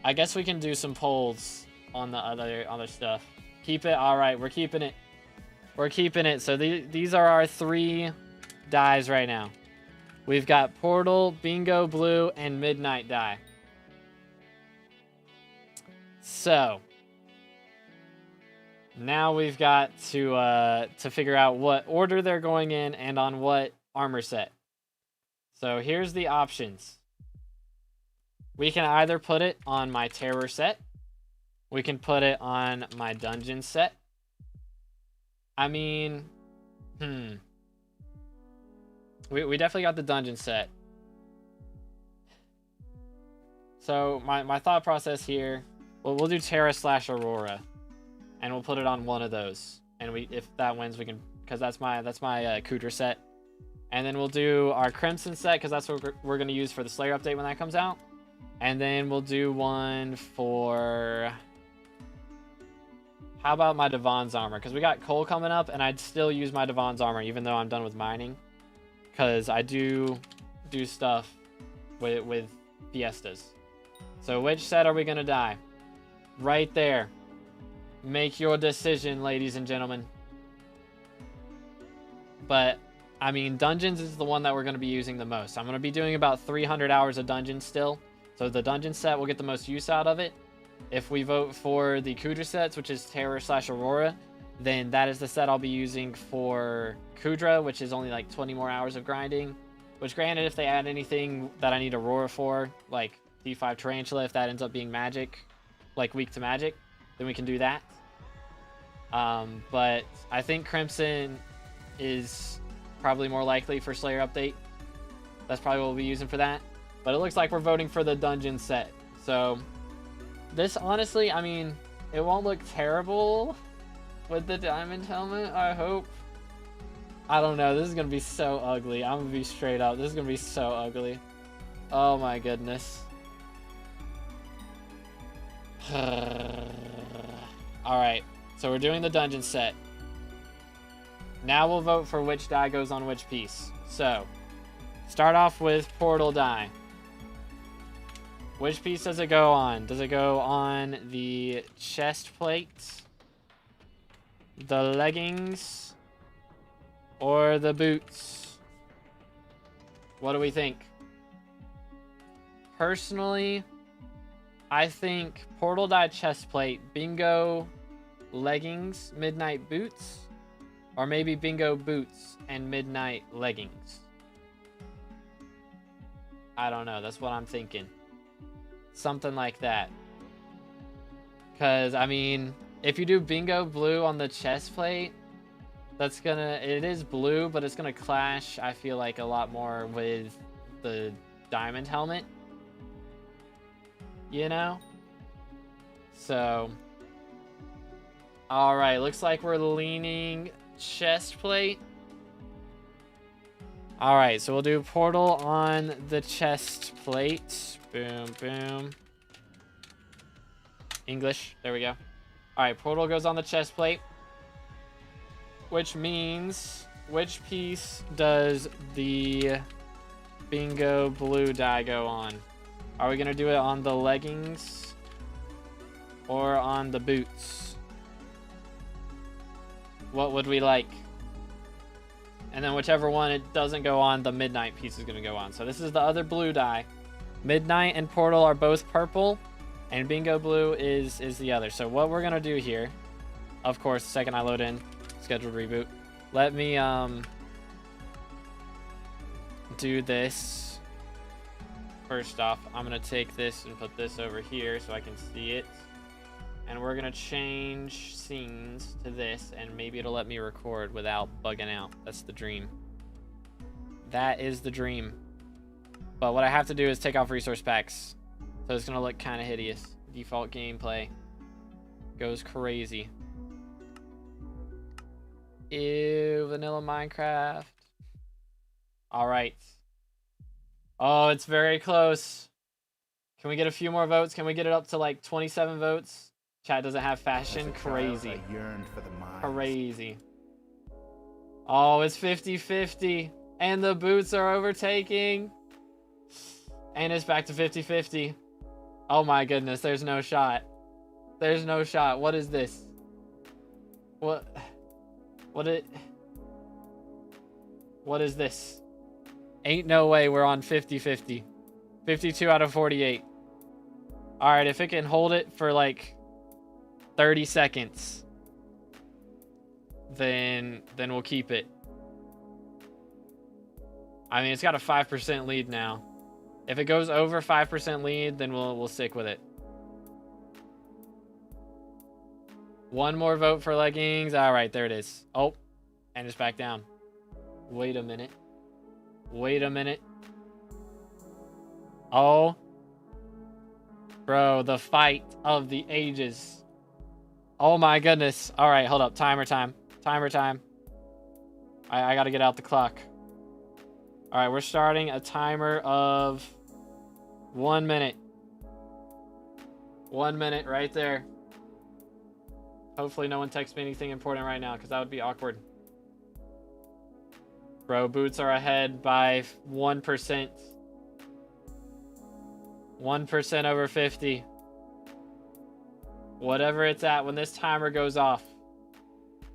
I guess we can do some polls on the other stuff. Keep it. All right, we're keeping it. We're keeping it. So these are our 3 dies right now. We've got Portal, Bingo Blue, and Midnight die. So now we've got to figure out what order they're going in and on what armor set. So here's the options. We can either put it on my terror set. We can put it on my dungeon set. I mean, We definitely got the dungeon set. So my thought process here, we'll do Terra/Aurora, and we'll put it on one of those. And if that wins, we can, because that's my Kudra set. And then we'll do our Crimson set, because that's what we're going to use for the Slayer update when that comes out. And then we'll do one for... How about my Devon's armor? Because we got coal coming up, and I'd still use my Devon's armor, even though I'm done with mining. Because I do stuff with Fiestas. So which set are we going to die? Right there. Make your decision, ladies and gentlemen. But... I mean, Dungeons is the one that we're going to be using the most. I'm going to be doing about 300 hours of Dungeons still. So the Dungeon set will get the most use out of it. If we vote for the Kudra sets, which is Terra/Aurora, then that is the set I'll be using for Kudra, which is only like 20 more hours of grinding. Which, granted, if they add anything that I need Aurora for, like D5 Tarantula, if that ends up being magic, like weak to magic, then we can do that. But I think Crimson is... probably more likely for Slayer update. That's probably what we'll be using for that. But it looks like we're voting for the dungeon set. So this, honestly, I mean, it won't look terrible with the diamond helmet, I hope. I don't know. This is going to be so ugly. I'm going to be straight up. This is going to be so ugly. Oh my goodness. Alright. So we're doing the dungeon set. Now we'll vote for which die goes on which piece. So, start off with portal die. Which piece does it go on? Does it go on the chest plate, the leggings, or the boots? What do we think? Personally, I think portal die chest plate, bingo leggings, midnight boots. Or maybe bingo boots and midnight leggings. I don't know. That's what I'm thinking. Something like that. Because, I mean, if you do bingo blue on the chest plate, that's gonna... It is blue, but it's gonna clash, I feel like, a lot more with the diamond helmet. You know? So... Alright, looks like we're leaning... chest plate. Alright, so we'll do portal on the chest plate. Boom, boom. English. There we go. Alright, portal goes on the chest plate. Which means, which piece does the bingo blue die go on? Are we going to do it on the leggings or on the boots? What would we like? And then whichever one it doesn't go on, the midnight piece is going to go on. So this is the other blue die. Midnight and portal are both purple, and bingo blue is the other. So what we're going to do here, of course, the second I load in, scheduled reboot, let me do this. First off, I'm going to take this and put this over here so I can see it. And we're going to change scenes to this, and maybe it'll let me record without bugging out. That's the dream. That is the dream. But what I have to do is take off resource packs. So it's going to look kind of hideous. Default gameplay goes crazy. Ew, vanilla Minecraft. Alright. Oh, it's very close. Can we get a few more votes? Can we get it up to like 27 votes? Chat doesn't have fashion. Crazy. Crazy. Oh, it's 50-50. And the boots are overtaking. And it's back to 50-50. Oh my goodness, there's no shot. There's no shot. What is this? What is this? Ain't no way we're on 50-50. 52 out of 48. Alright, if it can hold it for like 30 seconds, then we'll keep it. I mean, it's got a 5% lead now. If it goes over 5% lead, then we'll stick with it. One more vote for leggings. All right, there it is. Oh, and it's back down. Wait a minute. Wait a minute. Oh. Bro, the fight of the ages. Oh my goodness. All right, hold up. Timer time. Timer time. I gotta get out the clock. All right, we're starting a timer of 1 minute. 1 minute right there. Hopefully no one texts me anything important right now, because that would be awkward. Bro, boots are ahead by 1%. 1% over 50. Whatever it's at when this timer goes off.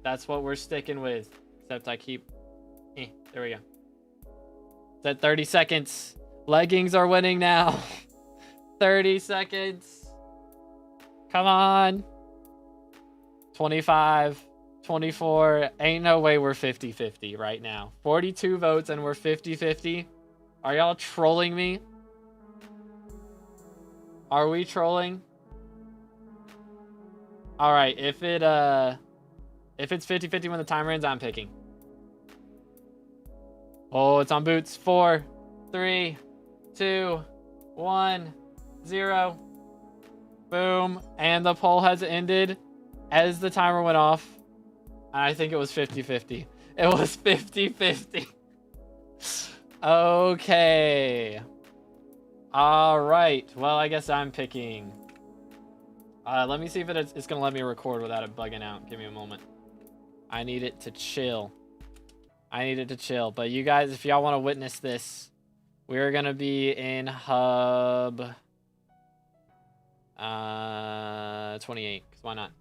That's what we're sticking with. Except I keep... there we go. It's at 30 seconds. Leggings are winning now. 30 seconds. Come on. 25. 24. Ain't no way we're 50-50 right now. 42 votes and we're 50-50. Are y'all trolling me? Are we trolling? All right, if it's 50-50 when the timer ends, I'm picking. Oh, it's on boots. 4, 3, 2, 1, 0. Boom. And the poll has ended as the timer went off. I think it was 50-50. It was 50-50. Okay. All right. Well, I guess I'm picking. Let me see if it's going to let me record without it bugging out. Give me a moment. I need it to chill. I need it to chill. But you guys, if y'all want to witness this, we're going to be in hub 28. 'Cause why not?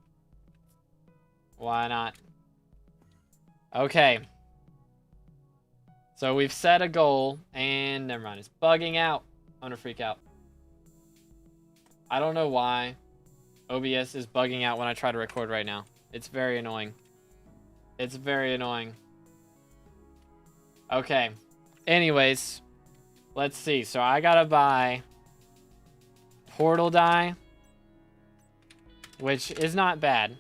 Why not? Okay. So we've set a goal, and never mind. It's bugging out. I'm going to freak out. I don't know why OBS is bugging out when I try to record right now. It's very annoying. It's very annoying. Okay. Anyways, let's see. So I gotta buy portal die, which is not bad.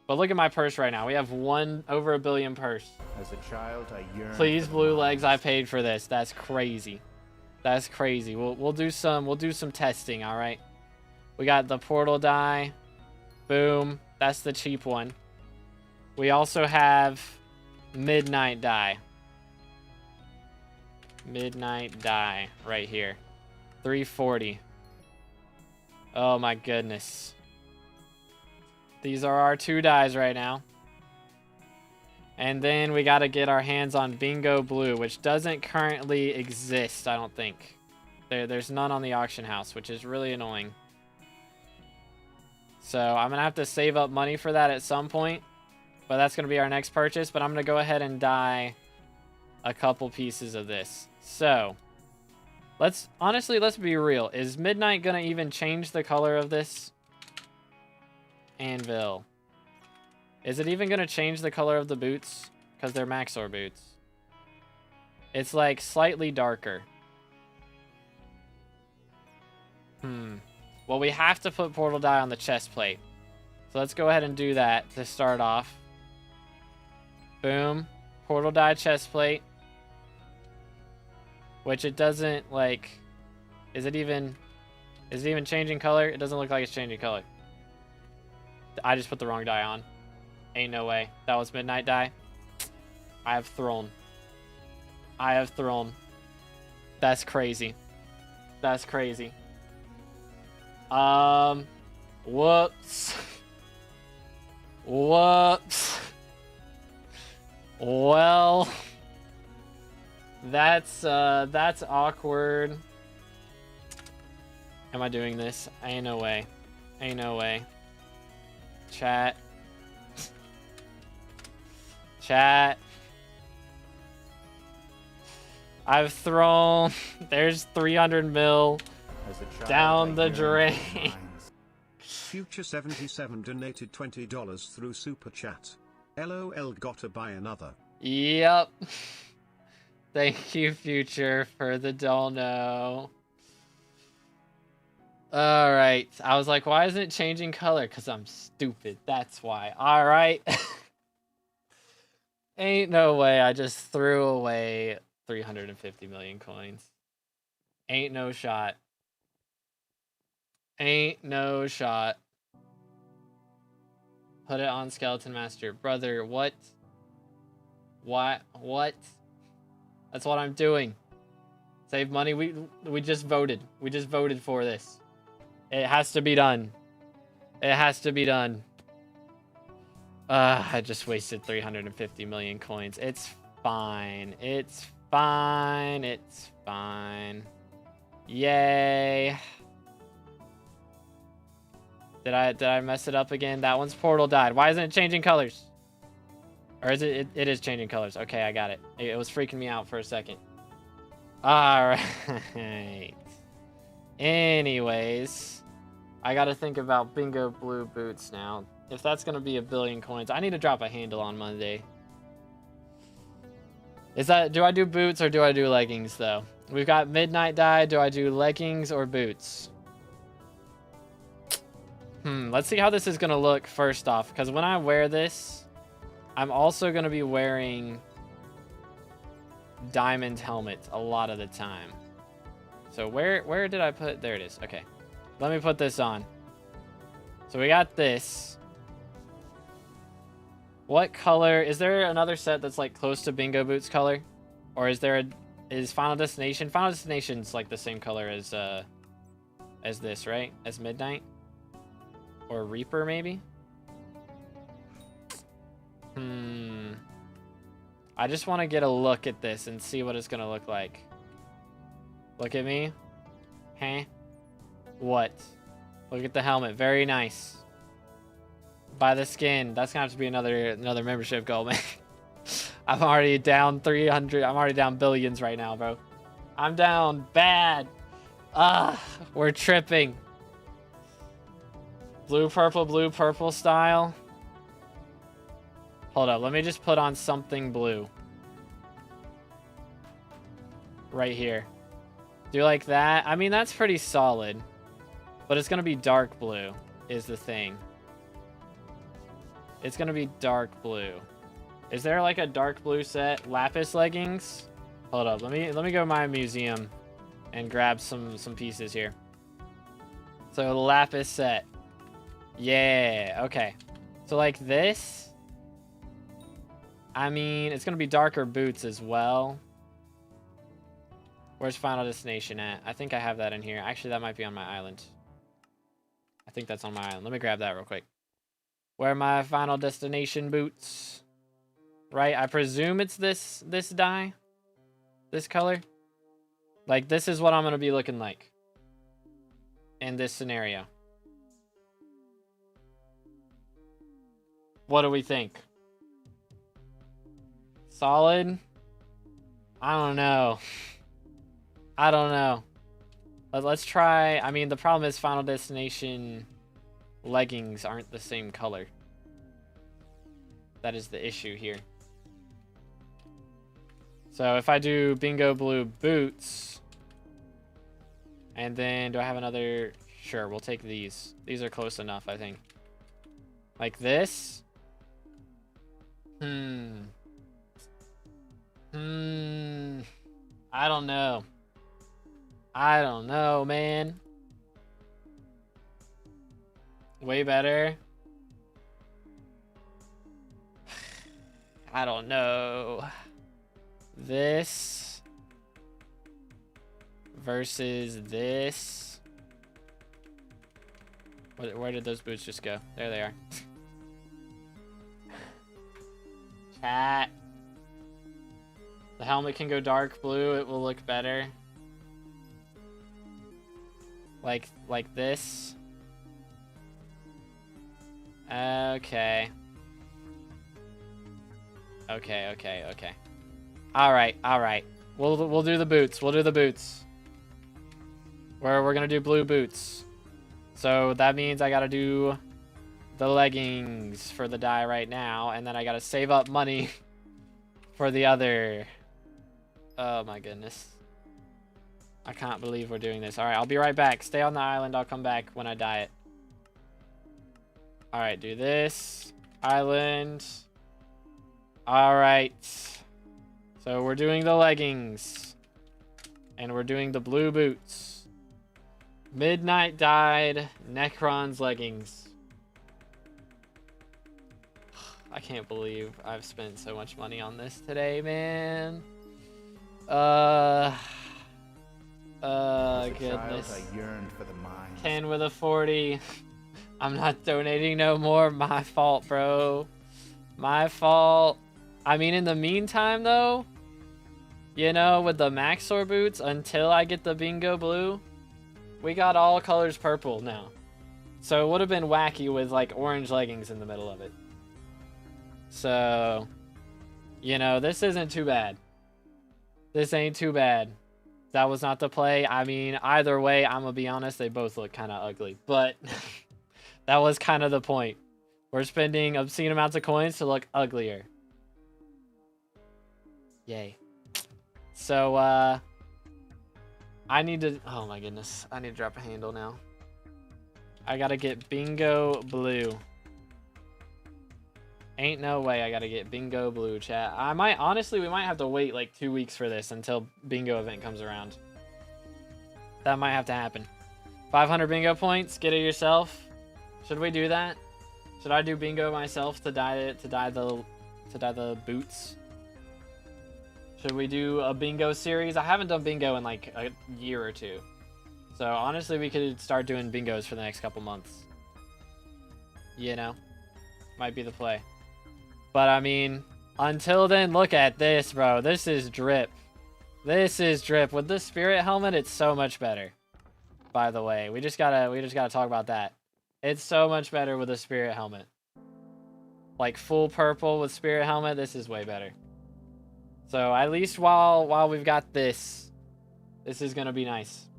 But look at my purse right now. We have over 1 billion purse. As a child, I yearned. Please, blue legs, I paid for this. That's crazy. That's crazy. We'll do some testing, all right? We got the portal die. Boom. That's the cheap one. We also have midnight die. Midnight die right here. 340. Oh my goodness. These are our 2 dies right now. And then we got to get our hands on Bingo Blue, which doesn't currently exist, I don't think. There's none on the auction house, which is really annoying. So I'm going to have to save up money for that at some point. But that's going to be our next purchase. But I'm going to go ahead and dye a couple pieces of this. So, let's be real. Is Midnight going to even change the color of this anvil? Is it even going to change the color of the boots? Because they're Maxor boots. It's like slightly darker. Well, we have to put portal dye on the chest plate. So let's go ahead and do that to start off. Boom. Portal dye chest plate. Which it doesn't, like... Is it even changing color? It doesn't look like it's changing color. I just put the wrong dye on. Ain't no way. That was midnight dye. I have thrown. I have thrown. That's crazy. That's crazy. Whoops. Whoops. Well, that's awkward. Am I doing this? Ain't no way. Ain't no way. Chat. Chat. I've thrown. There's 300 mil down the drain. Future77 donated $20 through Super Chat. LOL, gotta buy another. Yep. Thank you, Future, for the dono. Alright. I was like, why isn't it changing color? Because I'm stupid. That's why. Alright. Ain't no way I just threw away 350 million coins. Ain't no shot. Ain't no shot. Put it on Skeleton Master. Brother, what? What? What? That's what I'm doing. Save money. We just voted. We just voted for this. It has to be done. It has to be done. I just wasted 350 million coins. It's fine. It's fine. It's fine. Yay. Did I mess it up again? That one's portal died. Why isn't it changing colors? Or is it is changing colors. Okay, I got it. It was freaking me out for a second. All right. Anyways, I got to think about bingo blue boots now. If that's going to be 1 billion coins, I need to drop a handle on Monday. Do I do boots or do I do leggings though? We've got midnight dye. Do I do leggings or boots? Let's see how this is going to look first off, because when I wear this, I'm also going to be wearing diamond helmet a lot of the time. So where did I put? There it is. Okay. Let me put this on. So we got this. What color? Is there another set that's like close to Bingo Boots color? Or is there is Final Destination? Final Destination's like the same color as this, right? As Midnight? Or Reaper maybe? I just want to get a look at this and see what it's going to look like. Look at me. Huh? What? Look at the helmet. Very nice. Buy the skin. That's going to have to be another membership goal, man. I'm already down 300. I'm already down billions right now, bro. I'm down bad. We're tripping. Blue, purple style. Hold up. Let me just put on something blue. Right here. Do you like that? I mean, that's pretty solid. But it's going to be dark blue is the thing. It's going to be dark blue. Is there like a dark blue set? Lapis leggings? Hold up. Let me go to my museum and grab some pieces here. So lapis set. Yeah. Okay. So like this. I mean, it's going to be darker boots as well. Where's Final Destination at? I think I have that in here. Actually, that might be on my island. I think that's on my island. Let me grab that real quick. Where are my Final Destination boots? Right? I presume it's this dye. This color. Like, this is what I'm going to be looking like. In this scenario. What do we think? Solid? I don't know. I don't know. Let's try. I mean, the problem is Final Destination leggings aren't the same color. That is the issue here. So if I do bingo blue boots, and then do I have another? Sure, we'll take these. These are close enough, I think. Like this. I don't know. I don't know, man. Way better. I don't know. This versus this. Where did those boots just go? There they are. Chat. The helmet can go dark blue. It will look better. Like this. Okay. Okay. All right. We'll do the boots. We'll do the boots. We're gonna do blue boots. So that means I gotta do the leggings for the dye right now, and then I gotta save up money for the other. Oh my goodness. I can't believe we're doing this. All right, I'll be right back. Stay on the island. I'll come back when I dye it. All right, do this. Island. All right. So we're doing the leggings. And we're doing the blue boots. Midnight dyed Necron's leggings. I can't believe I've spent so much money on this today, man. Goodness. I yearned for the mines. Ken with a 40. I'm not donating no more. My fault, bro. My fault. I mean, in the meantime, though, you know, with the Maxor boots, until I get the Bingo blue, we got all colors purple now. So it would have been wacky with, like, orange leggings in the middle of it. So, you know, this isn't too bad. This ain't too bad. That was not the play. I mean, either way, I'm gonna be honest, they both look kind of ugly. But that was kind of the point. We're spending obscene amounts of coins to look uglier. Yay. So, I need to... Oh my goodness. I need to drop a handle now. I gotta get Bingo blue. Ain't no way I gotta get Bingo blue, chat. I might, honestly, we might have to wait like 2 weeks for this until Bingo event comes around. That might have to happen. 500 Bingo points, get it yourself. Should we do that? Should I do Bingo myself to dye the boots? Should we do a Bingo series? I haven't done Bingo in like a year or two. So honestly, we could start doing Bingos for the next couple months. You know? Might be the play. But I mean, until then, look at this, bro. This is drip. This is drip. With the spirit helmet, it's so much better. By the way, we just gotta talk about that. It's so much better with a spirit helmet. Like full purple with spirit helmet, this is way better. So at least while we've got this is gonna be nice.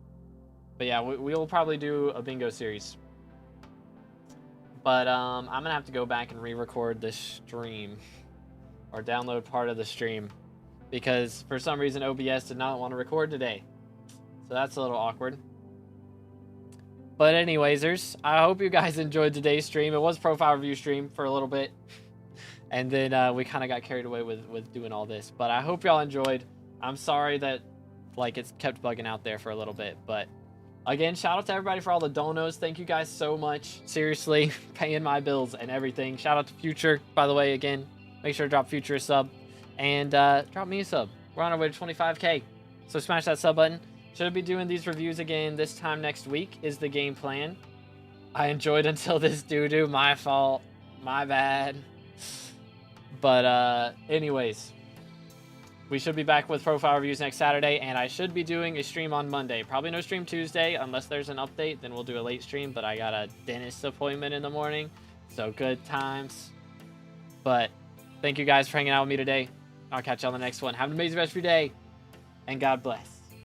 But yeah, we'll probably do a Bingo series. But I'm gonna have to go back and re-record this stream or download part of the stream because for some reason OBS did not want to record today. So that's a little awkward. But anywaysers, I hope you guys enjoyed today's stream. It was profile review stream for a little bit. And then we kind of got carried away with doing all this. But I hope y'all enjoyed. I'm sorry that like it's kept bugging out there for a little bit, but again, shout out to everybody for all the donos. Thank you guys so much. Seriously, paying my bills and everything. Shout out to Future, by the way, again. Make sure to drop Future a sub. And drop me a sub. We're on our way to 25K. So smash that sub button. Should be doing these reviews again this time next week is the game plan. I enjoyed until this doo-doo. My fault. My bad. But anyways. We should be back with profile reviews next Saturday, and I should be doing a stream on Monday. Probably no stream Tuesday, unless there's an update, then we'll do a late stream, but I got a dentist appointment in the morning, so good times. But thank you guys for hanging out with me today. I'll catch you on the next one. Have an amazing rest of your day, and God bless.